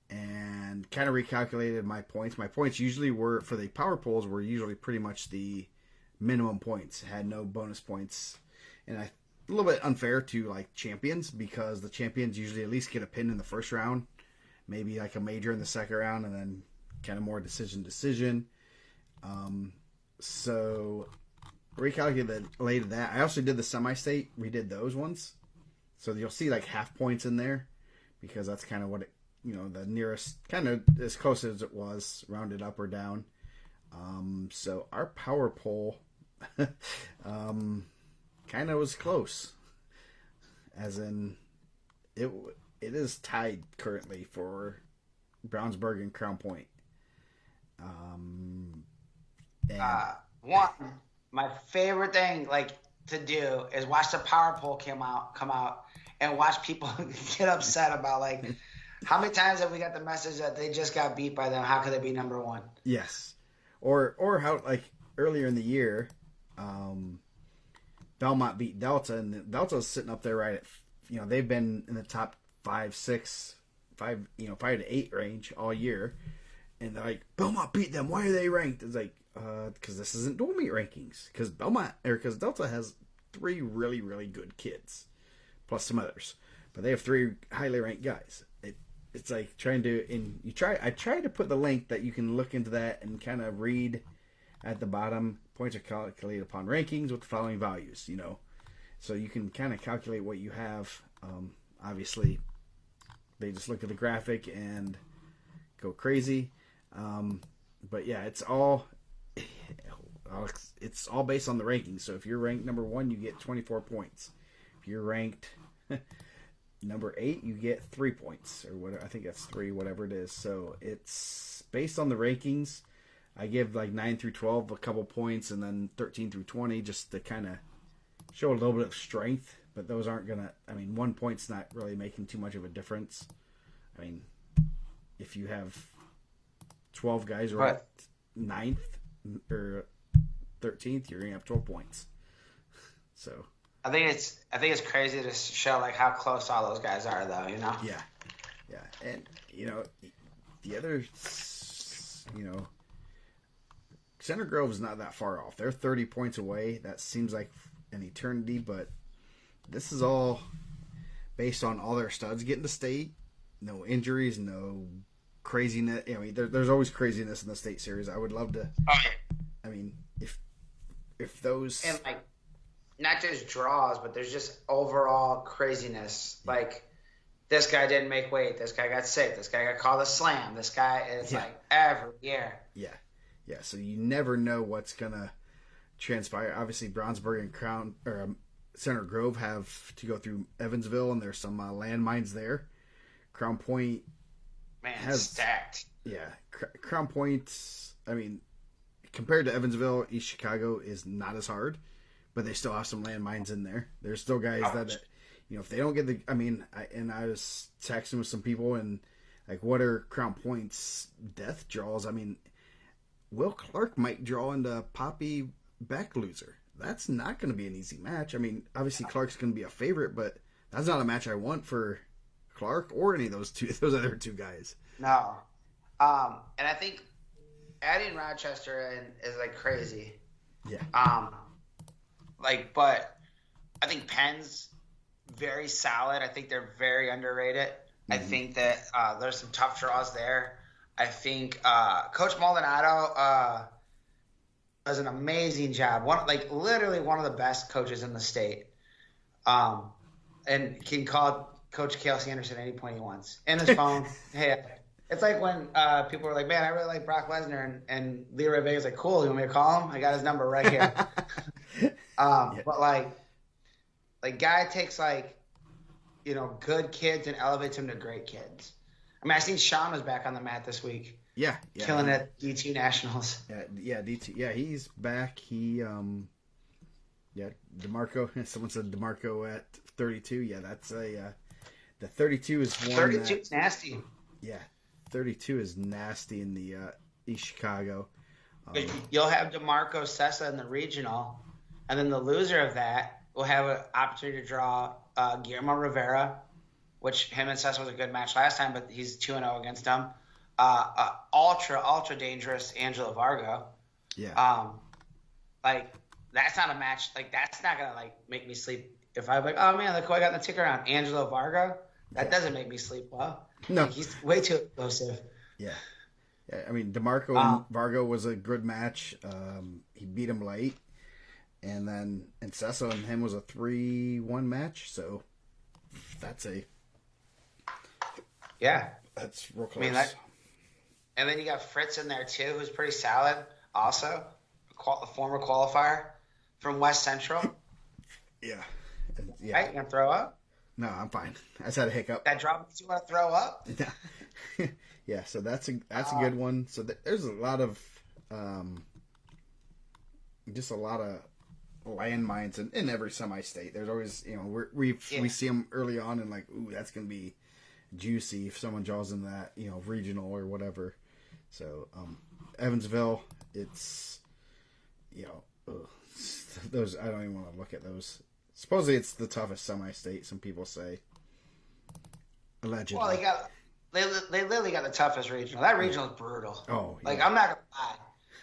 And kind of recalculated my points. My points usually were, for the power polls, were usually pretty much the minimum points. Had no bonus points. And a little bit unfair to like champions, because the champions usually at least get a pin in the first round, maybe like a major in the second round, and then kind of more decision. So recalculated that. I also did the semi-state. We did those ones. So you'll see like half points in there, because that's kind of what it, the nearest, kind of as close as it was, rounded up or down. So our power poll kind of was close, as in it is tied currently for Brownsburg and Crown Point. My favorite thing like to do is watch the power poll come out and watch people get upset about like how many times have we got the message that they just got beat by them? How could they be number one? Yes, or how like earlier in the year, Belmont beat Delta, and Delta's sitting up there right at they've been in the top 5 to 8 range all year, and they're like, Belmont beat them. Why are they ranked? It's like, because this isn't dual meet rankings. Because Delta has 3 really, really good kids, plus some others, but they have 3 highly ranked guys. It's like trying to, I tried to put the link that you can look into that and kind of read at the bottom. Points are calculated upon rankings with the following values. So you can kind of calculate what you have. Obviously, they just look at the graphic and go crazy. But yeah, it's all based on the rankings. So if you're ranked number 1, you get 24 points. If you're ranked number 8, you get 3 points, or whatever. I think that's 3, whatever it is. So it's based on the rankings. I give like 9 through 12 a couple points, and then 13 through 20 just to kind of show a little bit of strength. But those aren't gonna. 1 point's not really making too much of a difference. If you have 12 guys right at 9th or 13th, you're gonna have 12 points. So I think it's crazy to show like how close all those guys are, though. Yeah, and the other, Center Grove is not that far off. They're 30 points away. That seems like an eternity, but this is all based on all their studs getting to state. No injuries, no craziness. There's always craziness in the state series. I would love to. If those, and like not just draws, but there's just overall craziness. Like this guy didn't make weight. This guy got sick. This guy got called a slam. This guy is like every year. Yeah. So you never know what's gonna transpire. Obviously, Brownsburg and Center Grove have to go through Evansville, and there's some landmines there. Crown Point has stacked. Yeah, Crown Point. Compared to Evansville, East Chicago is not as hard, but they still have some landmines in there. There's still guys that if they don't get the. I was texting with some people, and Like, what are Crown Point's death draws? I mean, Will Clark might draw into Poppy Beck loser. That's not going to be an easy match. I mean, obviously Clark's going to be a favorite, but that's not a match I want for Clark or any of those other two guys. No. And I think adding Rochester in is like crazy. Yeah. But I think Penn's very solid. I think they're very underrated. I think that there's some tough draws there. I think Coach Maldonado does an amazing job. Literally one of the best coaches in the state. And can call Coach Kelsey Anderson at any point he wants. In his phone. Hey, it's like when people were like, man, I really like Brock Lesnar. And Leroy Vega's like, cool, you want me to call him? I got his number right here. But guy takes good kids and elevates them to great kids. I mean, I seen Sean was back on the mat this week. Yeah. Killing it at DT Nationals. Yeah, DT. Yeah, he's back. He DeMarco. Someone said DeMarco at 32. Yeah, that's the 32 is one. 32 is nasty. Yeah, 32 is nasty in the East Chicago. You'll have DeMarco Sessa in the regional, and then the loser of that will have an opportunity to draw Guillermo Rivera, which him and Sessa was a good match last time, but he's 2-0 against them. Ultra dangerous Angelo Vargo. Yeah. That's not a match. That's not gonna make me sleep. If I'm like, oh man, look who I got in the ticker on Angelo Vargo. That doesn't make me sleep well. No, he's way too explosive. Yeah. I mean, DeMarco and Vargo was a good match. He beat him late, and then Cesso and him was a 3-1 match. So that's real close. I mean, and then you got Fritz in there too, who's pretty solid. Also, a former qualifier from West Central. Yeah. Right, you gonna throw up? No, I'm fine. I just had a hiccup. That drop makes you want to throw up? Yeah, so that's a good one. So there's a lot of just a lot of landmines in every semi-state. There's always, we see them early on and ooh, that's gonna be juicy if someone draws in that regional or whatever. So Evansville, it's those, I don't even want to look at those. Supposedly it's the toughest semi-state, some people say. Allegedly. Well, they literally got the toughest regional. That regional is brutal. Oh, yeah. I'm not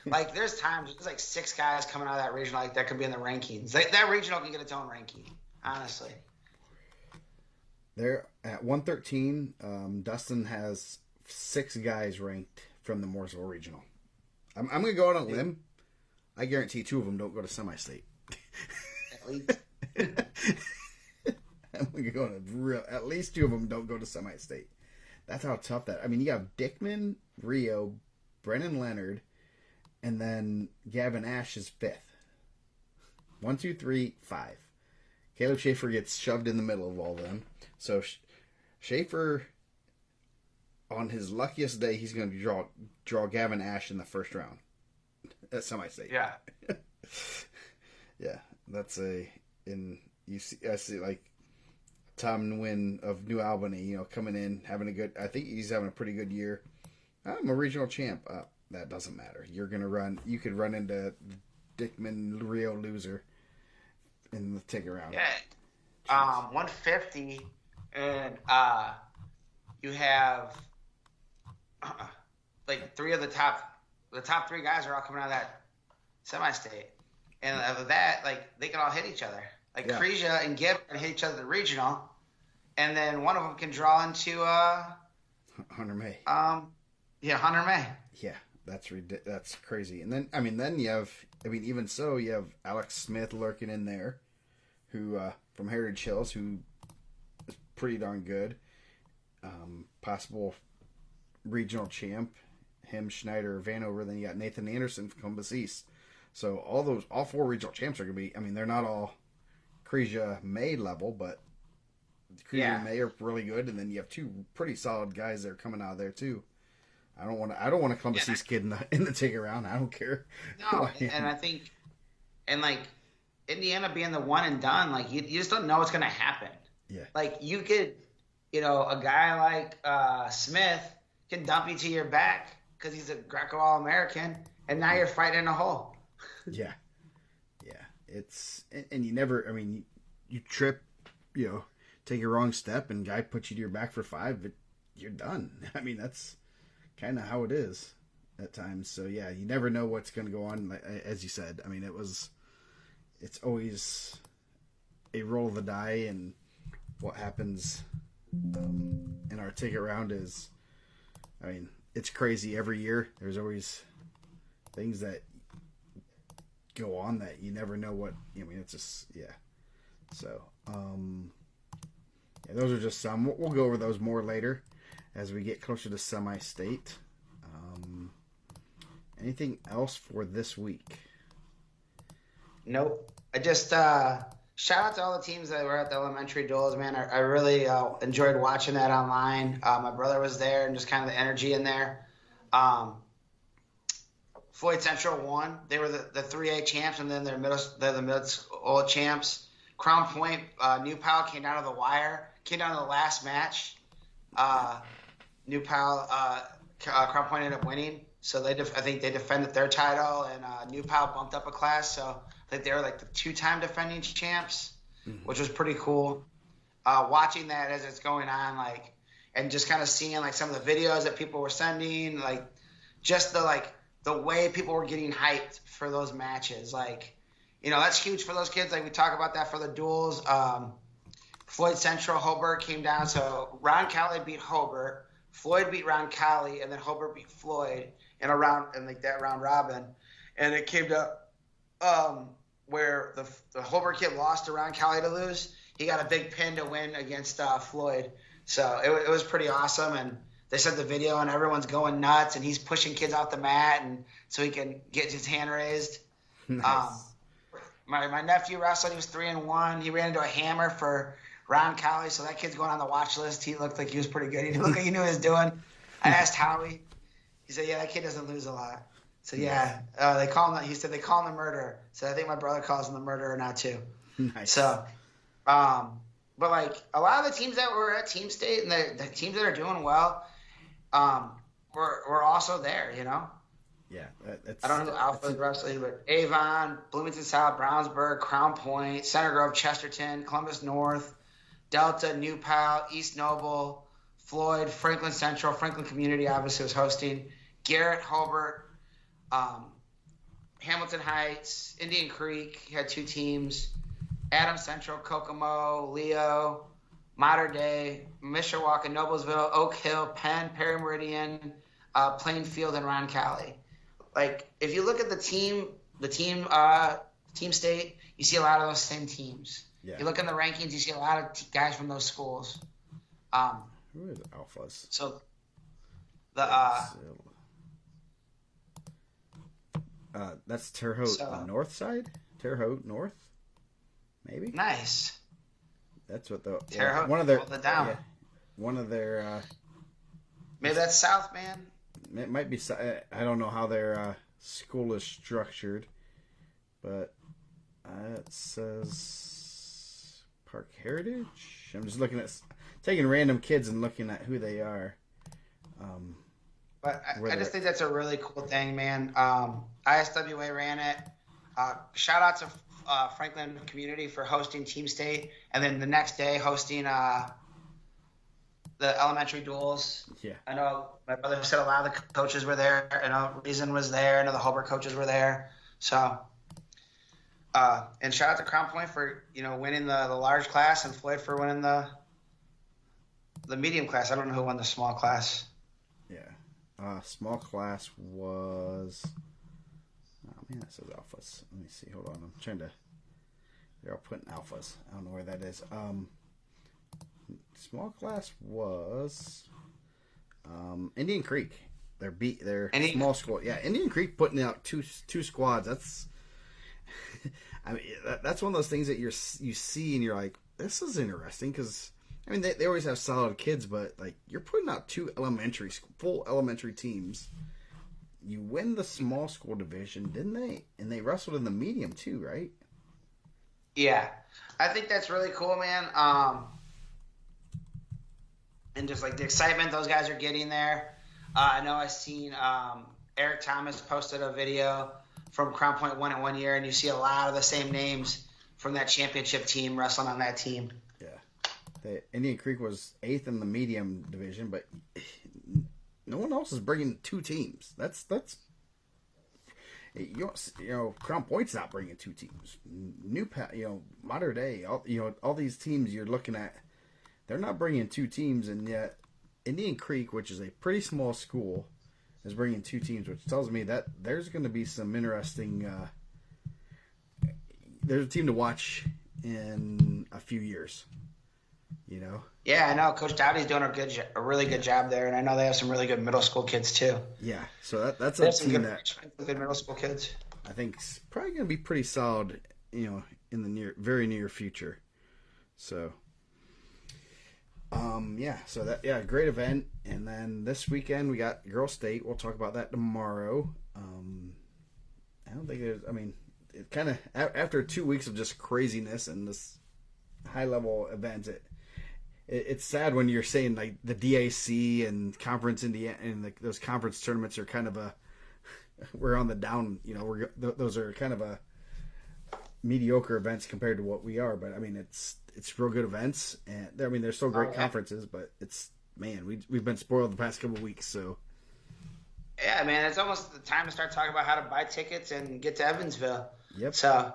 gonna lie. There's times there's 6 guys coming out of that regional that could be in the rankings. That regional can get its own ranking, honestly. They're at 113. Dustin has 6 guys ranked from the Mooresville regional. I'm going to go out on a limb. I guarantee 2 of them don't go to semi-state. At least. I'm going to go on at least 2 of them don't go to semi-state. That's how tough that. I mean, you have Dickman, Rio, Brennan Leonard, and then Gavin Ash is 5th. 1, 2, 3, 5. Caleb Schaefer gets shoved in the middle of all of them. So Schaefer, on his luckiest day, he's going to draw Gavin Ash in the first round at semi-state. Yeah. Yeah, that's I see Tom Nguyen of New Albany, coming in, having a good, I think he's having a pretty good year. I'm a regional champ. That doesn't matter. You could run into Dickman Rio loser in the ticket round. Yeah. 150, and you have 3 of the top 3 guys are all coming out of that semi-state. And of that, they can all hit each other. Krija and Gibb can hit each other in the regional, and then one of them can draw into Hunter May. Hunter May. Yeah, that's crazy. And then you have, even so, you have Alex Smith lurking in there, who from Heritage Hills, who is pretty darn good. Possible regional champ, him, Schneider, Vanover. Then you got Nathan Anderson from Columbus East. So all 4 regional champs are going to be, they're not all Krija May level, but Krija and May are really good. And then you have 2 pretty solid guys that are coming out of there too. I don't want to Columbus East kid in the ticket round. I don't care. No, and I think, Indiana being the one and done, you just don't know what's going to happen. Yeah. You could a guy like Smith can dump you to your back because he's a Greco All-American, and now Yeah. you're fighting in a hole. Yeah. Yeah. And you never, I mean, you trip, take a wrong step and guy puts you to your back for 5, but you're done. I mean, that's kind of how it is at times. So yeah, you never know what's going to go on. As you said, I mean, it's always a roll of the die, and what happens in our ticket round is, I mean, it's crazy every year. There's always things that go on that you never know what. I mean, it's just yeah. So yeah, those are just some. We'll go over those more later as we get closer to semi-state. Anything else for this week? Nope. I just shout out to all the teams that were at the elementary duels, man. I really enjoyed watching that online. My brother was there, and just kind of the energy in there. Um, Floyd Central won. They were the 3A champs, and then they're the middle school champs. Crown Point, New Pal came down to the wire, came down to the last match. New Pal, Crown Point ended up winning. So I think they defended their title, and New Pal bumped up a class. So I think they were like the 2-time defending champs, which was pretty cool. Watching that as it's going on, like, and just kind of seeing like some of the videos that people were sending, like just the way people were getting hyped for those matches, like, that's huge for those kids. Like we talk about that for the duels. Floyd Central, Hobart came down. So Ron Cali beat Hobart. Floyd beat Ron Cali, and then Hobart beat Floyd in like that round robin. And it came to where the Hobart kid lost to Ron Cali to lose. He got a big pin to win against Floyd. So it was pretty awesome. And they sent the video, and everyone's going nuts, and he's pushing kids off the mat, and so he can get his hand raised. Nice. My nephew wrestled. He was 3-1. He ran into a hammer for Ron Cali, so that kid's going on the watch list. He looked like he was pretty good. He looked like he knew what he was doing. I asked Howie. He said, "Yeah, that kid doesn't lose a lot." So yeah, they call him. He said they call him the murderer. So I think my brother calls him the murderer now too. Nice. So, but like a lot of the teams that were at Team State and the teams that are doing well, were also there. Yeah, I don't know who Alpha is wrestling, but Avon, Bloomington South, Brownsburg, Crown Point, Center Grove, Chesterton, Columbus North, Delta, New Pal, East Noble, Floyd, Franklin Central, Franklin Community obviously was hosting, Garrett, Hobart, Hamilton Heights, Indian Creek had 2 teams, Adams Central, Kokomo, Leo, Mater Dei, Mishawaka, Noblesville, Oak Hill, Penn, Perry Meridian, Plainfield, and Ron Cali. Like, if you look at the team state, you see a lot of those same teams. Yeah. You look in the rankings, you see a lot of guys from those schools. Who is Alphas? So that's Terre Haute North side? Terre Haute North? Maybe? Nice. That's what the Terre Haute, one of their one of their maybe that's South, man. It might be. I don't know how their school is structured, but it says Park Heritage. I'm just looking at taking random kids and looking at who they are. But I just think that's a really cool thing, man. ISWA ran it. Shout out to Franklin Community for hosting Team State, and then the next day hosting the elementary duels. Yeah. I know my brother said a lot of the coaches were there. I know Reason was there. I know the Hobart coaches were there. So, and shout out to Crown Point for, winning the large class, and Floyd for winning the medium class. I don't know who won the small class. Yeah. Small class was... Oh, man, that says Alphas. Let me see. Hold on. I'm trying to... They're all putting Alphas. I don't know where that is. Small class was Indian Creek. Their small squad. Yeah, Indian Creek putting out two squads. That's I mean that's one of those things that you see and you're like, this is interesting because I mean they always have solid kids, but like you're putting out 2 full elementary teams. You win the small school division, didn't they? And they wrestled in the medium too, right? Yeah, I think that's really cool, man. and just like the excitement those guys are getting there. I know I've seen Eric Thomas posted a video from Crown Point won in 1 year, and you see a lot of the same names from that championship team wrestling on that team. Yeah, Indian Creek was 8th in the medium division, but no one else is bringing 2 teams. That's you know, Crown Point's not bringing 2 teams. Modern day, all these teams you're looking at, they're not bringing 2 teams, and yet Indian Creek, which is a pretty small school, is bringing 2 teams, which tells me that there's going to be some interesting. There's a team to watch in a few years. You know. Yeah, I know Coach Dowdy's doing a really good job there, and I know they have some really good middle school kids too. Yeah, so that's a team that good middle school kids. I think is probably going to be pretty solid. In the very near future. So. Great event. And then this weekend we got Girl State. We'll talk about that tomorrow. I don't think there's, it kind of, after 2 weeks of just craziness and this high level events, it's sad when you're saying like the DAC and Conference Indiana and those conference tournaments are kind of we're on the down, those are kind of a mediocre events compared to what we are, but it's real good events, and they're still great conferences, but we've been spoiled the past couple of weeks, so yeah, man, it's almost the time to start talking about how to buy tickets and get to Evansville. Yep. So,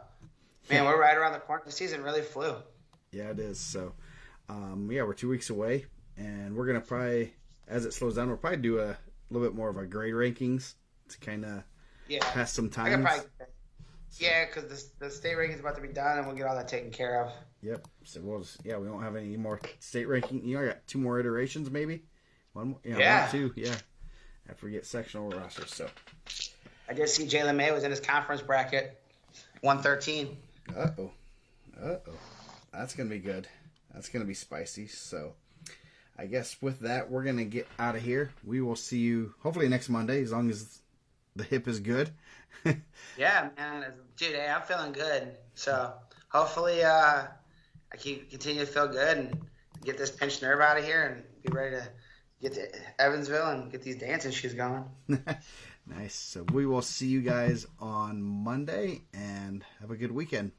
man, we're right around the corner. The season really flew. Yeah, it is. So, we're 2 weeks away, and we're gonna probably, as it slows down, we'll probably do a little bit more of a grade rankings to kind of pass some time. Yeah, because the state ranking is about to be done, and we'll get all that taken care of. Yep. So we won't have any more state ranking. I got 2 more iterations, maybe. One more. Yeah. 1, 2. Yeah. After we get sectional rosters. So. I did see Jalen May was in his conference bracket, 113. Uh-oh. That's gonna be good. That's gonna be spicy. So, I guess with that, we're gonna get out of here. We will see you hopefully next Monday, as long as the hip is good. Yeah, man, dude, hey, I'm feeling good. So hopefully, I can continue to feel good and get this pinched nerve out of here and be ready to get to Evansville and get these dancing shoes going. Nice. So we will see you guys on Monday, and have a good weekend.